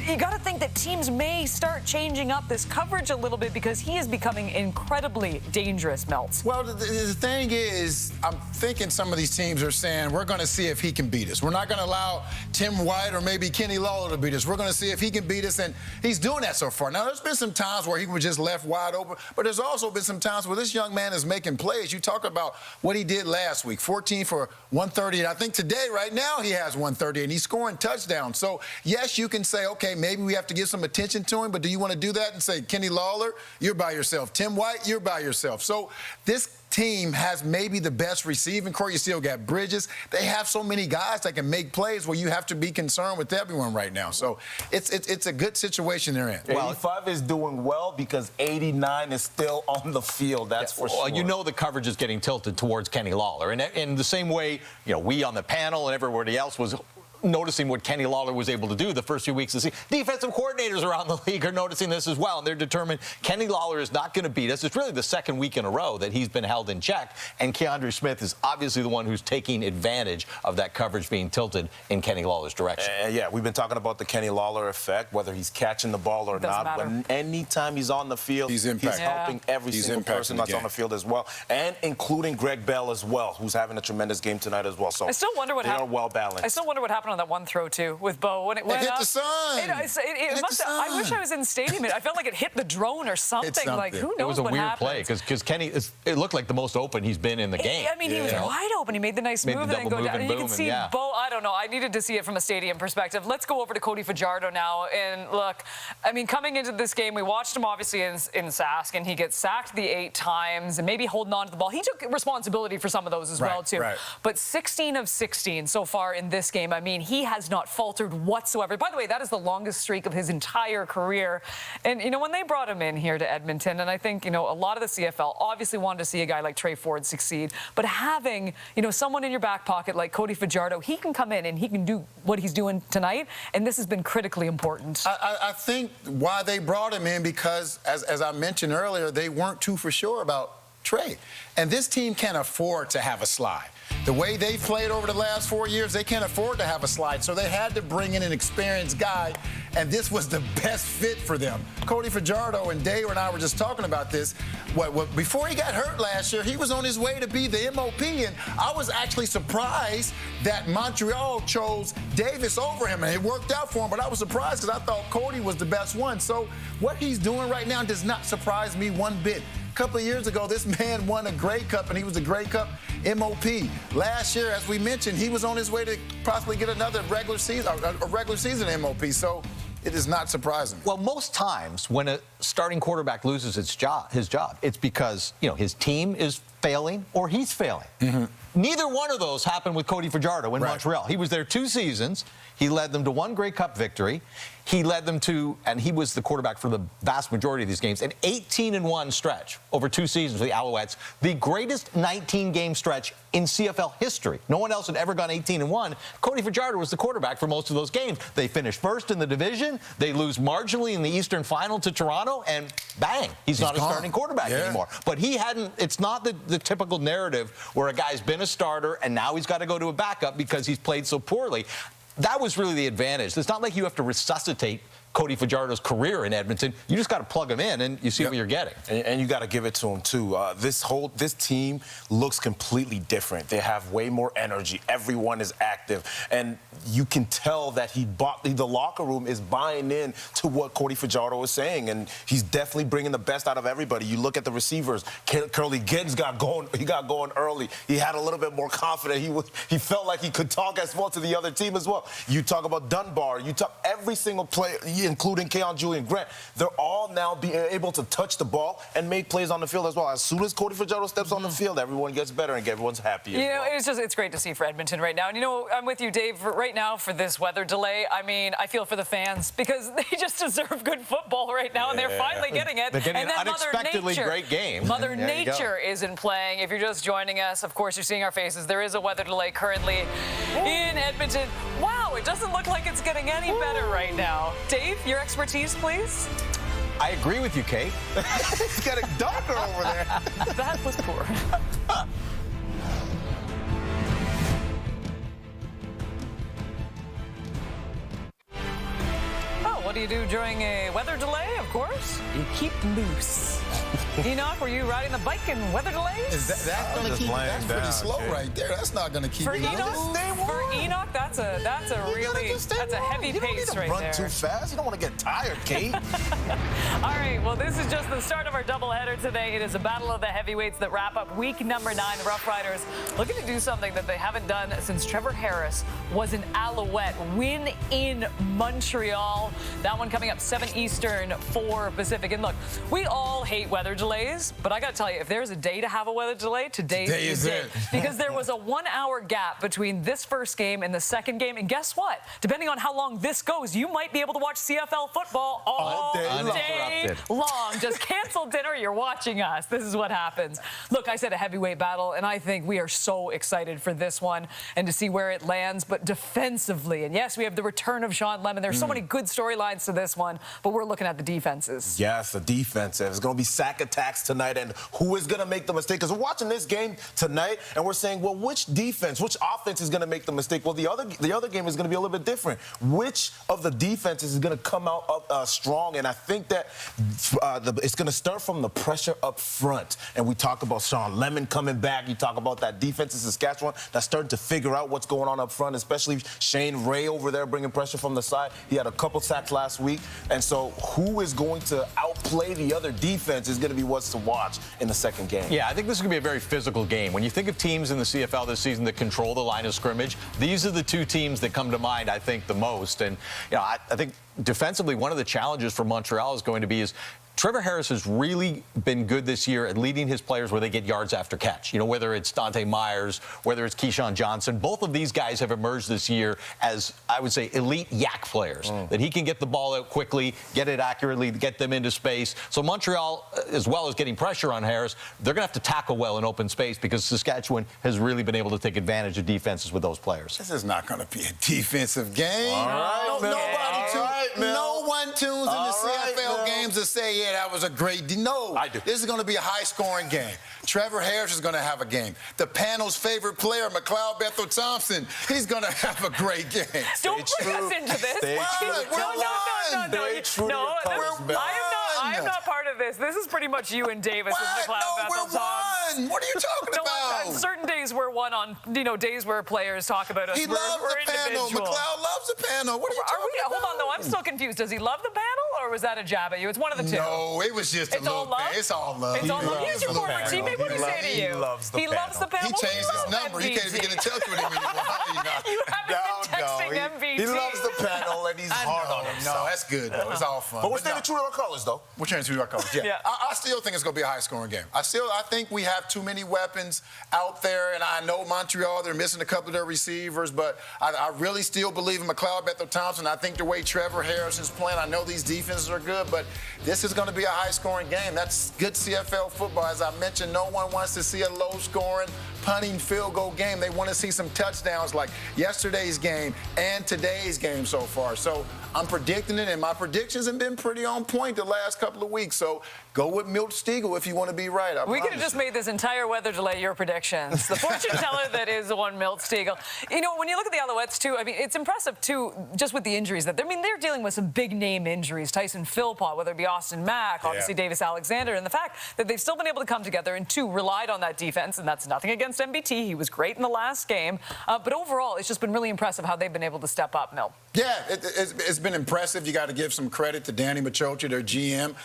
You got to think that teams may start changing up this coverage a little bit, because he is becoming incredibly dangerous, Melts. Well, the thing is, I'm thinking some of these teams are saying, we're going to see if he can beat us. We're not going to allow Tim White or maybe Kenny Lawler to beat us. We're going to see if he can beat us, and he's doing that so far. Now, there's been some times where he was just left wide open, but there's also been some times where this young man is making plays. You talk about what he did last week, 14 for 130, and I think today, right now, he has 130, and he's scoring touchdowns. So, yes, you can say, okay, maybe we have to give some attention to him, but do you want want to do that and say, Kenny Lawler, you're by yourself. Tim White, you're by yourself. So this team has maybe the best receiving core. You still got Bridges. They have so many guys that can make plays where you have to be concerned with everyone right now. So it's a good situation they're in. 85 is doing well because 89 is still on the field. That's for sure. Well, you know the coverage is getting tilted towards Kenny Lawler. And in the same way, we on the panel and everybody else was noticing what Kenny Lawler was able to do the first few weeks of the season. Defensive coordinators around the league are noticing this as well, and they're determined Kenny Lawler is not going to beat us. It's really the second week in a row that he's been held in check, and Keandre Smith is obviously the one who's taking advantage of that coverage being tilted in Kenny Lawler's direction. Yeah, we've been talking about the Kenny Lawler effect, whether he's catching the ball or not. When anytime he's on the field, he's helping every single person that's on the field as well, and including Greg Bell as well, who's having a tremendous game tonight as well. So I still wonder what happened. They are well balanced. I still wonder what happened on that one throw too with Bo when it went hit up. The sun. It must have, I wish I was in stadium. I felt like it hit the drone or something. Like who knows what happened? It was a weird play because Kenny, it looked like the most open he's been in the game. I mean, he was wide open. He made the nice move and then go down. And you can see Bo. I don't know. I needed to see it from a stadium perspective. Let's go over to Cody Fajardo now. And look, I mean, coming into this game, we watched him obviously in Sask, and he gets sacked the 8 times and maybe holding on to the ball. He took responsibility for some of those as well too. But 16 of 16 so far in this game. I mean, he has not faltered whatsoever. By the way, that is the longest streak of his entire career. And, when they brought him in here to Edmonton, and I think, a lot of the CFL obviously wanted to see a guy like Trey Ford succeed. But having, someone in your back pocket like Cody Fajardo, he can come in and he can do what he's doing tonight. And this has been critically important. I think why they brought him in because, as I mentioned earlier, they weren't too for sure about Trey. And this team can't afford to have a slide. The way they've played over the last 4 years, they can't afford to have a slide. So they had to bring in an experienced guy, and this was the best fit for them. Cody Fajardo and Dave and I were just talking about this. Before he got hurt last year, he was on his way to be the MOP, and I was actually surprised that Montreal chose Davis over him, and it worked out for him, but I was surprised because I thought Cody was the best one. So what he's doing right now does not surprise me one bit. A couple of years ago, this man won a Grey Cup, and he was the Grey Cup MOP. Last year, as we mentioned, he was on his way to possibly get another regular season MOP. So it is not surprising. Well, most times when a starting quarterback loses his job, it's because his team is failing or he's failing. Neither one of those happened with Cody Fajardo in Montreal. He was there 2 seasons. He led them to 1 Grey Cup victory. He led them to, and he was the quarterback for the vast majority of these games, an 18-1 stretch over 2 seasons for the Alouettes, the greatest 19-game stretch in CFL history. No one else had ever gone 18-1. Cody Fajardo was the quarterback for most of those games. They finished first in the division. They lose marginally in the Eastern Final to Toronto, and bang, he's not gone. A starting quarterback anymore. But he hadn't, it's not the typical narrative where a guy's been a starter and now he's got to go to a backup because he's played so poorly. That was really the advantage. It's not like you have to resuscitate Cody Fajardo's career in Edmonton. You just got to plug him in and you see what you're getting. And you got to give it to him too. This team looks completely different. They have way more energy. Everyone is active, and you can tell that the locker room is buying in to what Cody Fajardo is saying, and he's definitely bringing the best out of everybody. You look at the receivers. Curly Giddens got going. He got going early. He had a little bit more confidence. He felt like he could talk as well to the other team as well. You talk about Dunbar. You talk every single player, including Keon Julian Grant. They're all now being able to touch the ball and make plays on the field as well. As soon as Cody Fajardo steps on the field, everyone gets better and everyone's happy. It's great to see for Edmonton right now. And I'm with you, Dave. Right now for this weather delay, I mean, I feel for the fans because they just deserve good football right now, and they're finally getting it. They're getting and an unexpectedly great game. Mother Nature isn't playing. If you're just joining us, of course, you're seeing our faces. There is a weather delay currently in Edmonton. Wow, it doesn't look like it's getting any better right now. Dave, your expertise, please. I agree with you, Kate. It's getting darker over there. That was poor. What do you do during a weather delay? Of course, you keep loose. Enoch, were you riding the bike in weather delays? Is that going to keep? That's pretty slow right there. That's not going to keep you loose. For Enoch, that's a heavy pace right there. Run too fast. You don't want to get tired, Kate. All right. Well, this is just the start of our doubleheader today. It is a battle of the heavyweights that wrap up week number 9. The Rough Riders looking to do something that they haven't done since Trevor Harris was an Alouette. Win in Montreal. That one coming up 7 Eastern, 4 Pacific. And look, we all hate weather delays, but I got to tell you, if there's a day to have a weather delay, today is the day. Because there was a 1-hour gap between this first game and the second game. And guess what? Depending on how long this goes, you might be able to watch CFL football all day long. Just cancel dinner, you're watching us. This is what happens. Look, I said a heavyweight battle, and I think we are so excited for this one and to see where it lands. But defensively, and yes, we have the return of Sean Lemon. There's so many good storylines to this one, but we're looking at the defenses. Yes, the defense. It's going to be sack attacks tonight, and who is going to make the mistake? Because we're watching this game tonight, and we're saying, well, which defense, which offense is going to make the mistake? Well, the other game is going to be a little bit different. Which of the defenses is going to come out strong? And I think that it's going to start from the pressure up front. And we talk about Sean Lemon coming back. You talk about that defense in Saskatchewan that's starting to figure out what's going on up front, especially Shane Ray over there bringing pressure from the side. He had a couple sacks last week. And so who is going to outplay the other defense is going to be what's to watch in the second game. Yeah, I think this is going to be a very physical game. When you think of teams in the CFL this season that control the line of scrimmage, these are the two teams that come to mind, I think, the most. And, you know, I think defensively, one of the challenges for Montreal is going to be Trevor Harris has really been good this year at leading his players where they get yards after catch. You know, whether it's Dante Myers, whether it's Keyshawn Johnson, both of these guys have emerged this year as, I would say, elite yak players. That he can get the ball out quickly, get it accurately, get them into space. So Montreal, as well as getting pressure on Harris, they're going to have to tackle well in open space because Saskatchewan has really been able to take advantage of defenses with those players. This is not going to be a defensive game. All right, no one tunes in the CFL games to say, yeah, that was a great No, I do. This is going to be a high-scoring game. Trevor Harris is going to have a game. The panel's favorite player, McLeod Bethel Thompson, he's going to have a McLeod game. Don't bring us into this. No, I am not part of this. This is pretty much you and Davis with McLeod Bethel Thompson. What are you talking about? Certain days we're one on, days where players talk about us. He loves the panel. McLeod loves the panel. What are you talking about? Hold on, though. I'm still confused. Does he love the panel, or was that a jab at you? It's one of the two. No, it was just a little bit. It's all love. It's all love. He's your former teammate. What did he say to you? He loves the panel. He changed his number. He can't even get in touch with him anymore. You haven't been texting MVT. He loves the panel, and he's hard on himself. No, that's good, though. It's all fun. But we're staying true to our colors, though. We're staying true to our colors, yeah. I still think it's going to be a high-scoring game. I think we have too many weapons out there, and I know Montreal, they're missing a couple of their receivers, but I really still believe in McLeod Bethel Thompson. I think the way Trevor Harris is playing, I know these defenses are good, but this is going to be a high-scoring game. That's good CFL football. As I mentioned, no one wants to see a low-scoring, punting field goal game. They want to see some touchdowns like yesterday's game and today's game so far. So I'm predicting it, and my predictions have been pretty on point the last couple of weeks. So go with Milt Stegall if you want to be right. We could have just made this entire weather delay your predictions. The fortune teller that is the one Milt Stegall. You know, when you look at the Alouettes, too, I mean, it's impressive, too, just with the injuries. They're dealing with some big-name injuries. Tyson Philpott, whether it be Austin Mack, obviously Davis Alexander, and the fact that they've still been able to come together and, two, relied on that defense, and that's nothing against MBT. He was great in the last game. But overall, it's just been really impressive how they've been able to step up, Milt. Yeah, it's been impressive. You got to give some credit to Danny Machocha, their GM,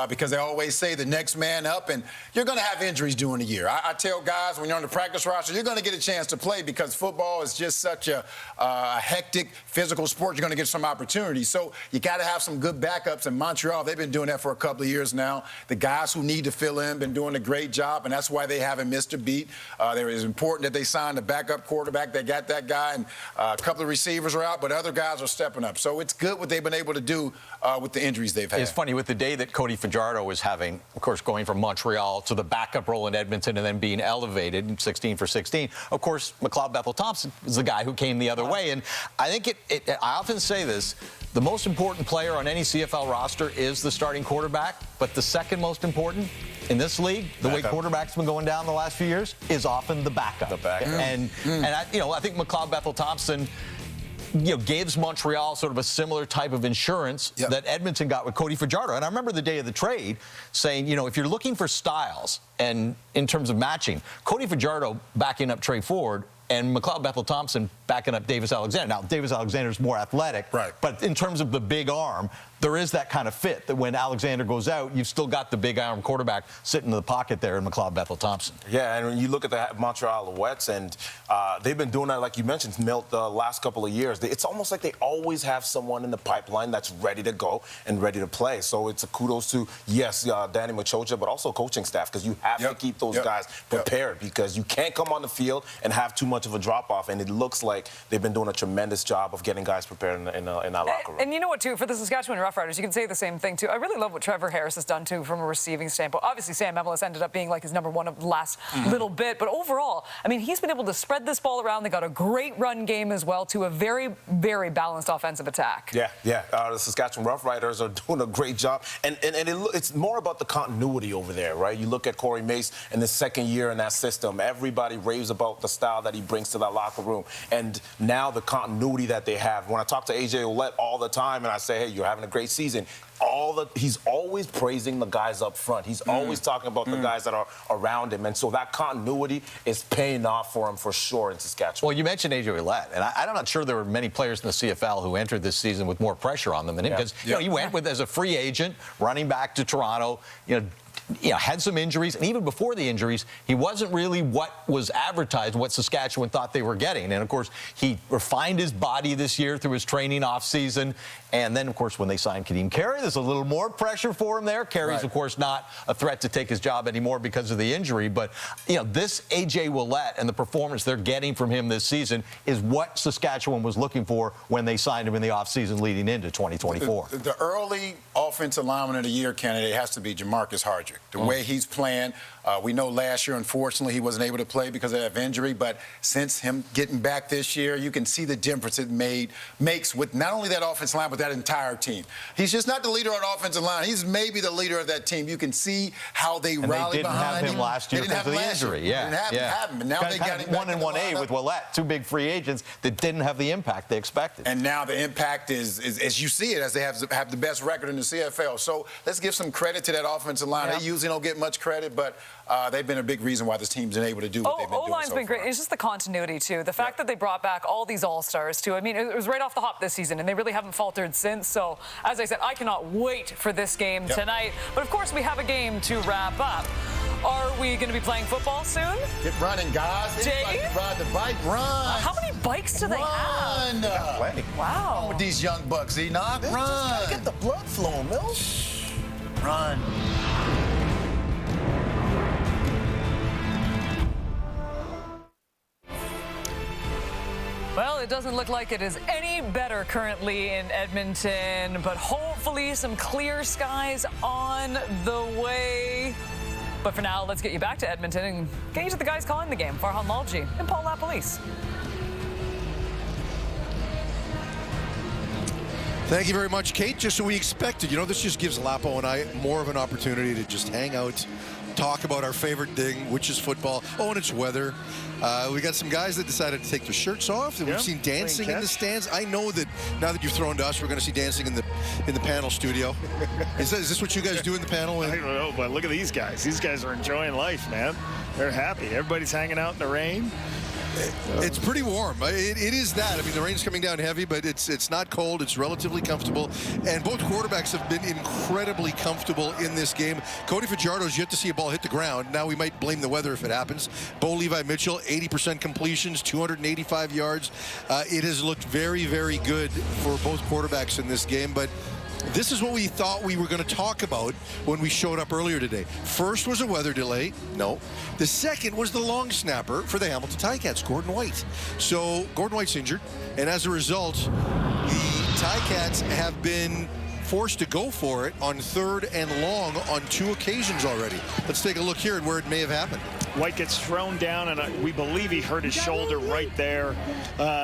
because they always say the next man up, and you're going to have injuries during the year. I tell guys, when you're on the practice roster, you're going to get a chance to play because football is just such a hectic, physical sport. You're going to get some opportunities. So you got to have some good backups. In Montreal, they've been doing that for a couple of years now. The guys who need to fill in been doing a great job, and that's why they haven't missed a beat. It was important that they signed a backup quarterback. They got that guy, and a couple of receivers are out, but other guys are stepping up. So it's good what they've been able to do with the injuries they've had. It's funny, with the day that Cody Fajardo was having, of course, going from Montreal to the backup role in Edmonton and then being elevated 16 for 16. Of course, McLeod Bethel Thompson is the guy who came the other way. And I think I often say this, the most important player on any CFL roster is the starting quarterback, but the second most important in this league, the way quarterbacks been going down the last few years, is often the backup. And I think McLeod Bethel Thompson gives Montreal sort of a similar type of insurance that Edmonton got with Cody Fajardo. And I remember the day of the trade saying, if you're looking for styles and in terms of matching, Cody Fajardo backing up Trey Ford and McLeod Bethel Thompson backing up Davis Alexander. Now, Davis Alexander's more athletic, but in terms of the big arm, there is that kind of fit that when Alexander goes out, you've still got the big arm quarterback sitting in the pocket there in McLeod Bethel-Thompson. Yeah, and when you look at the Montreal Alouettes, and they've been doing that, like you mentioned, Milt, the last couple of years. It's almost like they always have someone in the pipeline that's ready to go and ready to play. So it's a kudos to, yes, Danny Machocha, but also coaching staff, because you have to keep those guys prepared, because you can't come on the field and have too much of a drop-off, and it looks like they've been doing a tremendous job of getting guys prepared in that locker room. And you know what, too, for the Saskatchewan Roughriders, you can say the same thing, too. I really love what Trevor Harris has done, too, from a receiving standpoint. Obviously, Sam Emelis ended up being like his #1 of the last little bit, but overall, I mean, he's been able to spread this ball around. They got a great run game as well, to a very, very balanced offensive attack. Yeah. The Saskatchewan Roughriders are doing a great job, and it's more about the continuity over there, right? You look at Corey Mace in his second year in that system. Everybody raves about the style that he brings to that locker room, and now the continuity that they have. When I talk to AJ Ouellette all the time, and I say, hey, you're having a great season, he's always praising the guys up front. He's always talking about the guys that are around him, and so that continuity is paying off for him for sure in Saskatchewan. Well, you mentioned AJ Ouellette, and I'm not sure there were many players in the CFL who entered this season with more pressure on them than him, because he went as a free agent, running back to Toronto, had some injuries, and even before the injuries, he wasn't really what was advertised, what Saskatchewan thought they were getting. And, of course, he refined his body this year through his training off-season. And then, of course, when they signed Kadeem Carey, there's a little more pressure for him there. Carey's, of course, not a threat to take his job anymore because of the injury. But, this A.J. Ouellette and the performance they're getting from him this season is what Saskatchewan was looking for when they signed him in the offseason leading into 2024. The early offensive lineman of the year candidate has to be Jamarcus Hardrick. The way he's playing, we know last year, unfortunately, he wasn't able to play because of that injury. But since him getting back this year, you can see the difference it makes with not only that offensive line, but that entire team. He's just not the leader of the offensive line. He's maybe the leader of that team. You can see how they rally behind him. They didn't have him last year because of the injury. They didn't have him. And now they got him back 1 and 1A with Ouellette, 2 big free agents that didn't have the impact they expected. And now the impact is as you see it, as they have the best record in the CFL. So let's give some credit to that offensive line. They usually don't get much credit, but they've been a big reason why this team's been able to do what they've been doing. O-line's been great. It's just the continuity, too. The fact that they brought back all these all-stars, too. I mean, it was right off the hop this season, and they really haven't faltered since. So, as I said, I cannot wait for this game tonight. But, of course, we have a game to wrap up. Are we going to be playing football soon? Get running, guys. Anybody can ride the bike, run. How many bikes do they have? Wow. With these young bucks, Enoch, run. Just gotta get the blood flowing, Mill. Run. Well, it doesn't look like it is any better currently in Edmonton, but hopefully some clear skies on the way. But for now, let's get you back to Edmonton and get you to the guys calling the game, Farhan Lalji and Paul LaPolice. Thank you very much, Kate. Just so we expected. This just gives Lapo and I more of an opportunity to just hang out, talk about our favorite thing, which is football. Oh, and it's weather. We got some guys that decided to take their shirts off, and we've seen dancing in the stands. I know that now that you've thrown to us, we're going to see dancing in the panel studio. Is this what you guys do in the panel? I don't know, but look at these guys. These guys are enjoying life, man. They're happy. Everybody's hanging out in the rain. It's pretty warm. It is that. I mean, the rain's coming down heavy, but it's not cold. It's relatively comfortable. And both quarterbacks have been incredibly comfortable in this game. Cody Fajardo's yet to see a ball hit the ground. Now we might blame the weather if it happens. Bo Levi Mitchell, 80% completions, 285 yards. It has looked very, very good for both quarterbacks in this game. But this is what we thought we were going to talk about when we showed up earlier today. First was a weather delay. No. The second was the long snapper for the Hamilton Ticats, Gordon White. So Gordon White's injured, and as a result, the Ticats have been forced to go for it on 3rd and long on 2 occasions already. Let's take a look here at where it may have happened. White gets thrown down, and we believe he hurt his shoulder right there.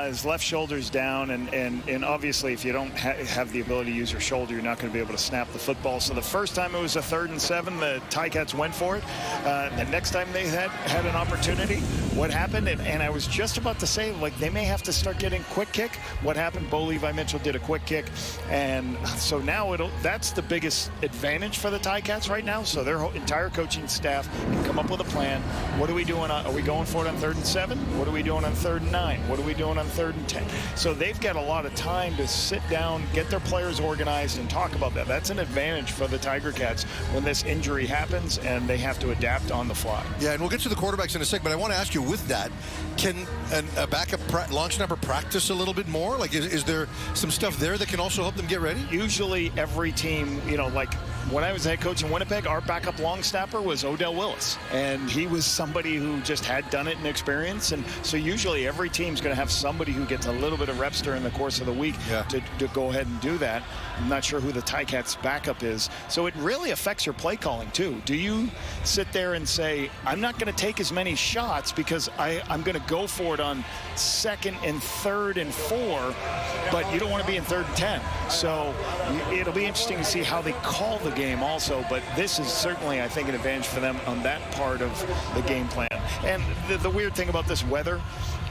His left shoulder's down, and obviously if you don't have the ability to use your shoulder, you're not going to be able to snap the football. So the first time it was a 3rd and 7, the Ticats went for it. The next time they had an opportunity, what happened? And I was just about to say, like, they may have to start getting quick kick. What happened? Bo Levi Mitchell did a quick kick, and so now that's the biggest advantage for the Ticats right now. So their entire coaching staff can come up with a plan, What are we doing? Are we going for it on 3rd and 7? What are we doing on 3rd and 9? What are we doing on 3rd and 10? So they've got a lot of time to sit down, get their players organized, and talk about that. That's an advantage for the Tiger Cats when this injury happens and they have to adapt on the fly. Yeah, and we'll get to the quarterbacks in a sec, but I want to ask you, with that, can a backup long snapper practice a little bit more? Like, is there some stuff there that can also help them get ready? Usually every team, like when I was head coach in Winnipeg, our backup long snapper was Odell Willis, and he was somebody who just had done it in experience. And so usually every team's going to have somebody who gets a little bit of reps during the course of the week to go ahead and do that. I'm not sure who the Ticats backup is. So it really affects your play calling too. Do you sit there and say, I'm not going to take as many shots because I'm going to go for it on 2nd and 3rd and 4, but you don't want to be in 3rd and 10. So it'll be interesting to see how they call the game also, but this is certainly, I think, an advantage for them on that part of the game plan. And the weird thing about this weather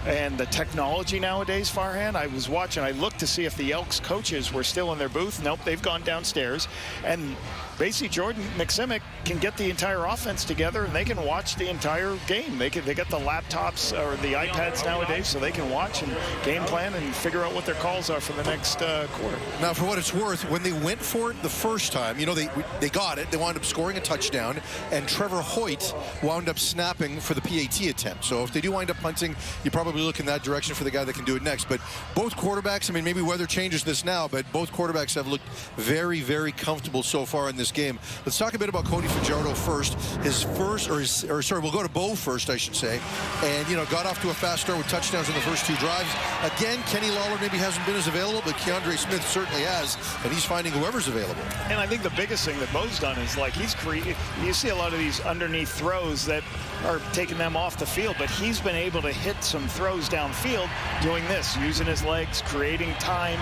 and the technology nowadays, Farhan, I was watching, I looked to see if the Elks coaches were still in their booth. Nope, they've gone downstairs. And basically Jordan McSimic can get the entire offense together and they can watch the entire game. They got the laptops or the iPads nowadays, so they can watch and game plan and figure out what their calls are for the next quarter. Now, for what it's worth, when they went for it the first time, they got it. They wound up scoring a touchdown, and Trevor Hoyt wound up snapping for the PAT attempt. So if they do wind up punting, you probably look in that direction for the guy that can do it next. But both quarterbacks, I mean, maybe weather changes this now, but both quarterbacks have looked very, very comfortable so far in this game. Let's talk a bit about Cody Fajardo first. We'll go to Bo first, I should say. And, got off to a fast start with touchdowns in the first 2 drives. Again, Kenny Lawler maybe hasn't been as available, but Keandre Smith certainly has, and he's finding whoever's available. And I think the biggest thing that Bo's done is, like, you see a lot of these underneath throws that are taking them off the field, but he's been able to hit some throws downfield doing this, using his legs, creating time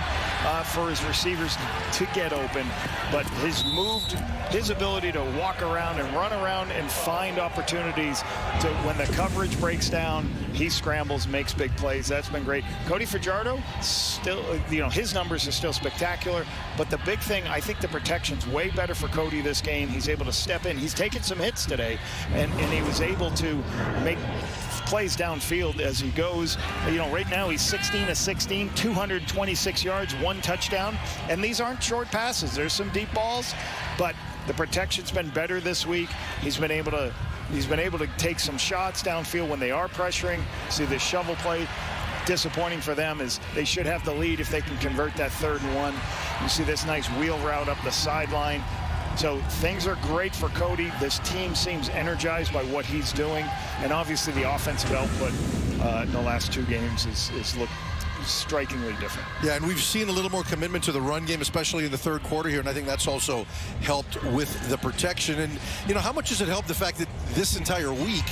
for his receivers to get open. But his ability to walk around and run around and find opportunities to, when the coverage breaks down, he scrambles, makes big plays. That's been great. Cody Fajardo, still, his numbers are still spectacular, but the big thing, I think the protection's way better for Cody this game. He's able to step in. He's taken some hits today, and he was able to make plays downfield as he goes. Right now he's 16 of 16, 226 yards, 1 touchdown, and these aren't short passes. There's some deep balls, but the protection's been better this week. He's been able to take some shots downfield when they are pressuring. See the shovel play. Disappointing for them is they should have the lead if they can convert that 3rd and 1. You see this nice wheel route up the sideline. So things are great for Cody. This team seems energized by what he's doing. And obviously the offensive output in the last 2 games is looked strikingly different. Yeah, and we've seen a little more commitment to the run game, especially in the 3rd quarter here, and I think that's also helped with the protection. And, how much does it help the fact that this entire week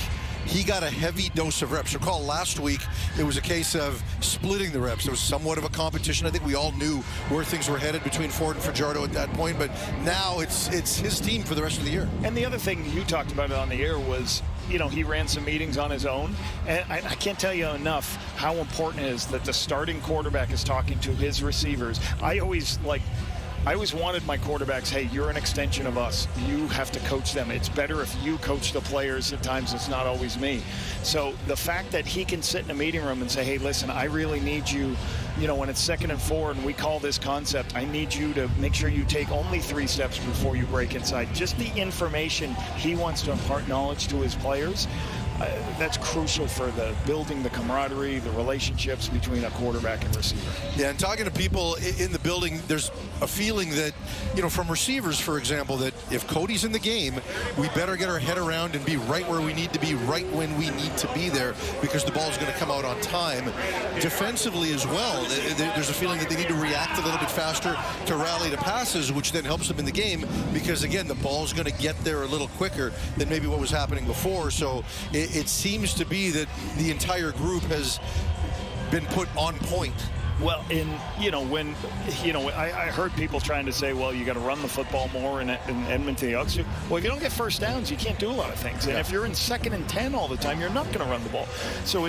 he got a heavy dose of reps? Recall last week, it was a case of splitting the reps. There was somewhat of a competition. I think we all knew where things were headed between Ford and Fajardo at that point, but now it's his team for the rest of the year. And the other thing, you talked about it on the air, was he ran some meetings on his own, and I can't tell you enough how important it is that the starting quarterback is talking to his receivers. I always wanted my quarterbacks, hey, you're an extension of us. You have to coach them. It's better if you coach the players. At times it's not always me. So the fact that he can sit in a meeting room and say, hey, listen, I really need you, when it's 2nd and 4 and we call this concept, I need you to make sure you take only 3 steps before you break inside. Just the information he wants to impart knowledge to his players. That's crucial for building the camaraderie, the relationships between a quarterback and receiver. Yeah, and talking to people in the building, there's a feeling that, from receivers, for example, that if Cody's in the game, we better get our head around and be right where we need to be, right when we need to be there, because the ball's going to come out on time. Defensively as well, there's a feeling that they need to react a little bit faster to rally to passes, which then helps them in the game, because, again, the ball's going to get there a little quicker than maybe what was happening before. So it seems to be that the entire group has been put on point. Well, I heard people trying to say, well, you got to run the football more in Edmonton, the Elks. Well, if you don't get first downs, you can't do a lot of things. And if you're in 2nd and 10 all the time, you're not going to run the ball. So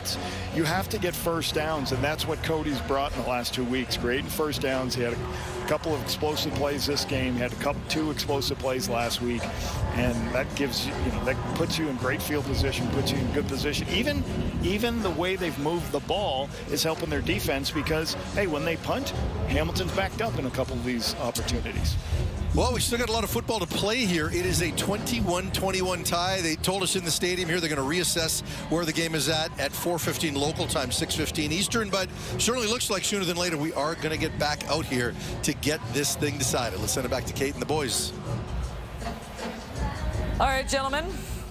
you have to get first downs, and that's what Cody's brought in the last 2 weeks, creating first downs. He had A couple of explosive plays this game. Had two explosive plays last week, and that gives that puts you in great field position, puts you in good position. Even the way they've moved the ball is helping their defense because, hey, when they punt, Hamilton's backed up in a couple of these opportunities. Well, we still got a lot of football to play here. It is a 21-21 tie. They told us in the stadium here they're going to reassess where the game is at 4:15 local time, 6:15 Eastern. But certainly looks like sooner than later we are going to get back out here to get this thing decided. Let's send it back to Kate and the boys. All right, gentlemen.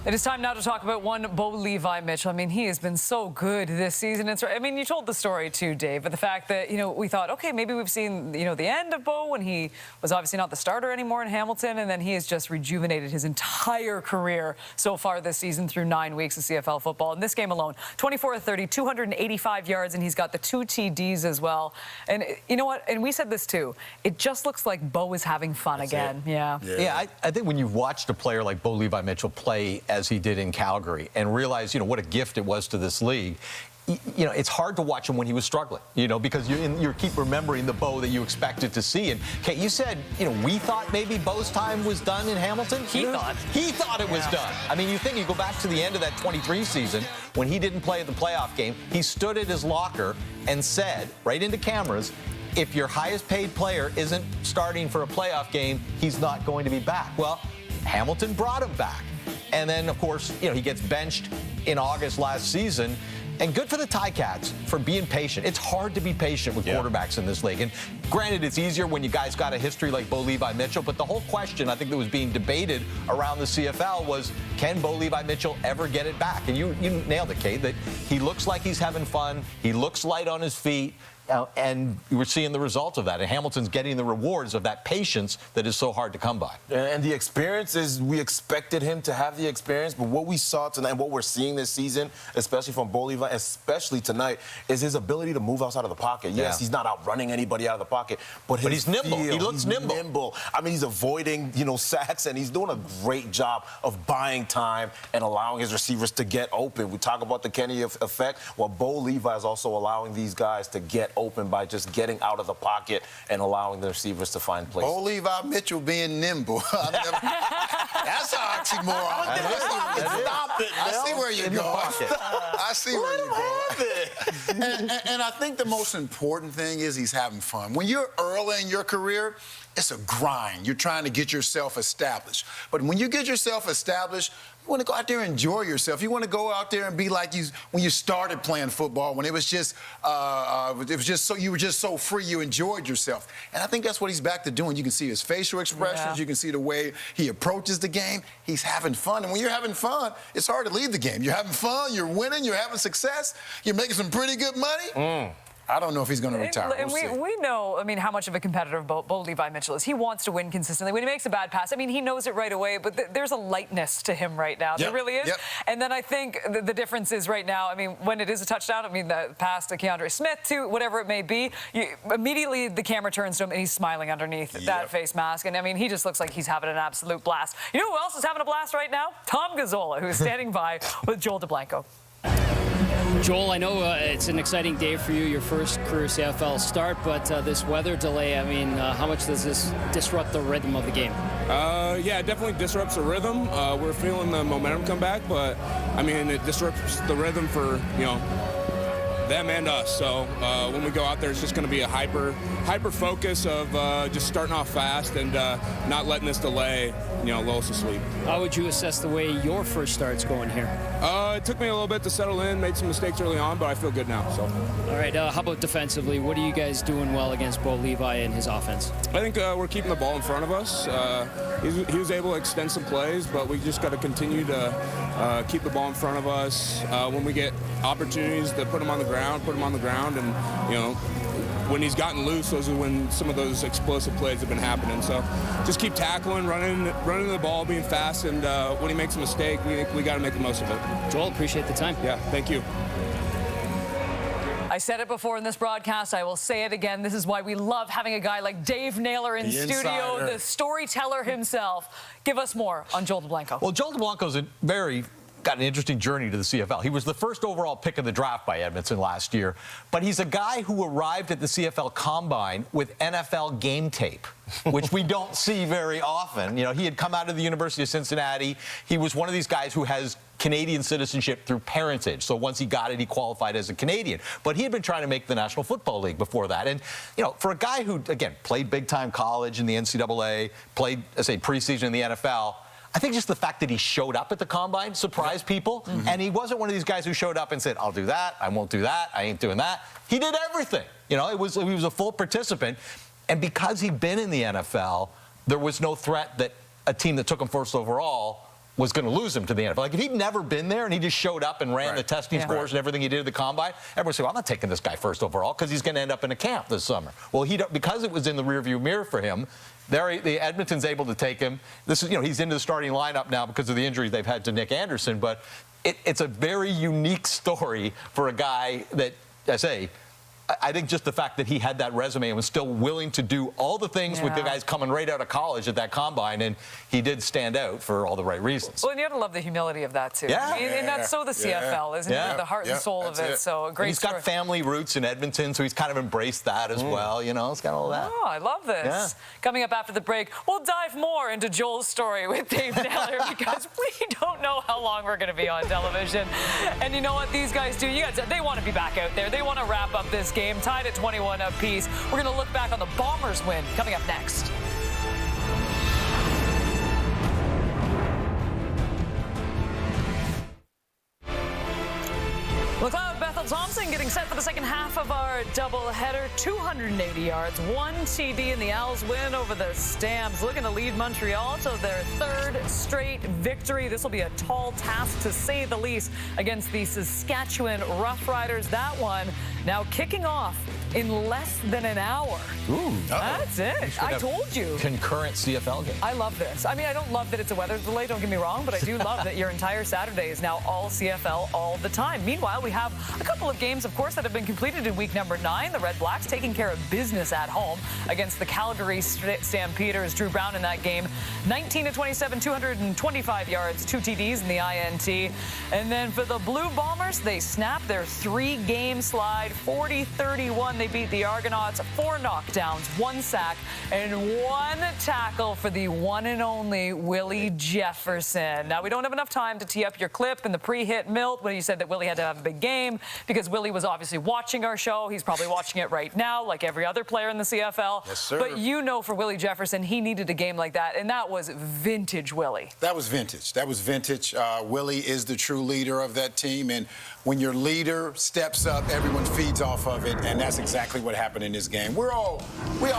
It is time now to talk about one Bo Levi Mitchell. I mean, he has been so good this season. I mean, you told the story too, Dave, but the fact that, we thought, okay, maybe we've seen, the end of Bo when he was obviously not the starter anymore in Hamilton, and then he has just rejuvenated his entire career so far this season through 9 weeks of CFL football. In this game alone, 24 of 30, 285 yards, and he's got the 2 TDs as well. And you know what? And we said this too. It just looks like Bo is having fun again. Yeah, I think when you've watched a player like Bo Levi Mitchell play as he did in Calgary and realize, what a gift it was to this league, it's hard to watch him when he was struggling, because you keep remembering the Bo that you expected to see. And Kate, you said, we thought maybe Bo's time was done in Hamilton. He thought it was done. I mean, you go back to the end of that 23 season when he didn't play the playoff game. He stood at his locker and said, right into cameras, if your highest paid player isn't starting for a playoff game, he's not going to be back. Well, Hamilton brought him back. And then, of course, he gets benched in August last season. And good for the Ticats for being patient. It's hard to be patient with quarterbacks in this league. And granted, it's easier when you guys got a history like Bo Levi Mitchell. But the whole question, I think, that was being debated around the CFL was, can Bo Levi Mitchell ever get it back? And you nailed it, Kate, that he looks like he's having fun. He looks light on his feet. And we're seeing the results of that. And Hamilton's getting the rewards of that patience that is so hard to come by. And the experience is, we expected him to have the experience, but what we saw tonight and what we're seeing this season, especially from Bo Levi, especially tonight, is his ability to move outside of the pocket. Yes, he's not outrunning anybody out of the pocket, but he's nimble. He looks nimble. I mean, he's avoiding, sacks, and he's doing a great job of buying time and allowing his receivers to get open. We talk about the Kenny effect. Well, Bo Levi is also allowing these guys to get open by just getting out of the pocket and allowing the receivers to find places. Bo Levi Mitchell being nimble. That's an oxymoron. Stop it, I see where you're going. I see where you're going. And I think the most important thing is he's having fun. When you're early in your career, it's a grind. You're trying to get yourself established. But when you get yourself established, you want to go out there and enjoy yourself. You want to go out there and be like when you started playing football, when it was just you were just so free, you enjoyed yourself. And I think that's what he's back to doing. You can see his facial expressions. You can see the way he approaches the game. He's having fun. And when you're having fun, it's hard to leave the game. You're having fun, you're winning, you're having success, you're making some pretty good money. I don't know if he's going to retire. And we know, how much of a competitor Bo Levi Mitchell is. He wants to win consistently. When he makes a bad pass, he knows it right away, but there's a lightness to him right now. There really is. And then I think the difference is right now, when it is a touchdown, the pass to Keandre Smith, to whatever it may be, immediately the camera turns to him and he's smiling underneath that face mask. And, he just looks like he's having an absolute blast. You know who else is having a blast right now? Tom Gazzola, who's standing by with Joel DeBlanco. Joel, I know it's an exciting day for you, your first career CFL start, but this weather delay, how much does this disrupt the rhythm of the game? Yeah, it definitely disrupts the rhythm. We're feeling the momentum come back, but, it disrupts the rhythm for, them and us. So when we go out there, it's just going to be a hyper focus of just starting off fast and not letting this delay, lull us to sleep. How would you assess the way your first start's going here? It took me a little bit to settle in, made some mistakes early on, but I feel good now. So. All right, how about defensively? What are you guys doing well against Bo Levi and his offense? I think we're keeping the ball in front of us. He was able to extend some plays, but we just got to continue to keep the ball in front of us. When we get opportunities to put him on the ground, and when he's gotten loose, those are when some of those explosive plays have been happening. So just keep tackling, running the ball, being fast, and when he makes a mistake, we got to make the most of it. Joel, appreciate the time. Yeah, thank you. I said it before in this broadcast. I will say it again. This is why we love having a guy like Dave Naylor in studio, the storyteller himself. Give us more on Joel DeBlanco. Well, Joel DeBlanco's a very got an interesting journey to the CFL. He was the first overall pick of the draft by Edmonton last year, but he's a guy who arrived at the CFL Combine with NFL game tape, which we don't see very often. You know, he had come out of the University of Cincinnati. He was one of these guys who has Canadian citizenship through parentage. So once he got it, he qualified as a Canadian. But he had been trying to make the National Football League before that. And, you know, for a guy who, again, played big-time college in the NCAA, played, let's say, preseason in the NFL, I think just the fact that he showed up at the Combine surprised people. And he wasn't one of these guys who showed up and said, I'll do that, I won't do that, I ain't doing that. He did everything. You know, he was a full participant. And because he'd been in the NFL, there was no threat that a team that took him first overall was going to lose him to the NFL. Like, if he'd never been there and he just showed up and ran the testing scores and everything he did at the Combine, everyone would say, well, I'm not taking this guy first overall because he's going to end up in a camp this summer. Well, because it was in the rearview mirror for him, the Edmonton's able to take him. This is, you know, he's into the starting lineup now because of the injuries they've had to Nick Anderson, but it's a very unique story for a guy that, I say, I think just the fact that he had that resume and was still willing to do all the things with the guys coming right out of college at that Combine, and he did stand out for all the right reasons. Well, and you have to love the humility of that, too. Yeah. I mean, and that's so the CFL, isn't it? The heart and soul of it. So a great He's got family roots in Edmonton, so he's kind of embraced that as well. You know, it's got all that. Oh, I love this. Yeah. Coming up after the break, we'll dive more into Joel's story with Dave Naylor because we don't know how long we're going to be on television. And you know what these guys do? They want to be back out there. They want to wrap up this game, tied at 21 apiece. We're going to look back on the Bombers win coming up next. McLeod Bethel Thompson getting set for the second half of our doubleheader. 280 yards, 1 TD, and the Owls win over the Stamps, looking to lead Montreal to their third straight victory. This will be a tall task, to say the least, against the Saskatchewan Roughriders. That one now kicking off in less than an hour. Ooh. That's it. I told you. Concurrent CFL game. I love this. I mean, I don't love that it's a weather delay, don't get me wrong, but I do love that your entire Saturday is now all CFL all the time. Meanwhile, we have a couple of games, of course, that have been completed in week number 9. The Red Blacks taking care of business at home against the Calgary Stampeders. Drew Brown in that game, 19-27, 225 yards, 2 TDs in the INT. And then for the Blue Bombers, they snapped their 3-game slide, 40-31. They beat the Argonauts, 4 knockdowns, 1 sack, and 1 tackle for the one and only Willie Jefferson. Now, we don't have enough time to tee up your clip in the pre-hit Milt when you said that Willie had to have a big game, because Willie was obviously watching our show. He's probably watching it right now, like every other player in the CFL. Yes, sir. But you know, for Willie Jefferson, he needed a game like that, and that was vintage Willie. That was vintage. That was vintage. Willie is the true leader of that team, and when your leader steps up, everyone feeds off of it, and that's exactly what happened in this game. We all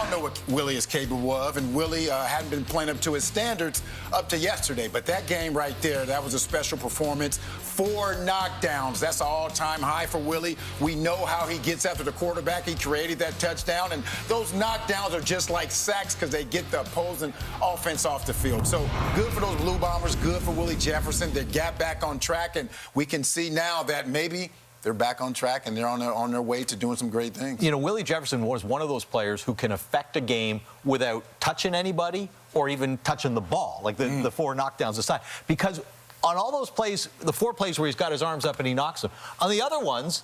know what Willie is capable of, and Willie hadn't been playing up to his standards up to yesterday. But that game right there, that was a special performance. 4 knockdowns. That's an all-time high for Willie. We know how he gets after the quarterback. He created that touchdown, and those knockdowns are just like sacks because they get the opposing offense off the field. So good for those Blue Bombers, good for Willie Jefferson. They got back on track, and we can see now that maybe they're back on track and they're on their way to doing some great things. You know, Willie Jefferson was one of those players who can affect a game without touching anybody or even touching the ball, like the 4 knockdowns aside. Because on all those plays, the 4 plays where he's got his arms up and he knocks them, on the other ones,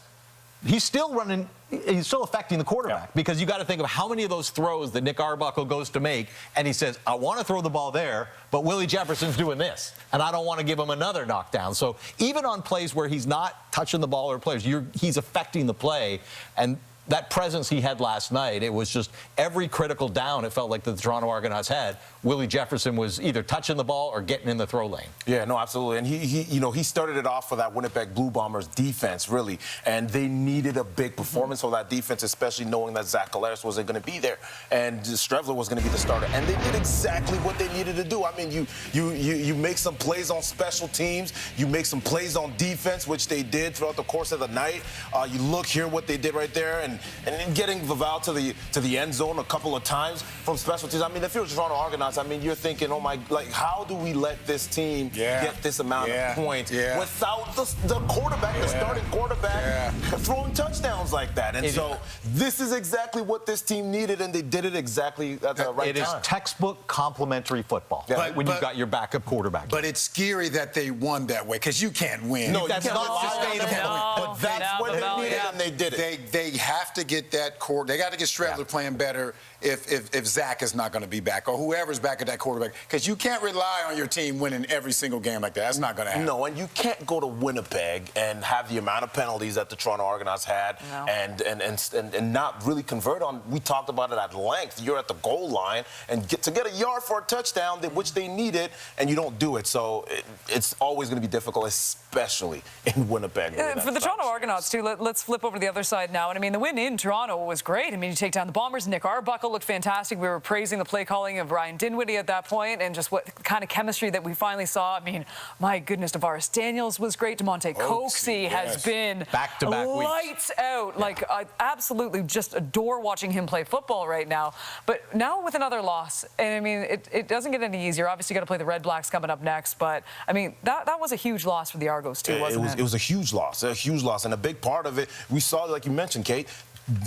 he's still running, he's still affecting the quarterback, because you got to think of how many of those throws that Nick Arbuckle goes to make, and he says, I want to throw the ball there, but Willie Jefferson's doing this, and I don't want to give him another knockdown. So even on plays where he's not touching the ball or players, he's affecting the play, and that presence he had last night, it was just every critical down it felt like the Toronto Argonauts had, Willie Jefferson was either touching the ball or getting in the throw lane. Yeah, no, absolutely. And he started it off for that Winnipeg Blue Bombers defense, really. And they needed a big performance of that defense, especially knowing that Zach Collaros wasn't going to be there and Strevler was going to be the starter. And they did exactly what they needed to do. I mean, you make some plays on special teams, you make some plays on defense, which they did throughout the course of the night. You look here what they did right there, and getting Vival to the end zone a couple of times from special teams. I mean, if you're Toronto Argonauts, I mean, you're thinking, oh my, like, how do we let this team get this amount of points without the quarterback, the starting quarterback, throwing touchdowns like that? And so this is exactly what this team needed, and they did it exactly at the right time. It is textbook complementary football when you've got your backup quarterback. But it's scary that they won that way, because you can't win. No, that's not sustainable. But that's what they needed, and they did it. They have to get that core. They got to get Stradler playing better if Zach is not going to be back, or whoever's back at that quarterback, because you can't rely on your team winning every single game like that. That's not going to happen. No, and you can't go to Winnipeg and have the amount of penalties that the Toronto Argonauts had and not really convert on. We talked about it at length. You're at the goal line and get a yard for a touchdown, which they needed, and you don't do it. So it's always going to be difficult, especially in Winnipeg. For the Toronto Argonauts, too, let's flip over to the other side now. And, I mean, the win in Toronto was great. I mean, you take down the Bombers. Nick Arbuckle looked fantastic. We were praising the play calling of Ryan Dinwiddie at that point and just what kind of chemistry that we finally saw. I mean, my goodness, Tavares Daniels was great. DeMonte Coxey has been back-to-back lights out. Like, I absolutely just adore watching him play football right now. But now with another loss, and, I mean, it doesn't get any easier. Obviously, you got to play the Red Blacks coming up next. But, I mean, that was a huge loss for the Argos, too, wasn't it? It was a huge loss, and a big part of it, we saw, like you mentioned, Kate,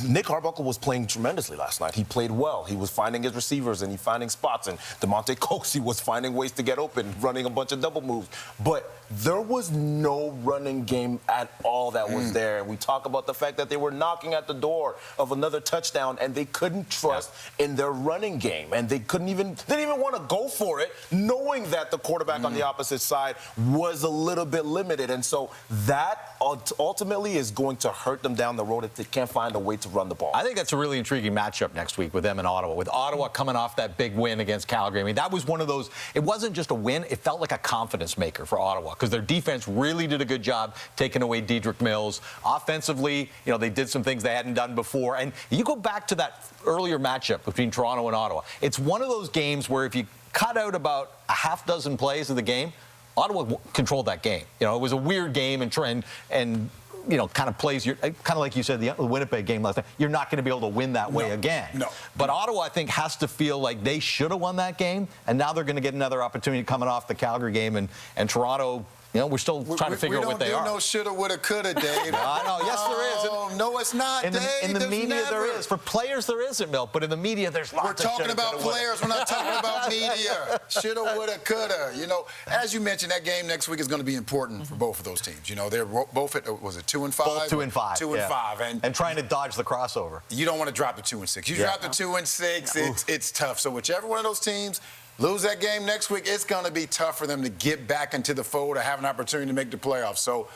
Nick Arbuckle was playing tremendously last night. He played well. He was finding his receivers and he finding spots. And DeMonte Coxey was finding ways to get open, running a bunch of double moves. But there was no running game at all that was there. And we talk about the fact that they were knocking at the door of another touchdown and they couldn't trust in their running game. And they didn't even want to go for it, knowing that the quarterback on the opposite side was a little bit limited. And so that ultimately is going to hurt them down the road if they can't find a way to run the ball. I think that's a really intriguing matchup next week with them and Ottawa. With Ottawa coming off that big win against Calgary. I mean, that was one of those, it wasn't just a win, it felt like a confidence maker for Ottawa because their defense really did a good job taking away Dedrick Mills. Offensively, you know, they did some things they hadn't done before. And you go back to that earlier matchup between Toronto and Ottawa. It's one of those games where if you cut out about a half dozen plays of the game, Ottawa controlled that game. You know, it was a weird game and you know, kind of plays kind of like you said, the Winnipeg game last night. You're not going to be able to win that way again. No. But Ottawa, I think, has to feel like they should have won that game, and now they're going to get another opportunity coming off the Calgary game, and Toronto. You know, we're still trying to figure out what they are. We don't do no shoulda, woulda, coulda, Dave. I know. Yes, there is. No, it's not, Dave. In the media, there is. For players, there isn't, Milt. But in the media, there's lots of We're talking about players. We're not talking about media. Shoulda, woulda, coulda. You know, as you mentioned, that game next week is going to be important for both of those teams. You know, they're both at, was it 2-5? Both 2-5. 2-5. And trying to dodge the crossover. You don't want to drop the 2-6. You drop the 2-6, it's tough. So whichever one of those teams lose that game next week, it's going to be tough for them to get back into the fold or have an opportunity to make the playoffs. So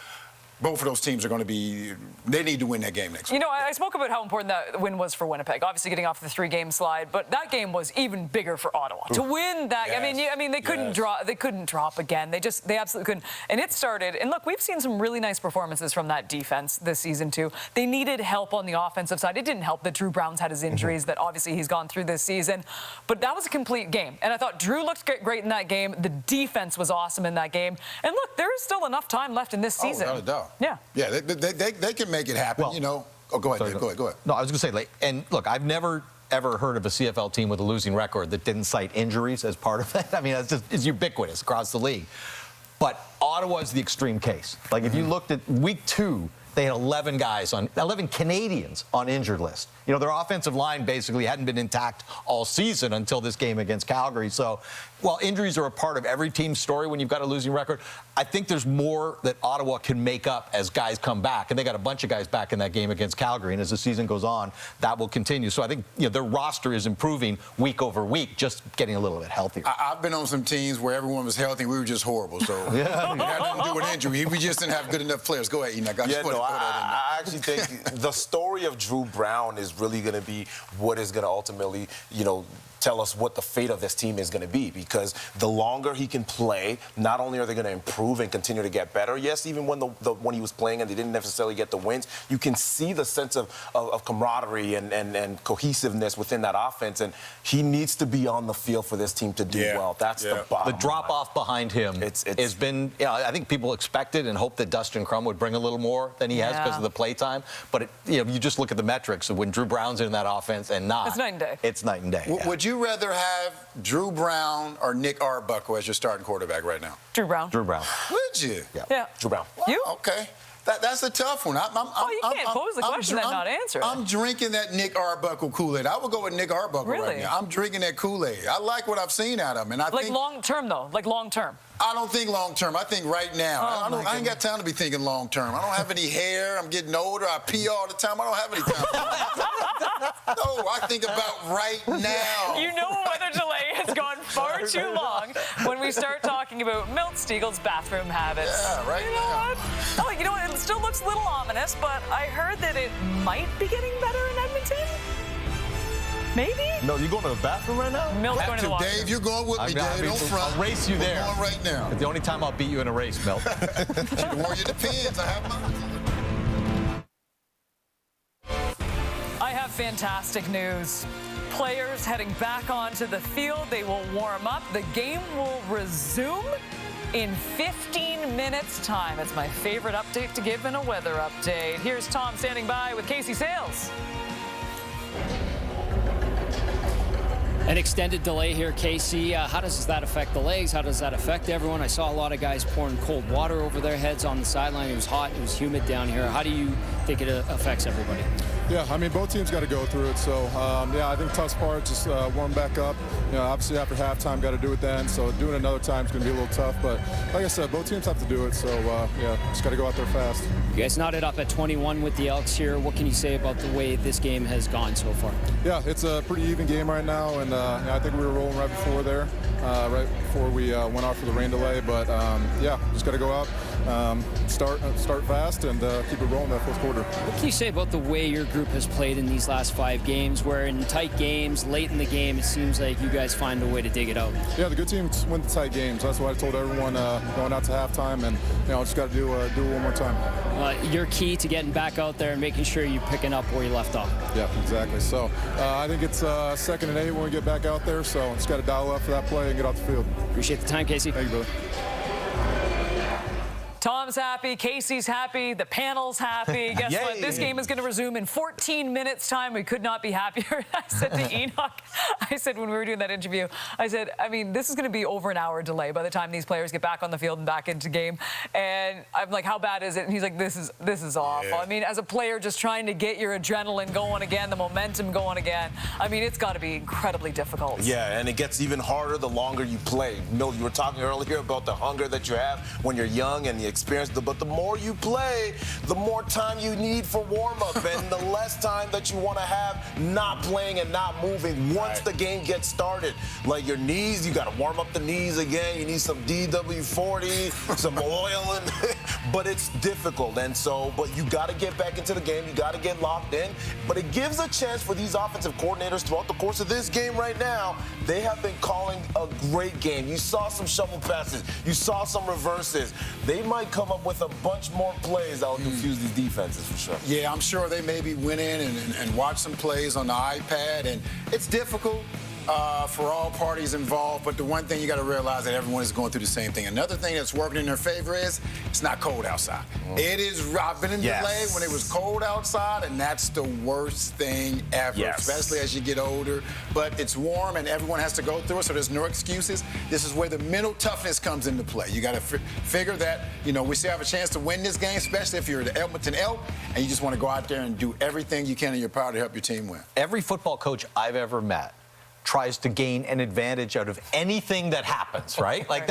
both of those teams are going to be, they need to win that game next week. You know, I spoke about how important that win was for Winnipeg, obviously getting off the 3-game slide, but that game was even bigger for Ottawa. To win that, I mean, they couldn't drop again. They absolutely couldn't. And it started, and look, we've seen some really nice performances from that defense this season too. They needed help on the offensive side. It didn't help that Drew Brown's had his injuries that obviously he's gone through this season, but that was a complete game. And I thought Drew looked great in that game. The defense was awesome in that game. And look, there is still enough time left in this season. Without a doubt. Yeah. Yeah, they can make it happen, well, you know. Oh, go ahead, go ahead. No, I was going to say, like, and look, I've never ever heard of a CFL team with a losing record that didn't cite injuries as part of it. I mean, it's ubiquitous across the league. But Ottawa's the extreme case. Like, if you looked at week 2, they had 11 Canadians on injured list. You know, their offensive line basically hadn't been intact all season until this game against Calgary. So while injuries are a part of every team's story when you've got a losing record, I think there's more that Ottawa can make up as guys come back. And they got a bunch of guys back in that game against Calgary. And as the season goes on, that will continue. So I think, you know, their roster is improving week over week, just getting a little bit healthier. I've been on some teams where everyone was healthy. We were just horrible. So it had nothing to do with injury. We just didn't have good enough players. Go ahead, Enoch. I actually think the story of Drew Brown is really going to be what is going to ultimately, you know, tell us what the fate of this team is going to be, because the longer he can play, not only are they going to improve and continue to get better. Yes, even when he was playing and they didn't necessarily get the wins, you can see the sense of camaraderie and cohesiveness within that offense, and he needs to be on the field for this team to do well. That's the bottom The drop-off behind him has been, I think people expected and hoped that Dustin Crum would bring a little more than he has because of the play time. But, you just look at the metrics of when Drew Brown's in that offense and not. It's night and day. It's night and day. Would you rather have Drew Brown or Nick Arbuckle as your starting quarterback right now? Drew Brown. Drew Brown. Would you? Yeah. Drew Brown. You? Okay. That's a tough one. You can't pose the question and not answer it. I'm drinking that Nick Arbuckle Kool-Aid. I would go with Nick Arbuckle right now. I'm drinking that Kool-Aid. I like what I've seen out of him. And I think long-term, though? Like long-term? I don't think long-term. I think right now. I ain't got time to be thinking long-term. I don't have any hair. I'm getting older. I pee all the time. I don't have any time. No, I think about right now. You know a weather delay has gone far too long when we start talking about Milt Steagle's bathroom habits. Yeah, right now. You know what? It still looks a little ominous, but I heard that it might be getting better in Edmonton. Maybe? No, you going to the bathroom right now? Milt's going to the washroom. Dave, you're going with me, Dave. Don't front. I'll race you there. We're going right now. It's the only time I'll beat you in a race, Milt. Warrior depends. I have mine. I have fantastic news. Players heading back onto the field. They will warm up. The game will resume in 15 minutes' time. It's my favorite update to give in a weather update. Here's Tom standing by with Casey Sales. An extended delay here, Casey. How does that affect the legs? How does that affect everyone? I saw a lot of guys pouring cold water over their heads on the sideline. It was hot. It was humid down here. How do you think it affects everybody? Yeah, I mean, both teams got to go through it. So, I think tough part, just warm back up. Obviously after halftime, got to do it then. So doing it another time is going to be a little tough. But like I said, both teams have to do it. So, just got to go out there fast. You guys knotted up at 21 with the Elks here. What can you say about the way this game has gone so far? Yeah, it's a pretty even game right now. And I think we were rolling right before there, right before we went off for the rain delay. But, just got to go out, start fast, and keep it rolling that fourth quarter. What can you say about the way your group has played in these last 5 games, where in tight games, late in the game, it seems like you guys find a way to dig it out? Yeah, the good teams win the tight games. That's what I told everyone going out to halftime, and just got to do it one more time. You're key to getting back out there and making sure you're picking up where you left off. Yeah, exactly. So I think it's 2nd and 8 when we get back out there, so just got to dial up for that play and get off the field. Appreciate the time, Casey. Thank you, brother. Tom's happy, Casey's happy, the panel's happy. Guess Yay. what? This game is going to resume in 14 minutes' time. We could not be happier. I said to Enoch, when we were doing that interview, this is going to be over an hour delay by the time these players get back on the field and back into game. And I'm like, how bad is it? And he's like, this is awful. Yeah. As a player just trying to get your adrenaline going again, the momentum going again, it's got to be incredibly difficult. Yeah, and it gets even harder the longer you play. Milt, you were talking earlier about the hunger that you have when you're young and the experience, but the more you play, the more time you need for warm-up and the less time that you want to have not playing and not moving once the game gets started. Like your knees, you got to warm up the knees again. You need some DW40, some oil, but it's difficult. And so, but you got to get back into the game. You got to get locked in. But it gives a chance for these offensive coordinators throughout the course of this game right now. They have been calling a great game. You saw some shovel passes. You saw some reverses. They might come up with a bunch more plays that will confuse these defenses for sure. Yeah, I'm sure they maybe went in and watched some plays on the iPad, and it's difficult for all parties involved, but the one thing you got to realize that everyone is going through the same thing. Another thing that's working in their favor is it's not cold outside. It is. I've been in delay when it was cold outside, and that's the worst thing ever, especially as you get older. But it's warm, and everyone has to go through it, so there's no excuses. This is where the mental toughness comes into play. You got to figure that, we still have a chance to win this game, especially if you're the Edmonton Elks, and you just want to go out there and do everything you can in your power to help your team win. Every football coach I've ever met tries to gain an advantage out of anything that happens, right? Like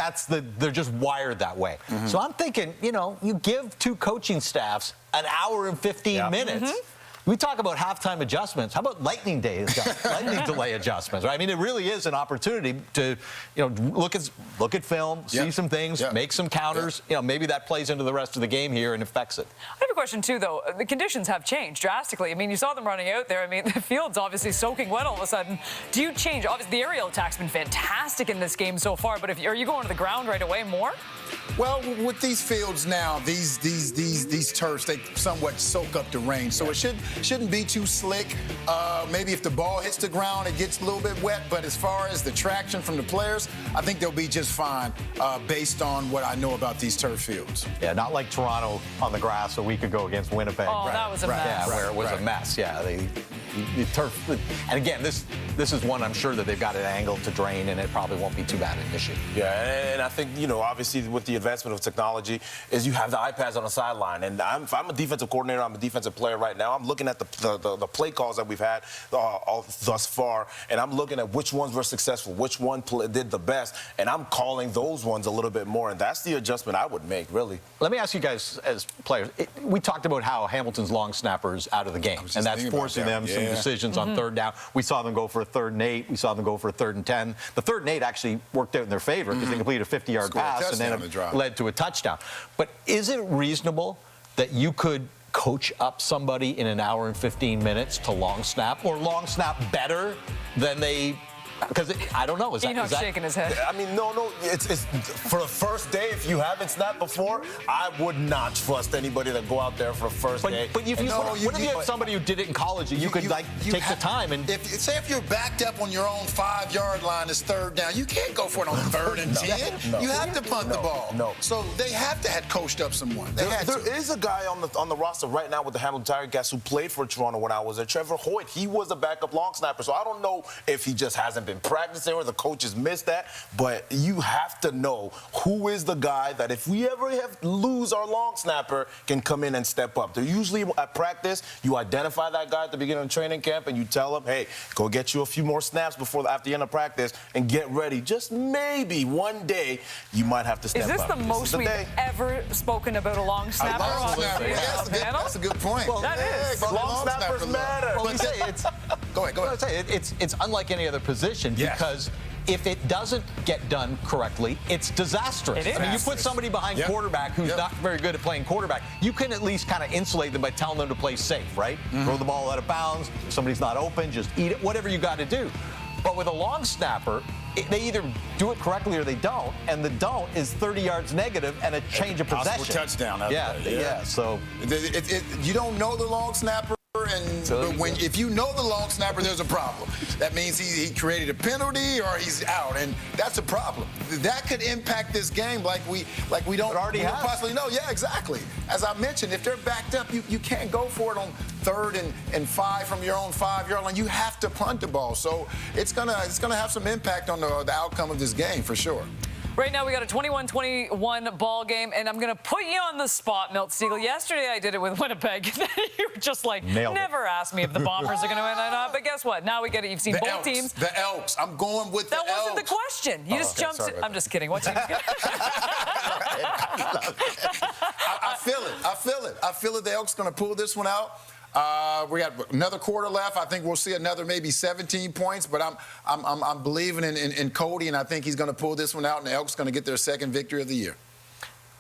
they're just wired that way. So I'm thinking, you give 2 coaching staffs an hour and 15 minutes. We talk about halftime adjustments. How about lightning delay adjustments? Right? I mean, it really is an opportunity to, look at film, see some things, make some counters. Maybe that plays into the rest of the game here and affects it. I have a question too, though. The conditions have changed drastically. I mean, you saw them running out there. I mean, the field's obviously soaking wet all of a sudden. Do you change? Obviously, the aerial attack's been fantastic in this game so far. But are you going to the ground right away more? Well, with these fields now, these turfs, they somewhat soak up the rain, so it shouldn't be too slick. Maybe if the ball hits the ground, it gets a little bit wet. But as far as the traction from the players, I think they'll be just fine based on what I know about these turf fields. Yeah, not like Toronto on the grass a week ago against Winnipeg. Oh, that was a mess. Yeah, where it was a mess. Yeah, the turf. And again, this is one I'm sure that they've got it angled to drain, and it probably won't be too bad an issue. Yeah, and I think, obviously with the advancement of technology is you have the iPads on the sideline. And if I'm a defensive coordinator, I'm a defensive player right now, I'm looking at the play calls that we've had thus far, and I'm looking at which ones were successful, which one did the best, and I'm calling those ones a little bit more, and that's the adjustment I would make, really. Let me ask you guys as players, we talked about how Hamilton's long snappers out of the game, and that's forcing them some decisions on third down. We saw them go for a 3rd and 8. We saw them go for a 3rd and 10. The 3rd and 8 actually worked out in their favor because they completed a 50-yard pass and then it led to a touchdown. But is it reasonable that you could coach up somebody in an hour and 15 minutes to long snap, or long snap better than they? Because I don't know. Is that shaking his head? I mean, no. It's for the first day. If you haven't snapped before, I would not trust anybody to go out there for a first day. But if you have somebody who did it in college, you could take the time and. If you're backed up on your own 5-yard line, it's 3rd down. You can't go for it on 3rd and 10. No. You have to punt the ball. No. So they have to have coached up someone. There is a guy on the roster right now with the Hamilton Tiger Cats who played for Toronto when I was there. Trevor Hoyt. He was a backup long snapper. So I don't know if he just hasn't been practicing or the coaches missed that, but you have to know who is the guy that if we ever lose our long snapper can come in and step up. They're usually at practice, you identify that guy at the beginning of training camp and you tell him, hey, go get you a few more snaps after the end of practice and get ready. Just maybe one day you might have to step up. Is this the most we've ever spoken about a long snapper on the panel? That's a good point. Well, that is. Long snappers matter. Well, we say it's. Go ahead. It's unlike any other position because if it doesn't get done correctly, it's disastrous. It is. I mean, you put somebody behind quarterback who's not very good at playing quarterback, you can at least kind of insulate them by telling them to play safe, right? Throw the ball out of bounds. If somebody's not open, just eat it, whatever you got to do. But with a long snapper, they either do it correctly or they don't, and the don't is 30 yards negative and a change of possession. Possible touchdown. Yeah. So you don't know the long snapper. But if you know the long snapper, there's a problem. That means he created a penalty or he's out, and that's a problem. That could impact this game like we don't possibly know. Yeah, exactly. As I mentioned, if they're backed up, you can't go for it on 3rd and 5 from your own 5-yard line. You have to punt the ball. So it's gonna have some impact on the outcome of this game for sure. Right now, we got a 21-21 ball game, and I'm going to put you on the spot, Milt Stegall. Yesterday, I did it with Winnipeg. You were just like, never ask me if the Bombers are going to win or not. But guess what? Now we get it. You've seen both teams. The Elks. I'm going with the Elks. That wasn't the question. You just jumped. I'm just kidding. What team's good? I feel it. The Elks going to pull this one out. We got another quarter left. I think we'll see another maybe 17 points, but I'm believing in Cody, and I think he's going to pull this one out, and the Elks going to get their 2nd victory of the year.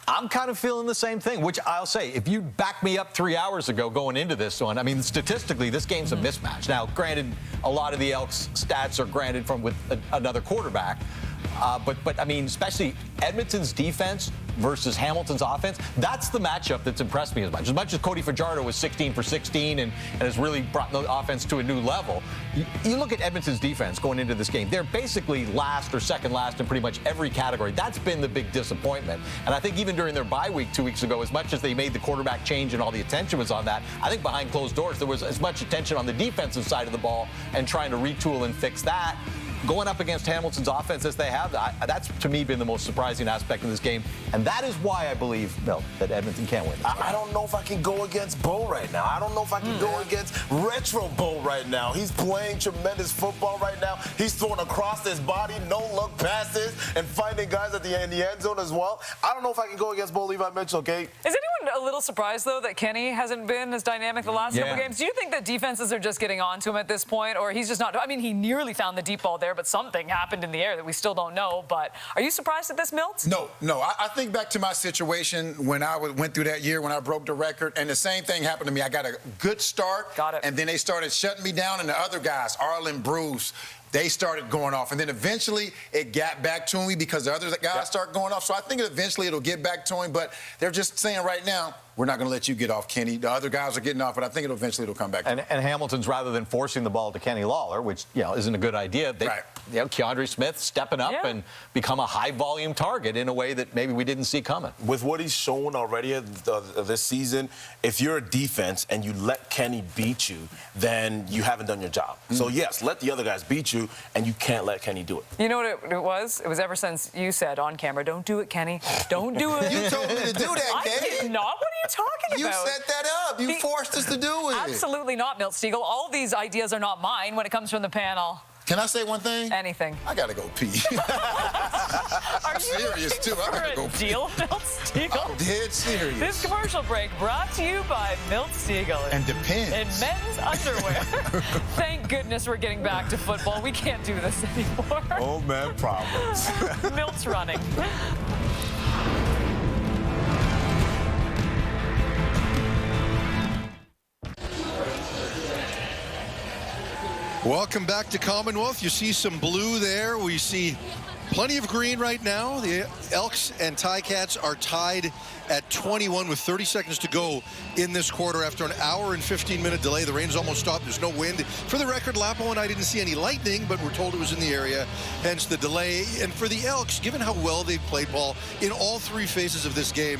I'm kind of feeling the same thing, which I'll say, if you backed me up 3 hours ago going into this one, I mean, statistically, this game's a mismatch. Now, granted, a lot of the Elks' stats are granted from with another quarterback, but I mean, especially Edmonton's defense versus Hamilton's offense, that's the matchup that's impressed me as much. As much as Cody Fajardo was 16 for 16 and has really brought the offense to a new level, you look at Edmonton's defense going into this game, they're basically last or second last in pretty much every category. That's been the big disappointment. And I think even during their bye week 2 weeks ago, as much as they made the quarterback change and all the attention was on that, I think behind closed doors there was as much attention on the defensive side of the ball and trying to retool and fix that going up against Hamilton's offense as they have, that's to me been the most surprising aspect of this game. And that is why I believe, Bill, that Edmonton can win. I don't know if I can go against Bo right now. I don't know if I can go against retro Bo right now. He's playing tremendous football right now. He's throwing across his body, no-look passes, and finding guys in the end zone as well. I don't know if I can go against Bo Levi Mitchell, okay? Is anyone a little surprised, though, that Kenny hasn't been as dynamic the last couple games? Do you think that defenses are just getting on to him at this point, or he's just not? I mean, he nearly found the deep ball there, but something happened in the air that we still don't know. But are you surprised at this, Milt? No. I think back to my situation when I went through that year when I broke the record, and the same thing happened to me. I got a good start, and then they started shutting me down, and the other guys, Arlen, Bruce, they started going off. And then eventually it got back to me because the other guys start going off. So I think eventually it'll get back to him. But they're just saying right now, we're not going to let you get off, Kenny. The other guys are getting off, but I think it'll come back to him. And Hamilton's, rather than forcing the ball to Kenny Lawler, which, isn't a good idea, Keandre Smith stepping up and become a high-volume target in a way that maybe we didn't see coming. With what he's shown already this season, if you're a defense and you let Kenny beat you, then you haven't done your job. So, yes, let the other guys beat you, and you can't let Kenny do it. You know what it was? It was ever since you said on camera, don't do it, Kenny. Don't do it. You told me to do that, Kenny. I did not. What are you talking about? You set that up. You forced us to do it. Absolutely not, Milt Stegall. All these ideas are not mine when it comes from the panel. Can I say one thing? Anything. I gotta go pee. I'm serious too. I gotta go pee. Deal, Milt Stegall? I'm dead serious. This commercial break brought to you by Milt Stegall. And Depends. In men's underwear. Thank goodness we're getting back to football. We can't do this anymore. Old man problems. Milt's running. Welcome back to Commonwealth. You see some blue there. We see plenty of green right now. The Elks and Ticats are tied at 21 with 30 seconds to go in this quarter after an hour and 15-minute delay. The rain's almost stopped. There's no wind. For the record, Lapo and I didn't see any lightning, but we're told it was in the area, hence the delay. And for the Elks, given how well they've played ball in all three phases of this game,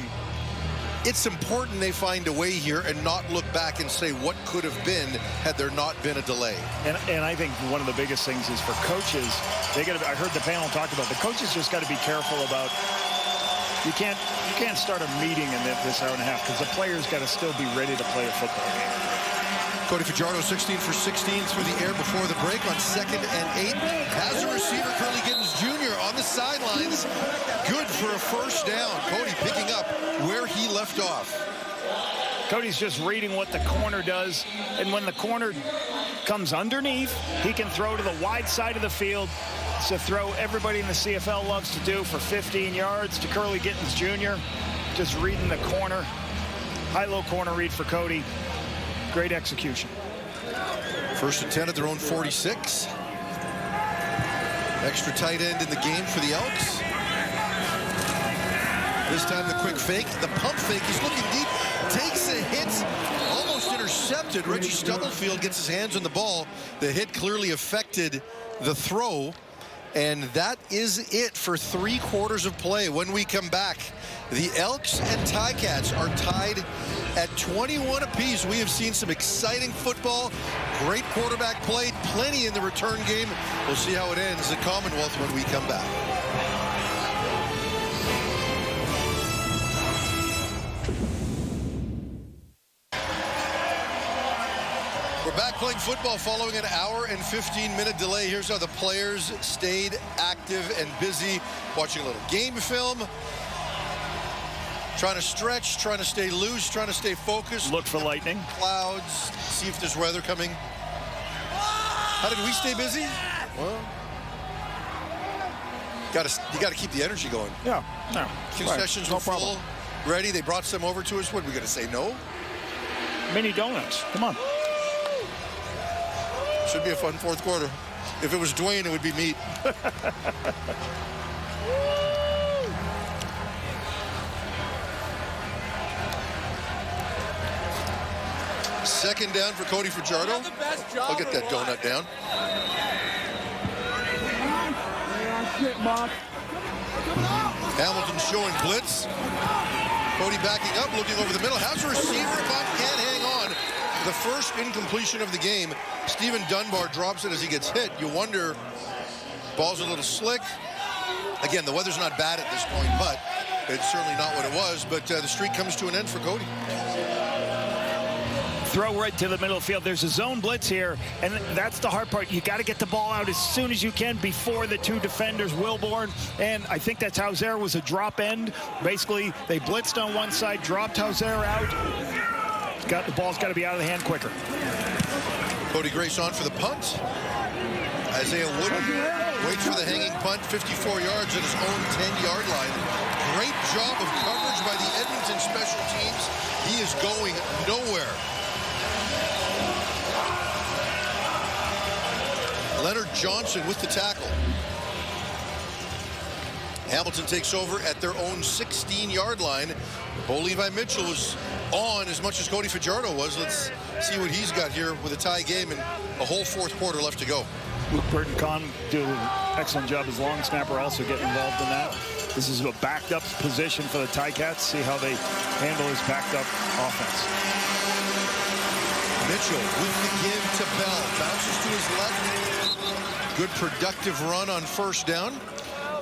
it's important they find a way here and not look back and say what could have been had there not been a delay. And I think one of the biggest things is for coaches, I heard the panel talk about, the coaches just got to be careful about, you can't start a meeting in this hour and a half because the players got to still be ready to play a football game. Cody Fajardo 16 for 16 through the air before the break on 2nd and 8. Has a receiver, Curly Gittens Jr. on the sidelines. Good for a first down. Cody picking up where he left off. Cody's just reading what the corner does, and when the corner comes underneath, he can throw to the wide side of the field. It's a throw everybody in the CFL loves to do for 15 yards to Curly Gittens Jr. Just reading the corner. High-low corner read for Cody. Great execution. First and 10 at their own 46. Extra tight end in the game for the Elks. This time the quick fake, the pump fake. He's looking deep, takes a hit, almost intercepted. Reggie Stubblefield gets his hands on the ball. The hit clearly affected the throw. And that is it for 3 quarters of play. When we come back, the Elks and Ticats are tied at 21 apiece. We have seen some exciting football, great quarterback play, plenty in the return game. We'll see how it ends at Commonwealth when we come back. We're back playing football following an hour and 15-minute delay. Here's how the players stayed active and busy, watching a little game film, trying to stretch, trying to stay loose, trying to stay focused. Look for lightning. Clouds, see if there's weather coming. How did we stay busy? Well, you got to keep the energy going. Yeah, no. Concessions were full, ready. They brought some over to us. What, are we going to say no? Mini donuts. Come on. Should be a fun fourth quarter. If it was Dwayne, it would be meat. Second down for Cody Fajardo. I'll get that donut down. Hamilton showing blitz. Cody backing up, looking over the middle. How's the receiver can't hang on? The first incompletion of the game. Stephen Dunbar drops it as he gets hit. You wonder Ball's a little slick. Again, the weather's not bad at this point, but it's certainly not what it was. But the streak comes to an end for Cody. Throw right to the middle of the field. There's a zone blitz here, and that's the hard part. You got to get the ball out as soon as you can before the two defenders, Wilborn, and I think that's Hauser was a drop end. Basically, they blitzed on one side, dropped Hauser out. The ball's got to be out of the hand quicker. Cody Grace on for the punt. Isaiah Wooden waits for the hanging punt, 54 yards at his own 10-yard line. Great job of coverage by the Edmonton special teams. He is going nowhere. Leonard Johnson with the tackle. Hamilton takes over at their own 16-yard line. Bo Levi Mitchell was on as much as Cody Fajardo was. Let's see what he's got here with a tie game and a whole fourth quarter left to go. Luke Burton-Kahn do an excellent job as long snapper, also get involved in that. This is a backed up position for the Ticats. See how they handle his backed up offense. Mitchell with the give to Bell. Bounces to his left. Good productive run on first down.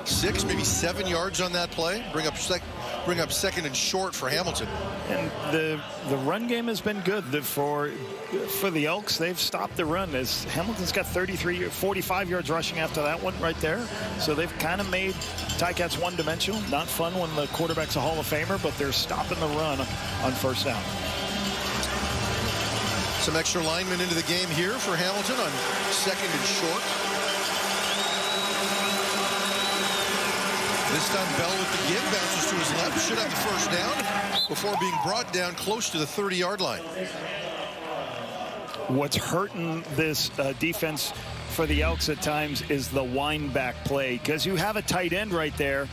6, maybe 7 yards on that play. Bring up second and short for Hamilton. And the run game has been good for the Elks. They've stopped the run as Hamilton's got 45 yards rushing after that one right there. So they've kind of made Ticats one-dimensional. Not fun when the quarterback's a Hall of Famer, but they're stopping the run on first down. Some extra linemen into the game here for Hamilton on second and short. This time Bell with the give, bounces to his left, should have the first down before being brought down close to the 30-yard line. What's hurting this defense for the Elks at times is the wind back play, because you have a tight end right there.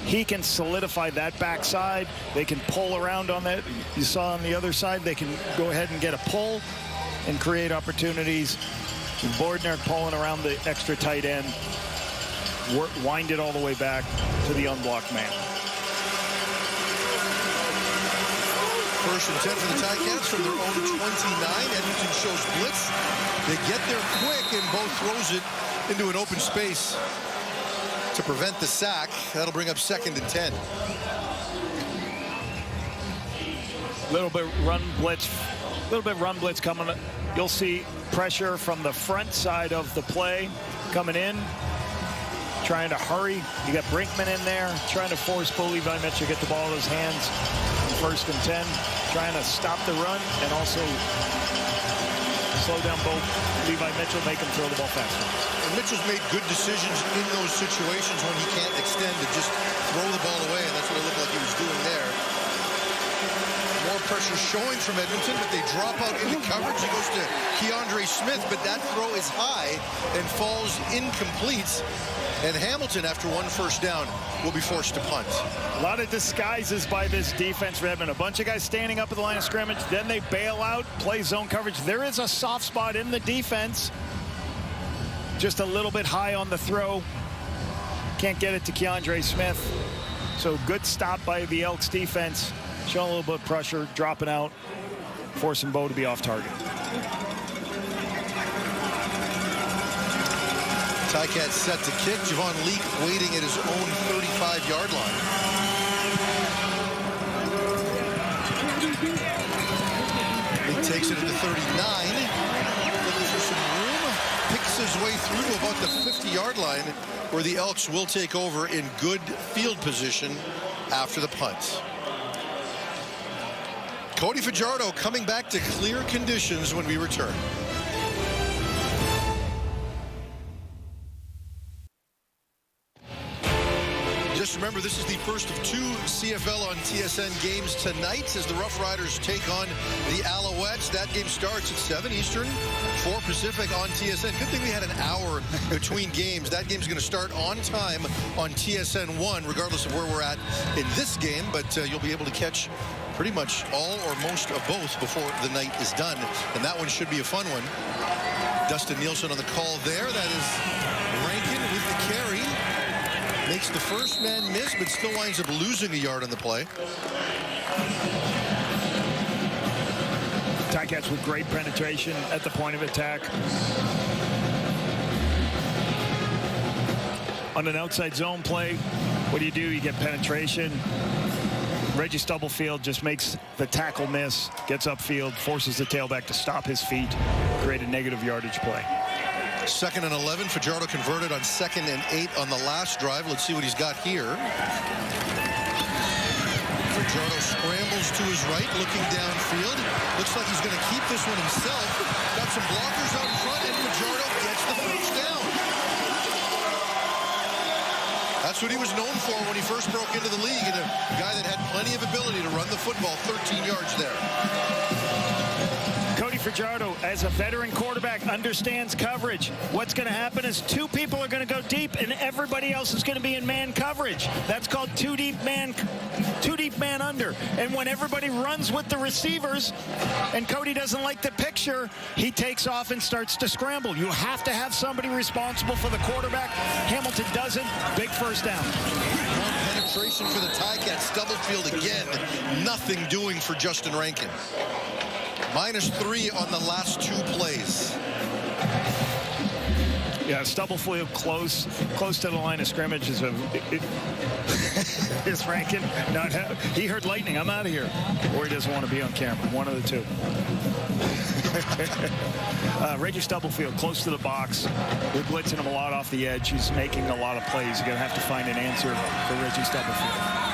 He can solidify that backside. They can pull around on that. You saw on the other side, they can go ahead and get a pull and create opportunities. Bordner pulling around the extra tight end. Wind it all the way back to the unblocked man. First and 10 for the Ticats from their own 29. Edmonton shows blitz. They get there quick, and Bo throws it into an open space to prevent the sack. That'll bring up second and 10. Little bit run blitz coming. You'll see pressure from the front side of the play coming in, trying to hurry. You got Brinkman in there, trying to force Bo Levi Mitchell to get the ball in his hands. First and 10, trying to stop the run and also slow down Bo Levi Mitchell, make him throw the ball faster. And Mitchell's made good decisions in those situations when he can't extend to just throw the ball away, and that's what it looked like he was doing there. More pressure showing from Edmonton, but they drop out into coverage. He goes to Keandre Smith, but that throw is high and falls incomplete. And Hamilton, after one first down, will be forced to punt. A lot of disguises by this defense for Edmonton. A bunch of guys standing up at the line of scrimmage, then they bail out, play zone coverage. There is a soft spot in the defense. Just a little bit high on the throw. Can't get it to Keandre Smith. So good stop by the Elks defense. Showing a little bit of pressure, dropping out, forcing Bo to be off target. Ticats set to kick. Javon Leake waiting at his own 35-yard line. Leake takes it into 39. Looking for some room. Picks his way through to about the 50-yard line, where the Elks will take over in good field position after the punt. Cody Fajardo coming back to clear conditions when we return. Just remember, this is the first of 2 CFL on TSN games tonight as the Rough Riders take on the Alouettes. That game starts at 7 Eastern, 4 Pacific on TSN. Good thing we had an hour between games. That game's going to start on time on TSN 1, regardless of where we're at in this game. But you'll be able to catch pretty much all or most of both before the night is done. And that one should be a fun one. Dustin Nielsen on the call there. That is Rankin with the carry. Makes the first man miss, but still winds up losing a yard on the play. Ticats with great penetration at the point of attack. on an outside zone play, what do? You get penetration. Reggie Stubblefield just makes the tackle miss, gets upfield, forces the tailback to stop his feet, create a negative yardage play. 2nd and 11. Fajardo converted on 2nd and 8 on the last drive. Let's see what he's got here. Fajardo scrambles to his right, looking downfield. Looks like he's going to keep this one himself. Got some blockers out in front, and Fajardo gets the first down. That's what he was known for when he first broke into the league, and a guy that had plenty of ability to run the football. 13 yards there. Cody Fajardo, as a veteran quarterback, understands coverage. What's going to happen is 2 people are going to go deep, and everybody else is going to be in man coverage. That's called two deep man under. And when everybody runs with the receivers, and Cody doesn't like the picture, he takes off and starts to scramble. You have to have somebody responsible for the quarterback. Hamilton doesn't. Big first down. Penetration for the Ticats. Stubblefield again. Nothing doing for Justin Rankin. -3 on the last 2 plays. Yeah, Stubblefield close to the line of scrimmage is is Rankin. He heard lightning. I'm out of here. Or he doesn't want to be on camera. One of the two. Reggie Stubblefield close to the box. We're blitzing him a lot off the edge. He's making a lot of plays. You're going to have to find an answer for Reggie Stubblefield.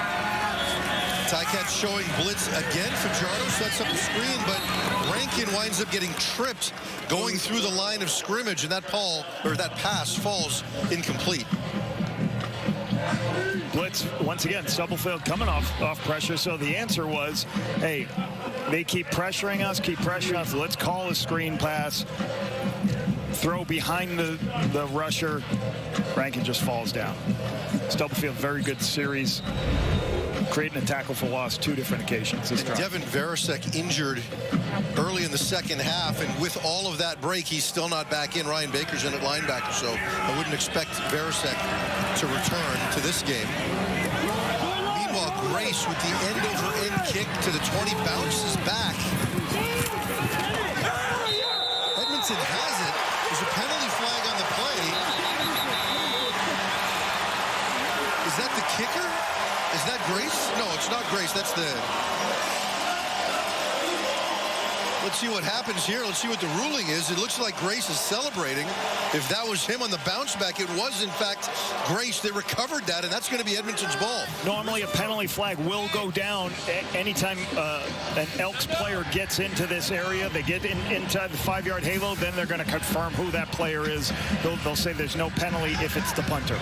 Ticats showing blitz again. Fajardo sets up the screen, but Rankin winds up getting tripped going through the line of scrimmage, and that pass falls incomplete. Blitz once again. Stubblefield coming off pressure. So the answer was, hey, they keep pressuring us. Let's call a screen pass. Throw behind the rusher. Rankin just falls down. Stubblefield, very good series. Creating a tackle for loss 2 different occasions. Devin Varasek injured early in the second half, and with all of that break, he's still not back in. Ryan Baker's in at linebacker, so I wouldn't expect Varasek to return to this game. Meanwhile, Grace with the end-over-end kick to the 20, bounces back. Edmonton has it. There's a penalty flag on the play. Is that the kicker? Is that Grace? No, it's not Grace. That's the... Let's see what happens here. Let's see what the ruling is. It looks like Grace is celebrating. If that was him on the bounce back, it was, in fact, Grace. They recovered that, and that's going to be Edmonton's ball. Normally, a penalty flag will go down anytime an Elks player gets into this area. They get inside the 5-yard halo, then they're going to confirm who that player is. They'll say there's no penalty if it's the punter.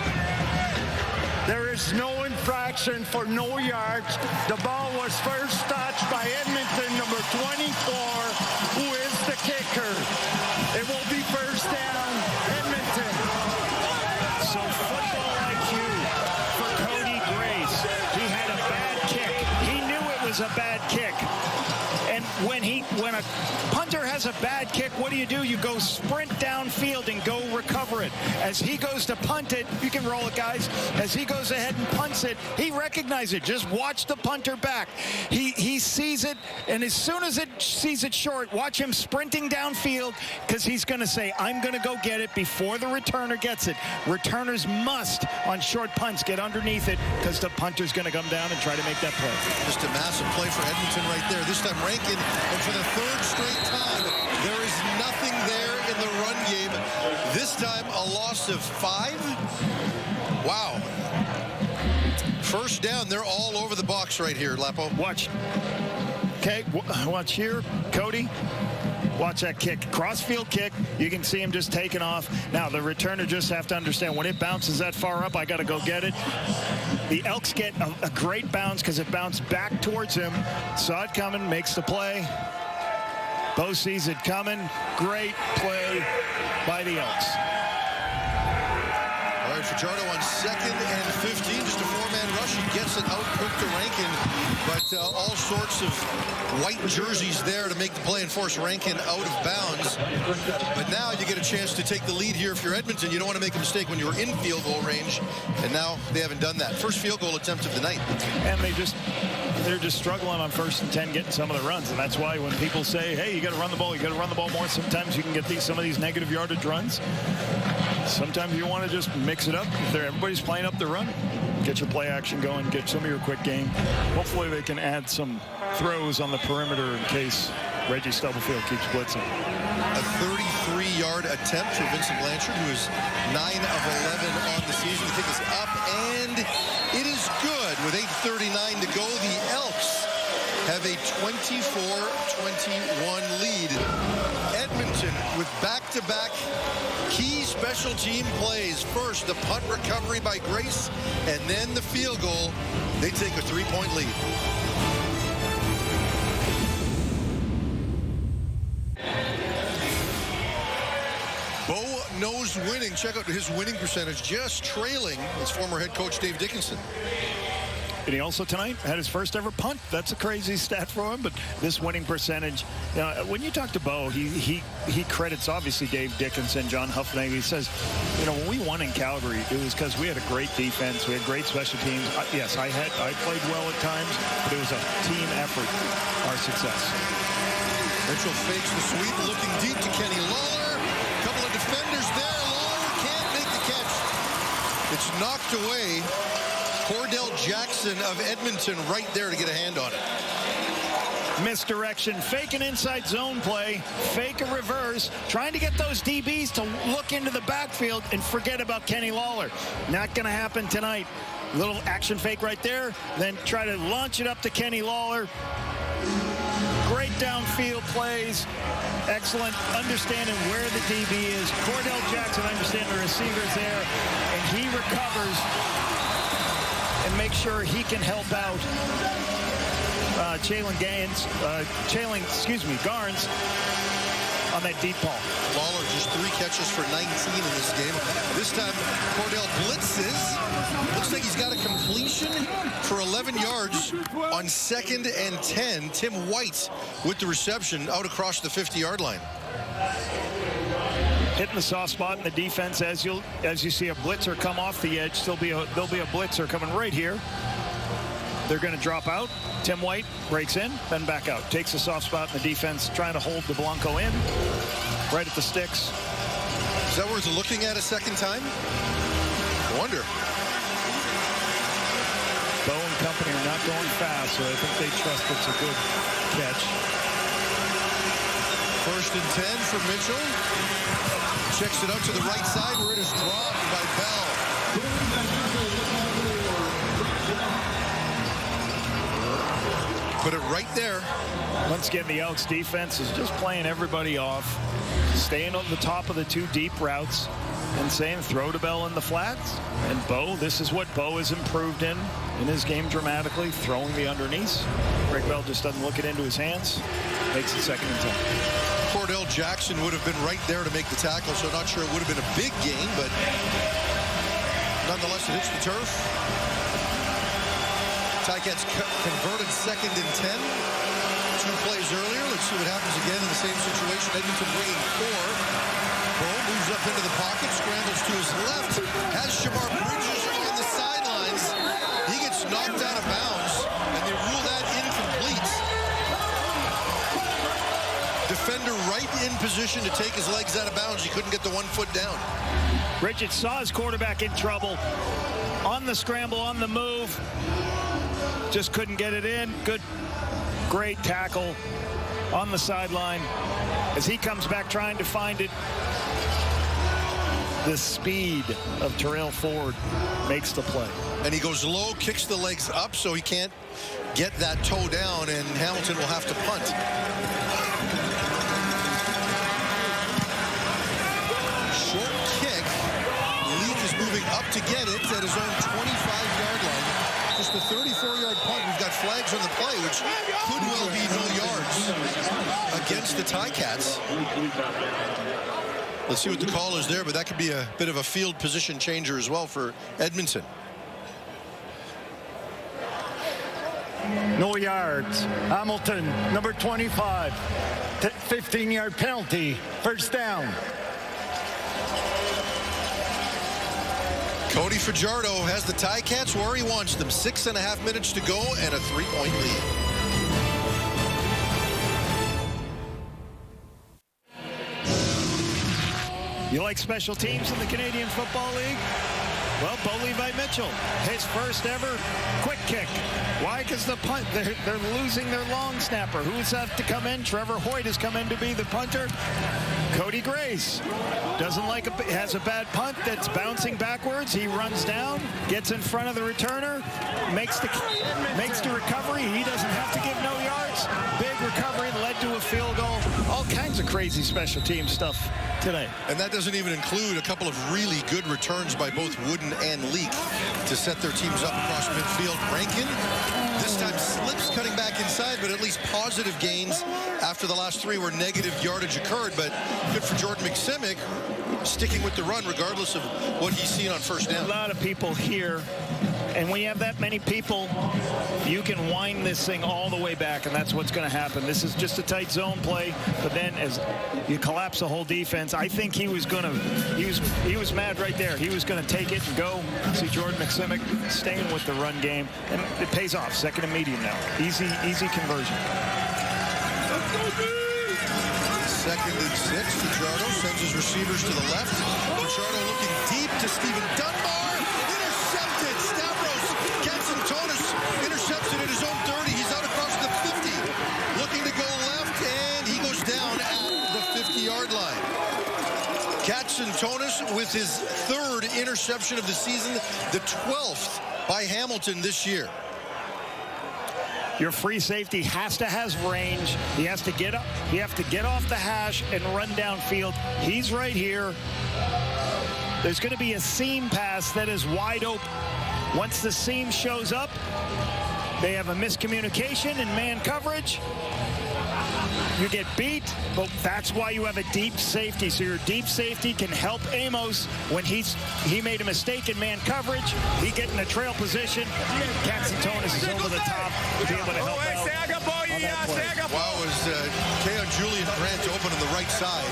There is no infraction for no yards. The ball was first touched by Edmonton, number 24, who is the kicker. It will be first down, Edmonton. So football IQ for Cody Grace. He had a bad kick. He knew it was a bad kick. And when a punter has a bad kick, what do? You go sprint downfield and go recover it. As he goes to punt it, you can roll it, guys. As he goes ahead and punts it, he recognizes it. Just watch the punter back. He sees it, and as soon as it sees it short, watch him sprinting downfield, because he's going to say, I'm going to go get it before the returner gets it. Returners must, on short punts, get underneath it, because the punter's going to come down and try to make that play. Just a massive play for Edmonton right there. This time Rankin, and for the 3rd straight time, there is nothing there in the run game. This time a loss of 5. Wow. First down. They're all over the box right here, Lapo. Watch. Okay, watch here, Cody. Watch that kick. Crossfield kick. You can see him just taking off. Now, the returner just have to understand, when it bounces that far up, I got to go get it. The Elks get a great bounce because it bounced back towards him. Saw it coming, makes the play. Bo sees it coming. Great play by the Elks. All right, Fajardo on 2nd and 15, just a 4-man rush. He gets it out quick to Rankin, but all sorts of white jerseys there to make the play and force Rankin out of bounds. But now you get a chance to take the lead here if you're Edmonton. You don't want to make a mistake when you were in field goal range, and now they haven't done that. First field goal attempt of the night. And they're just struggling on 1st and 10 getting some of the runs, and that's why when people say, hey, you got to run the ball more, sometimes you can get some of these negative yardage runs. sometimes you want to just mix it up. If everybody's playing up the run, get your play action going, get some of your quick game. Hopefully they can add some throws on the perimeter in case Reggie Stubblefield keeps blitzing. A 33-yard attempt for Vincent Blanchard, who is 9 of 11 on the season. The kick is up, and it is good. With 8:39 to go, the Elks have a 24-21 lead. Edmonton with back-to-back key special team plays. First, the punt recovery by Grace, and then the field goal. They take a 3-point lead. Bo knows winning. Check out his winning percentage, just trailing his former head coach Dave Dickinson. And he also tonight had his first ever punt. That's a crazy stat for him, but this winning percentage, you know, when you talk to Bo, he credits obviously Dave Dickinson, John Huffnagel. He says, you know, when we won in Calgary, it was because we had a great defense, we had great special teams. Yes, I played well at times, but it was a team effort, our success. Mitchell fakes the sweep, looking deep to Kenny Lawler. A couple of defenders there. Lawler can't make the catch. It's knocked away. Cordell Jackson of Edmonton right there to get a hand on it. Misdirection, fake an inside zone play, fake a reverse, trying to get those DBs to look into the backfield and forget about Kenny Lawler. Not going to happen tonight. Little action fake right there, then try to launch it up to Kenny Lawler. Great downfield plays. Excellent understanding where the DB is. Cordell Jackson understands the receiver's there, and he recovers and make sure he can help out Garnes on that deep ball. Lawler just 3 catches for 19 in this game. This time, Cordell blitzes. Looks like he's got a completion for 11 yards on 2nd and 10. Tim White with the reception out across the 50-yard line. Hitting the soft spot in the defense as you see a blitzer come off the edge. There'll be a blitzer coming right here. They're going to drop out. Tim White breaks in, then back out. Takes a soft spot in the defense, trying to hold the Blanco in. Right at the sticks. Is that worth looking at a second time? I wonder. Bo and company are not going fast, so I think they trust it's a good catch. 1st and 10 for Mitchell. Checks it out to the right side where it is dropped by Bell. Put it right there. Once again, the Elks defense is just playing everybody off, staying on the top of the 2 deep routes and saying throw to Bell in the flats. And Bo, this is what Bo has improved in his game dramatically, throwing the underneath. Greg Bell just doesn't look it into his hands. Makes it 2nd and 10. Cordell Jackson would have been right there to make the tackle, so not sure it would have been a big gain, but nonetheless, it hits the turf. Ticats converted 2nd and 10. 2 plays earlier. Let's see what happens again in the same situation. Edmonton bringing 4. Bo moves up into the pocket, scrambles to his left, has Shamar Bridges on the sidelines. He gets knocked out of bounds, and they rule that incomplete. Defender right in position to take his legs out of bounds. He couldn't get the 1 foot down. Bridges saw his quarterback in trouble. On the scramble, on the move. Just couldn't get it in. Good, great tackle on the sideline. As he comes back trying to find it, the speed of Terrell Ford makes the play. And he goes low, kicks the legs up, so he can't get that toe down, and Hamilton will have to punt. Short kick. Leak is moving up to get it at his own 25-yard line. Just a 34-yard punt. We've got flags on the play, which could well be no yards against the Ticats. Let's see what the call is there, but that could be a bit of a field position changer as well for Edmonton. No yards. Hamilton, number 25. 15-yard penalty. 1st down. Cody Fajardo has the Ticats where he wants them. 6.5 minutes to go and a 3-point lead. You like special teams in the Canadian Football League? Well, Bo Levi Mitchell, his first ever quick kick. Why? Because the punt, they're losing their long snapper. Who's have to come in? Trevor Hoyt has come in to be the punter. Cody Grace has a bad punt that's bouncing backwards. He runs down, gets in front of the returner, makes the recovery. He doesn't have to give no yards. Big recovery led to a field goal. All kinds of crazy special team stuff today. And that doesn't even include a couple of really good returns by both Wooden and Leak to set their teams up across midfield. Rankin, this time slips cutting back inside, but at least positive gains after the last three where negative yardage occurred. But good for Jordan McSimic, sticking with the run regardless of what he's seen on first down. A lot of people here, and when you have that many people, you can wind this thing all the way back, and that's what's going to happen. This is just a tight zone play, but then as you collapse the whole defense, I think he was mad right there. He was going to take it and go. See Jordan McSimic staying with the run game, and it pays off. Second and medium now. Easy conversion. Second and 6. Fajardo sends his receivers to the left. Fajardo looking deep to Stephen Dunbar. Intercepted. Stavros Katsantonis intercepts it at his own 30. He's out across the 50. Looking to go left, and he goes down at the 50-yard line. Katsantonis with his third interception of the season, the 12th by Hamilton this year. Your free safety has to have range. He has to get up. You have to get off the hash and run downfield. He's right here. There's going to be a seam pass that is wide open. Once the seam shows up, they have a miscommunication in man coverage. You get beat, but that's why you have a deep safety. So your deep safety can help Amos when he made a mistake in man coverage. He get in a trail position. Katsantonis is over the top to be able to help out on that play. Wow, it was Keon Julian Grant open on the right side.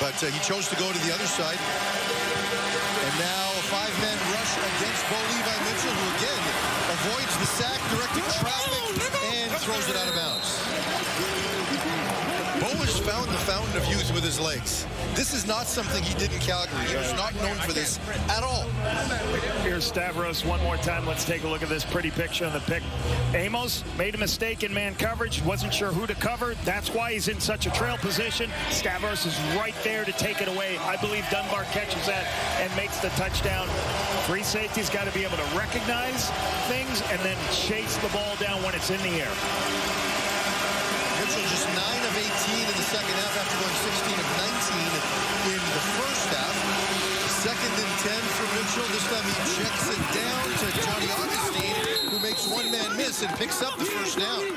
But he chose to go to the other side. And now a five-man rush against Bo Levi Mitchell, who again avoids the sack, directing traffic, and throws it out of bounds. Bo has found the fountain of youth with his legs. This is not something he did in Calgary. He was not known for this at all. Here's Stavros one more time. Let's take a look at this pretty picture on the pick. Amos made a mistake in man coverage. Wasn't sure who to cover. That's why he's in such a trail position. Stavros is right there to take it away. I believe Dunbar catches that and makes the touchdown. Free safety's got to be able to recognize things and then chase the ball down when it's in the air. Mitchell just 9 of 18 in the second half after going 16 of 19 in the first half. Second and 10 for Mitchell. This time he checks it down to Johnny Augustine, who makes one man miss and picks up the first down.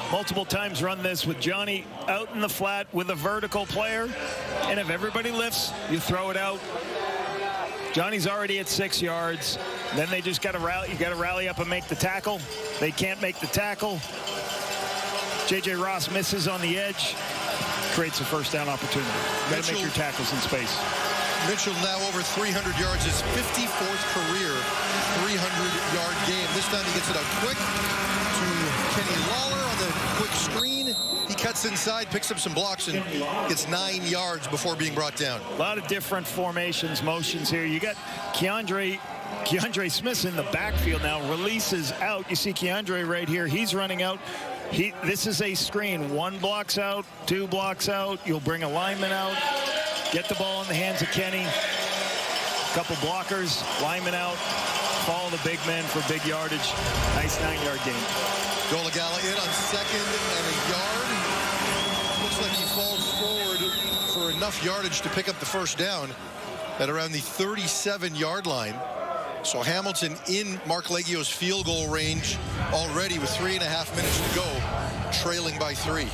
Multiple times run this with Johnny out in the flat with a vertical player. And if everybody lifts, you throw it out. Johnny's already at 6 yards. Then they just got to rally. You got to rally up and make the tackle. They can't make the tackle. J.J. Ross misses on the edge. Creates a first down opportunity. Got to make your tackles in space. Mitchell now over 300 yards. His 54th career 300-yard game. This time he gets it out quick to Kenny Lawler on the quick screen. He cuts inside, picks up some blocks, and gets 9 yards before being brought down. A lot of different formations, motions here. You got Keandre Smith's in the backfield now, releases out. You see Keandre right here. He's running out. This is a screen. 1 blocks out, 2 blocks out. You'll bring a lineman out. Get the ball in the hands of Kenny. Couple blockers, lineman out. Follow the big men for big yardage. Nice 9-yard gain. Golagala in on second and a yard. Looks like he falls forward for enough yardage to pick up the first down at around the 37-yard line. So Hamilton in Mark Leggio's field goal range already with 3.5 minutes to go, trailing by 3.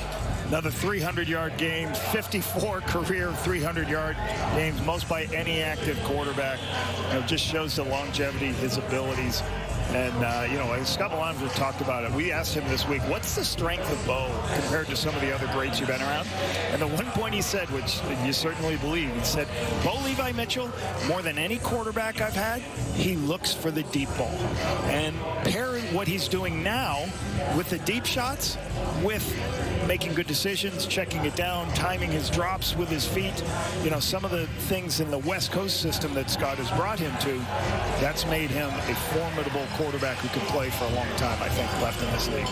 Another 300-yard game, 54 career 300-yard games, most by any active quarterback. It just shows the longevity, his abilities. And, you know, Scott Milan has talked about it. We asked him this week, what's the strength of Bo compared to some of the other greats you've been around? And the one point he said, which you certainly believe, he said, Bo Levi Mitchell, more than any quarterback I've had, he looks for the deep ball. And pair what he's doing now with the deep shots with making good decisions, checking it down, timing his drops with his feet. You know, some of the things in the West Coast system that Scott has brought him to, that's made him a formidable quarterback who could play for a long time, I think, left in this league.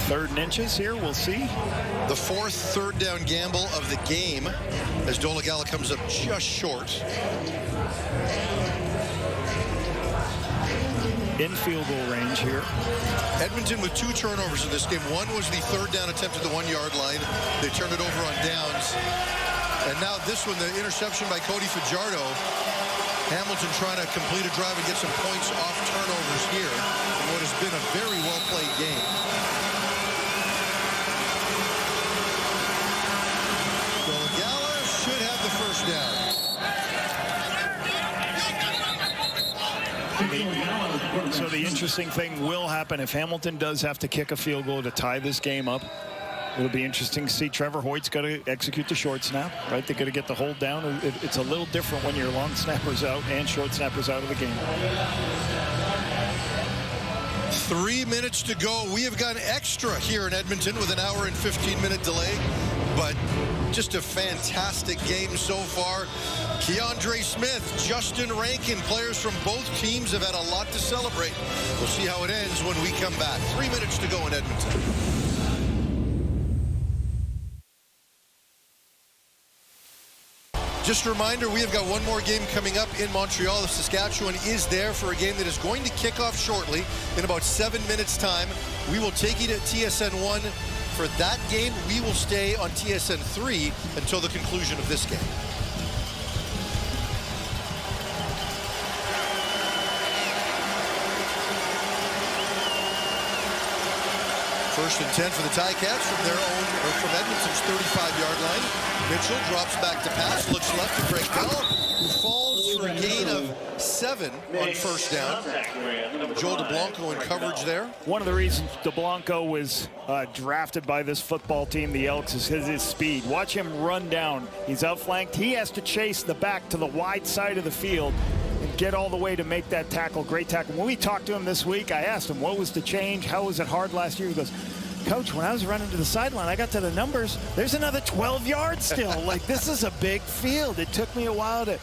3rd and inches here, we'll see. The 4th third down gamble of the game as Dolegala comes up just short. In field goal range here. Edmonton with 2 turnovers in this game. One was the 3rd down attempt at the 1-yard line. They turned it over on downs. And now this one, the interception by Cody Fajardo. Hamilton trying to complete a drive and get some points off turnovers here in what has been a very well-played game. Dolegala should have the first down. So the interesting thing will happen if Hamilton does have to kick a field goal to tie this game up. It'll be interesting to see. Trevor Hoyt's got to execute the short snap, right? They're going to get the hold down. It's a little different when your long snapper's out and short snapper's out of the game. 3 minutes to go. We have gone extra here in Edmonton with an hour and 15-minute delay, but just a fantastic game so far. Keandre Smith, Justin Rankin, players from both teams have had a lot to celebrate. We'll see how it ends when we come back. 3 minutes to go in Edmonton. Just a reminder, we have got one more game coming up in Montreal. The Saskatchewan is there for a game that is going to kick off shortly in about 7 minutes' time. We will take you to TSN 1. For that game, we will stay on TSN 3 until the conclusion of this game. First and 10 for the Ticats from their own, or from Edmonton's 35-yard line. Mitchell drops back to pass, looks left to Greg Bell, who falls for a gain of 7 on first down. Joel DeBlanco in coverage there. One of the reasons DeBlanco was drafted by this football team, the Elks, is his speed. Watch him run down. He's outflanked. He has to chase the back to the wide side of the field and get all the way to make that tackle. Great tackle. When we talked to him this week, I asked him, what was the change? How was it hard last year? He goes, Coach, when I was running to the sideline, I got to the numbers. There's another 12 yards still. Like, this is a big field. It took me a while to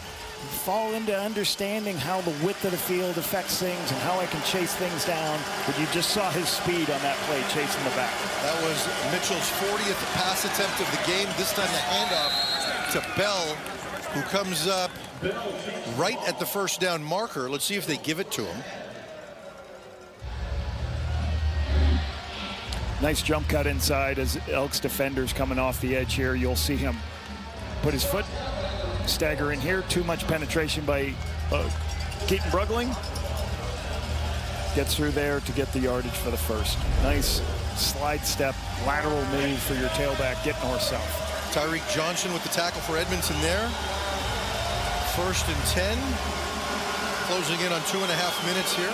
fall into understanding how the width of the field affects things and how I can chase things down. But you just saw his speed on that play, chasing the back. That was Mitchell's 40th pass attempt of the game. This time the handoff to Bell, who comes up right at the first down marker. Let's see if they give it to him. Nice jump cut inside as Elks defenders coming off the edge here. You'll see him put his foot, stagger in here. Too much penetration by Keaton Brugling. Gets through there to get the yardage for the first. Nice slide step, lateral move for your tailback, get north-south. Tyreek Johnson with the tackle for Edmonton there. First and 10. Closing in on 2.5 minutes here.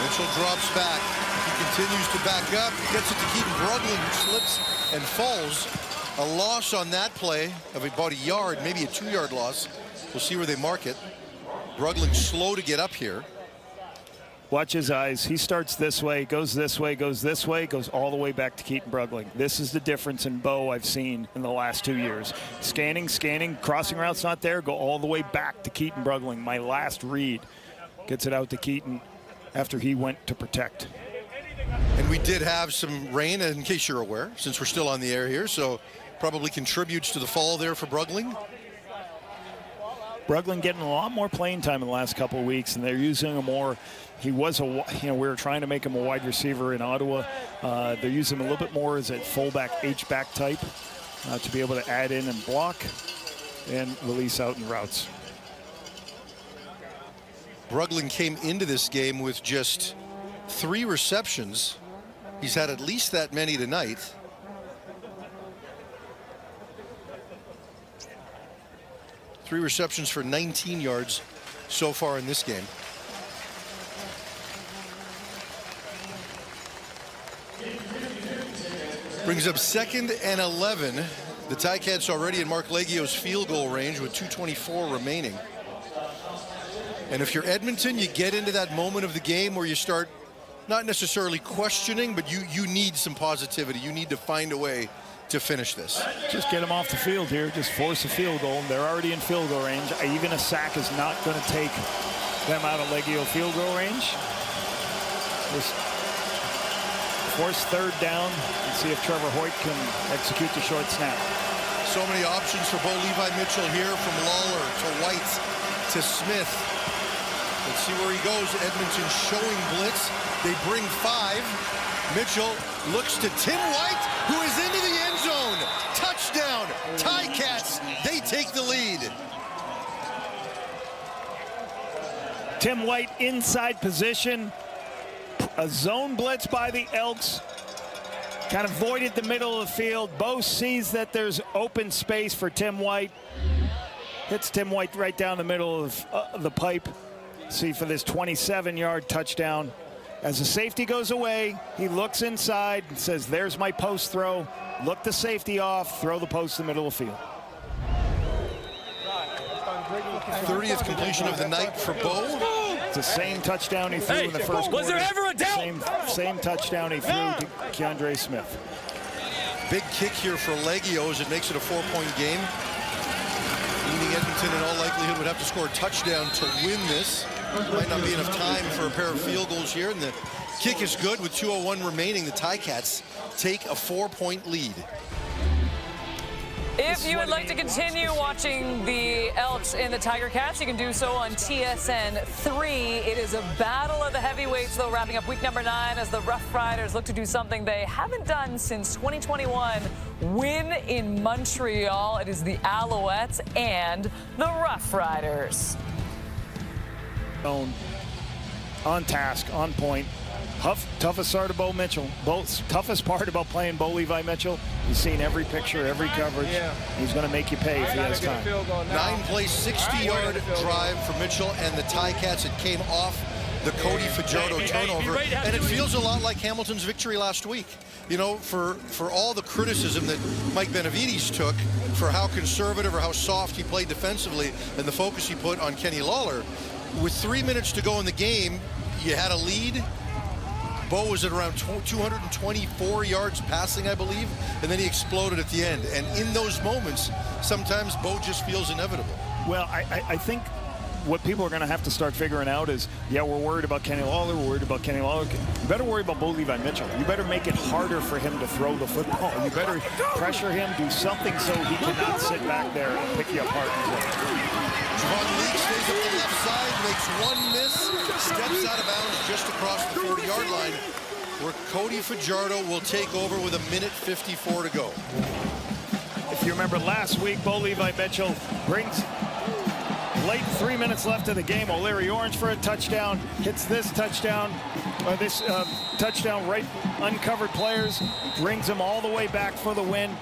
Mitchell drops back. He continues to back up. Gets it to Keaton Brugling, who slips and falls. A loss on that play of about a yard, maybe a 2-yard loss. We'll see where they mark it. Brugling slow to get up here. Watch his eyes. He starts this way, goes this way, goes this way, goes all the way back to Keaton Brugling. This is the difference in Bo I've seen in the last 2 years. Scanning, crossing route's not there, go all the way back to Keaton Brugling. My last read. Gets it out to Keaton after he went to protect. And we did have some rain, in case you're aware, since we're still on the air here, so probably contributes to the fall there for Brugling. Brugling getting a lot more playing time in the last couple of weeks, and they're using him more. He was we were trying to make him a wide receiver in Ottawa. They're using him a little bit more as a fullback, H-back type to be able to add in and block and release out in routes. Brugling came into this game with just 3 receptions. He's had at least that many tonight. 3 receptions for 19 yards so far in this game. Brings up 2nd and 11. The Ticats already in Mark Leggio's field goal range with 2:24 remaining. And if you're Edmonton, you get into that moment of the game where you start not necessarily questioning, but you need some positivity. You need to find a way to finish this. Just get them off the field here. Just force a field goal. They're already in field goal range. Even a sack is not going to take them out of Leggio field goal range. Just force 3rd down and see if Trevor Hoyt can execute the short snap. So many options for Bo Levi Mitchell here, from Lawler to White to Smith. Let's see where he goes. Edmonton showing blitz. They bring 5. Mitchell looks to Tim White, who is into the end zone. Touchdown, Ticats. They take the lead. Tim White inside position. A zone blitz by the Elks. Kind of voided the middle of the field. Bo sees that there's open space for Tim White. Hits Tim White right down the middle of the pipe. See for this 27-yard touchdown. As the safety goes away, he looks inside and says, there's my post throw. Look the safety off, throw the post in the middle of the field. 30th completion of the night for Bo. It's the same touchdown he threw in the first quarter. Was there ever a doubt? Same touchdown he threw to Keandre Smith. Big kick here for Leggio as it makes it a 4-point game. Meaning Edmonton in all likelihood would have to score a touchdown to win this. Might not be enough time for a pair of field goals here. And the kick is good with 2:01 remaining. The Ticats take a 4-point lead. If you would like to continue watching the Elks and the Tiger Cats, you can do so on TSN 3. It is a battle of the heavyweights, though, wrapping up week number 9 as the Rough Riders look to do something they haven't done since 2021. Win in Montreal. It is the Alouettes and the Rough Riders. On task, on point. Toughest part about Mitchell. Toughest part about playing Bo Levi Mitchell. He's seen every picture, every coverage. Yeah. He's going to make you pay if he has time. 9-play, 60-yard drive for Mitchell and the Ticats. It came off the Cody Fajardo turnover, and it feels a lot like Hamilton's victory last week. You know, for all the criticism that Mike Benavides took for how conservative or how soft he played defensively and the focus he put on Kenny Lawler, with 3 minutes to go in the game, you had a lead. Bo was at around 224 yards passing, I believe, and then he exploded at the end. And in those moments, sometimes Bo just feels inevitable. Well, I think what people are going to have to start figuring out is, yeah, we're worried about Kenny Lawler, we're worried about Kenny Lawler. You better worry about Bo Levi Mitchell. You better make it harder for him to throw the football. You better pressure him, do something so he cannot sit back there and pick you apart. Javon Leake stays up the left side, makes one miss, steps out of bounds just across the 40-yard line, where Cody Fajardo will take over with 1:54 to go. If you remember last week, Bo Levi Mitchell brings late 3 minutes left of the game. O'Leary Orange for a touchdown, hits this touchdown, touchdown right uncovered players, brings them all the way back for the win.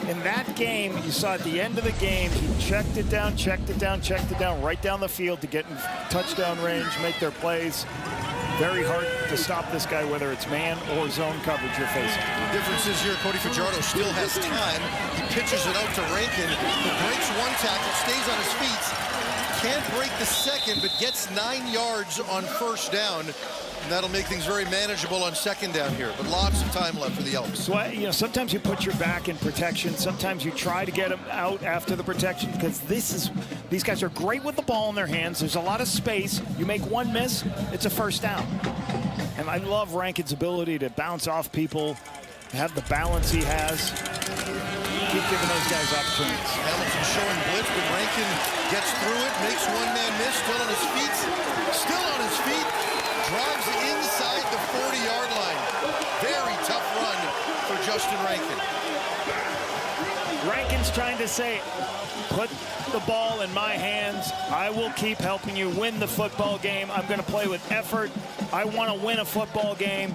In that game, you saw at the end of the game, he checked it down, right down the field to get in touchdown range, make their plays. Very hard to stop this guy, whether it's man or zone coverage you're facing. The difference is here, Cody Fajardo still has time. He pitches it out to Rankin, who breaks one tackle, stays on his feet, can't break the second, but gets 9 yards on first down. And that'll make things very manageable on second down here, but lots of time left for the Elks. So, you know, sometimes you put your back in protection. Sometimes you try to get them out after the protection, because these guys are great with the ball in their hands. There's a lot of space. You make one miss, it's a first down. And I love Rankin's ability to bounce off people, have the balance he has. Keep giving those guys opportunities. Hamilton showing blitz, but Rankin gets through it, makes one man miss, still on his feet, drives inside the 40-yard line. Very tough run for Justin Rankin. Rankin's trying to say, put the ball in my hands. I will keep helping you win the football game. I'm going to play with effort. I want to win a football game.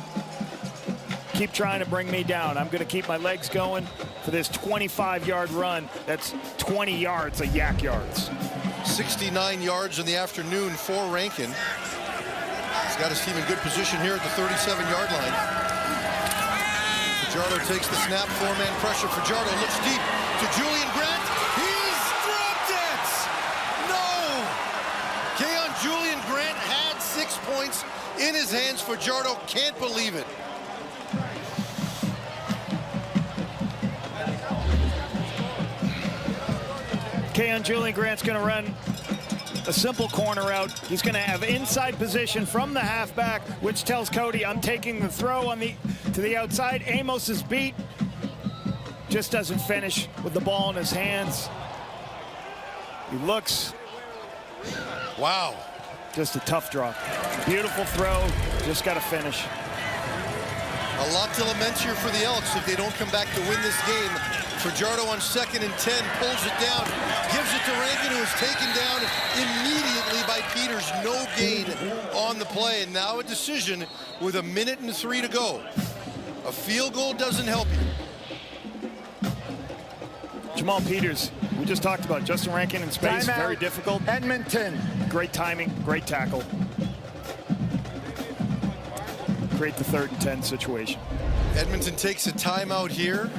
keep trying to bring me down. I'm going to keep my legs going for this 25-yard run. That's 20 yards of yak yards. 69 yards in the afternoon for Rankin. He's got his team in good position here at the 37-yard line. Fajardo takes the snap, four-man pressure. Fajardo looks deep to Julian Grant. He's dropped it! No! Keon Julian Grant had 6 points in his hands. Fajardo can't believe it. Keon Julian Grant's going to run a simple corner route. He's going to have inside position from the halfback, which tells Cody, I'm taking the throw to the outside. Amos is beat. Just doesn't finish with the ball in his hands. He looks. Wow. Just a tough drop. Beautiful throw. Just got to finish. A lot to lament here for the Elks if they don't come back to win this game. Fajardo on 2nd and 10, pulls it down, gives it to Rankin, who is taken down immediately by Peters. No gain on the play, and now a decision with 1:03 to go. A field goal doesn't help you. Jamal Peters, we just talked about Justin Rankin in space, Timeout. very difficult. Edmonton. Great timing, great tackle. Create the 3rd and 10 situation. Edmonton takes a timeout here.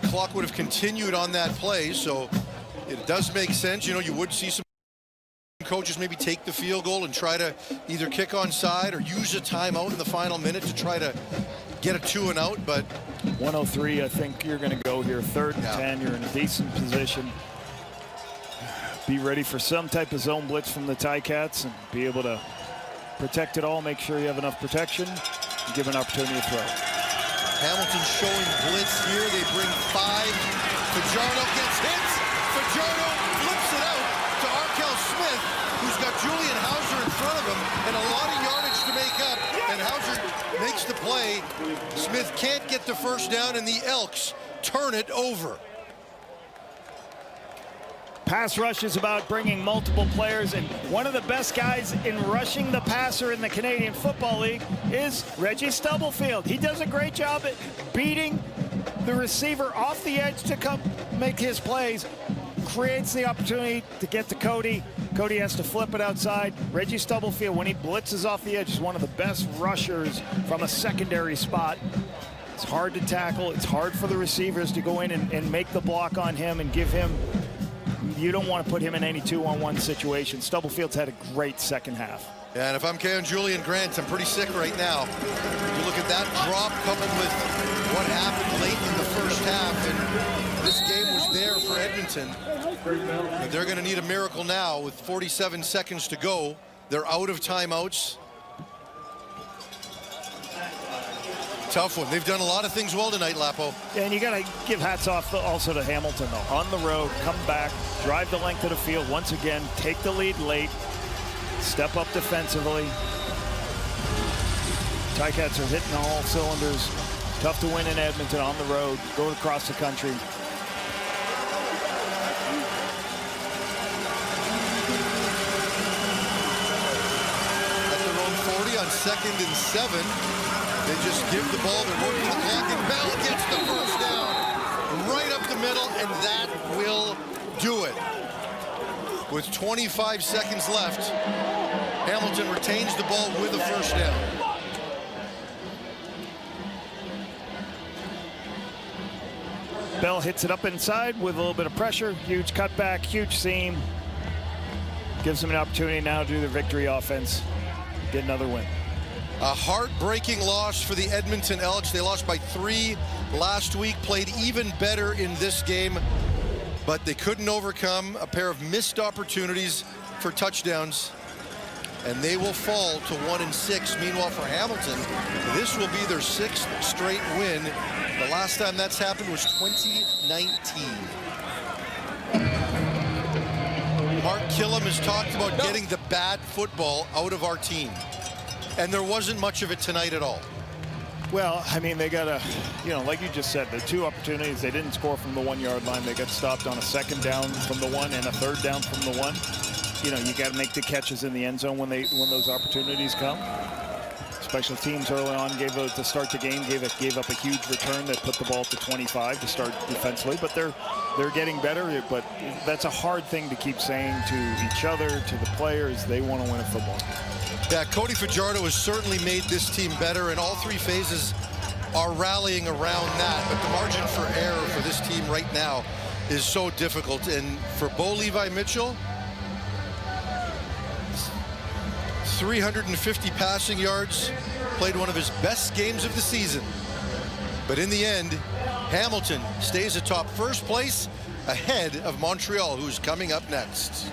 Clock would have continued on that play, so it does make sense. You know, you would see some coaches maybe take the field goal and try to either kick onside or use a timeout in the final minute to try to get a 2 and out, but 103, I think you're going to go here. 3rd and 10, you're in a decent position. Be ready for some type of zone blitz from the Ticats and be able to protect it all, make sure you have enough protection, and give an opportunity to throw. Hamilton showing blitz here. They bring 5. Fajardo gets hit. Fajardo flips it out to Arkell Smith, who's got Julian Hauser in front of him and a lot of yardage to make up. And Hauser makes the play. Smith can't get the first down, and the Elks turn it over. Pass rush is about bringing multiple players, and one of the best guys in rushing the passer in the Canadian Football League is Reggie Stubblefield. He does a great job at beating the receiver off the edge to come make his plays, creates the opportunity to get to Cody. Cody has to flip it outside. Reggie Stubblefield, when he blitzes off the edge, is one of the best rushers from a secondary spot. It's hard to tackle. It's hard for the receivers to go in and make the block on him and give him. You don't want to put him in any 2-on-1 situation. Stubblefield's had a great second half. And if I'm Keon Julian Grant, I'm pretty sick right now. You look at that drop coupled with what happened late in the first half, and this game was there for Edmonton. But they're going to need a miracle now with 47 seconds to go. They're out of timeouts. Tough one. They've done a lot of things well tonight, Lapo. And you got to give hats off also to Hamilton, though. On the road, come back, drive the length of the field once again, take the lead late, step up defensively. Ticats are hitting all cylinders. Tough to win in Edmonton on the road, go across the country. At their own 40 on 2nd and 7. They just give the ball, they're working the clock, and Bell gets the first down right up the middle, and that will do it. With 25 seconds left, Hamilton retains the ball with a first down. Bell hits it up inside with a little bit of pressure. Huge cutback, huge seam. Gives them an opportunity now to do their victory offense. Get another win. A heartbreaking loss for the Edmonton Elks. They lost by 3 last week, played even better in this game, but they couldn't overcome a pair of missed opportunities for touchdowns, and they will fall to 1-6. Meanwhile, for Hamilton, this will be their 6th straight win. The last time that's happened was 2019. Mark Killam has talked about getting the bad football out of our team. And there wasn't much of it tonight at all. Well, I mean, they got a, you know, like you just said, the 2 opportunities, they didn't score from the 1-yard line. They got stopped on a 2nd down from the 1 and a 3rd down from the 1. You know, you got to make the catches in the end zone when those opportunities come. Special teams early on to start the game gave up a huge return that put the ball at the 25 to start defensively, but they're getting better. But that's a hard thing to keep saying to each other, to the players. They want to win a football game. Yeah, Cody Fajardo has certainly made this team better, and all three phases are rallying around that. But the margin for error for this team right now is so difficult. And for Bo Levi Mitchell, 350 passing yards, played one of his best games of the season. But in the end, Hamilton stays atop first place ahead of Montreal, who's coming up next.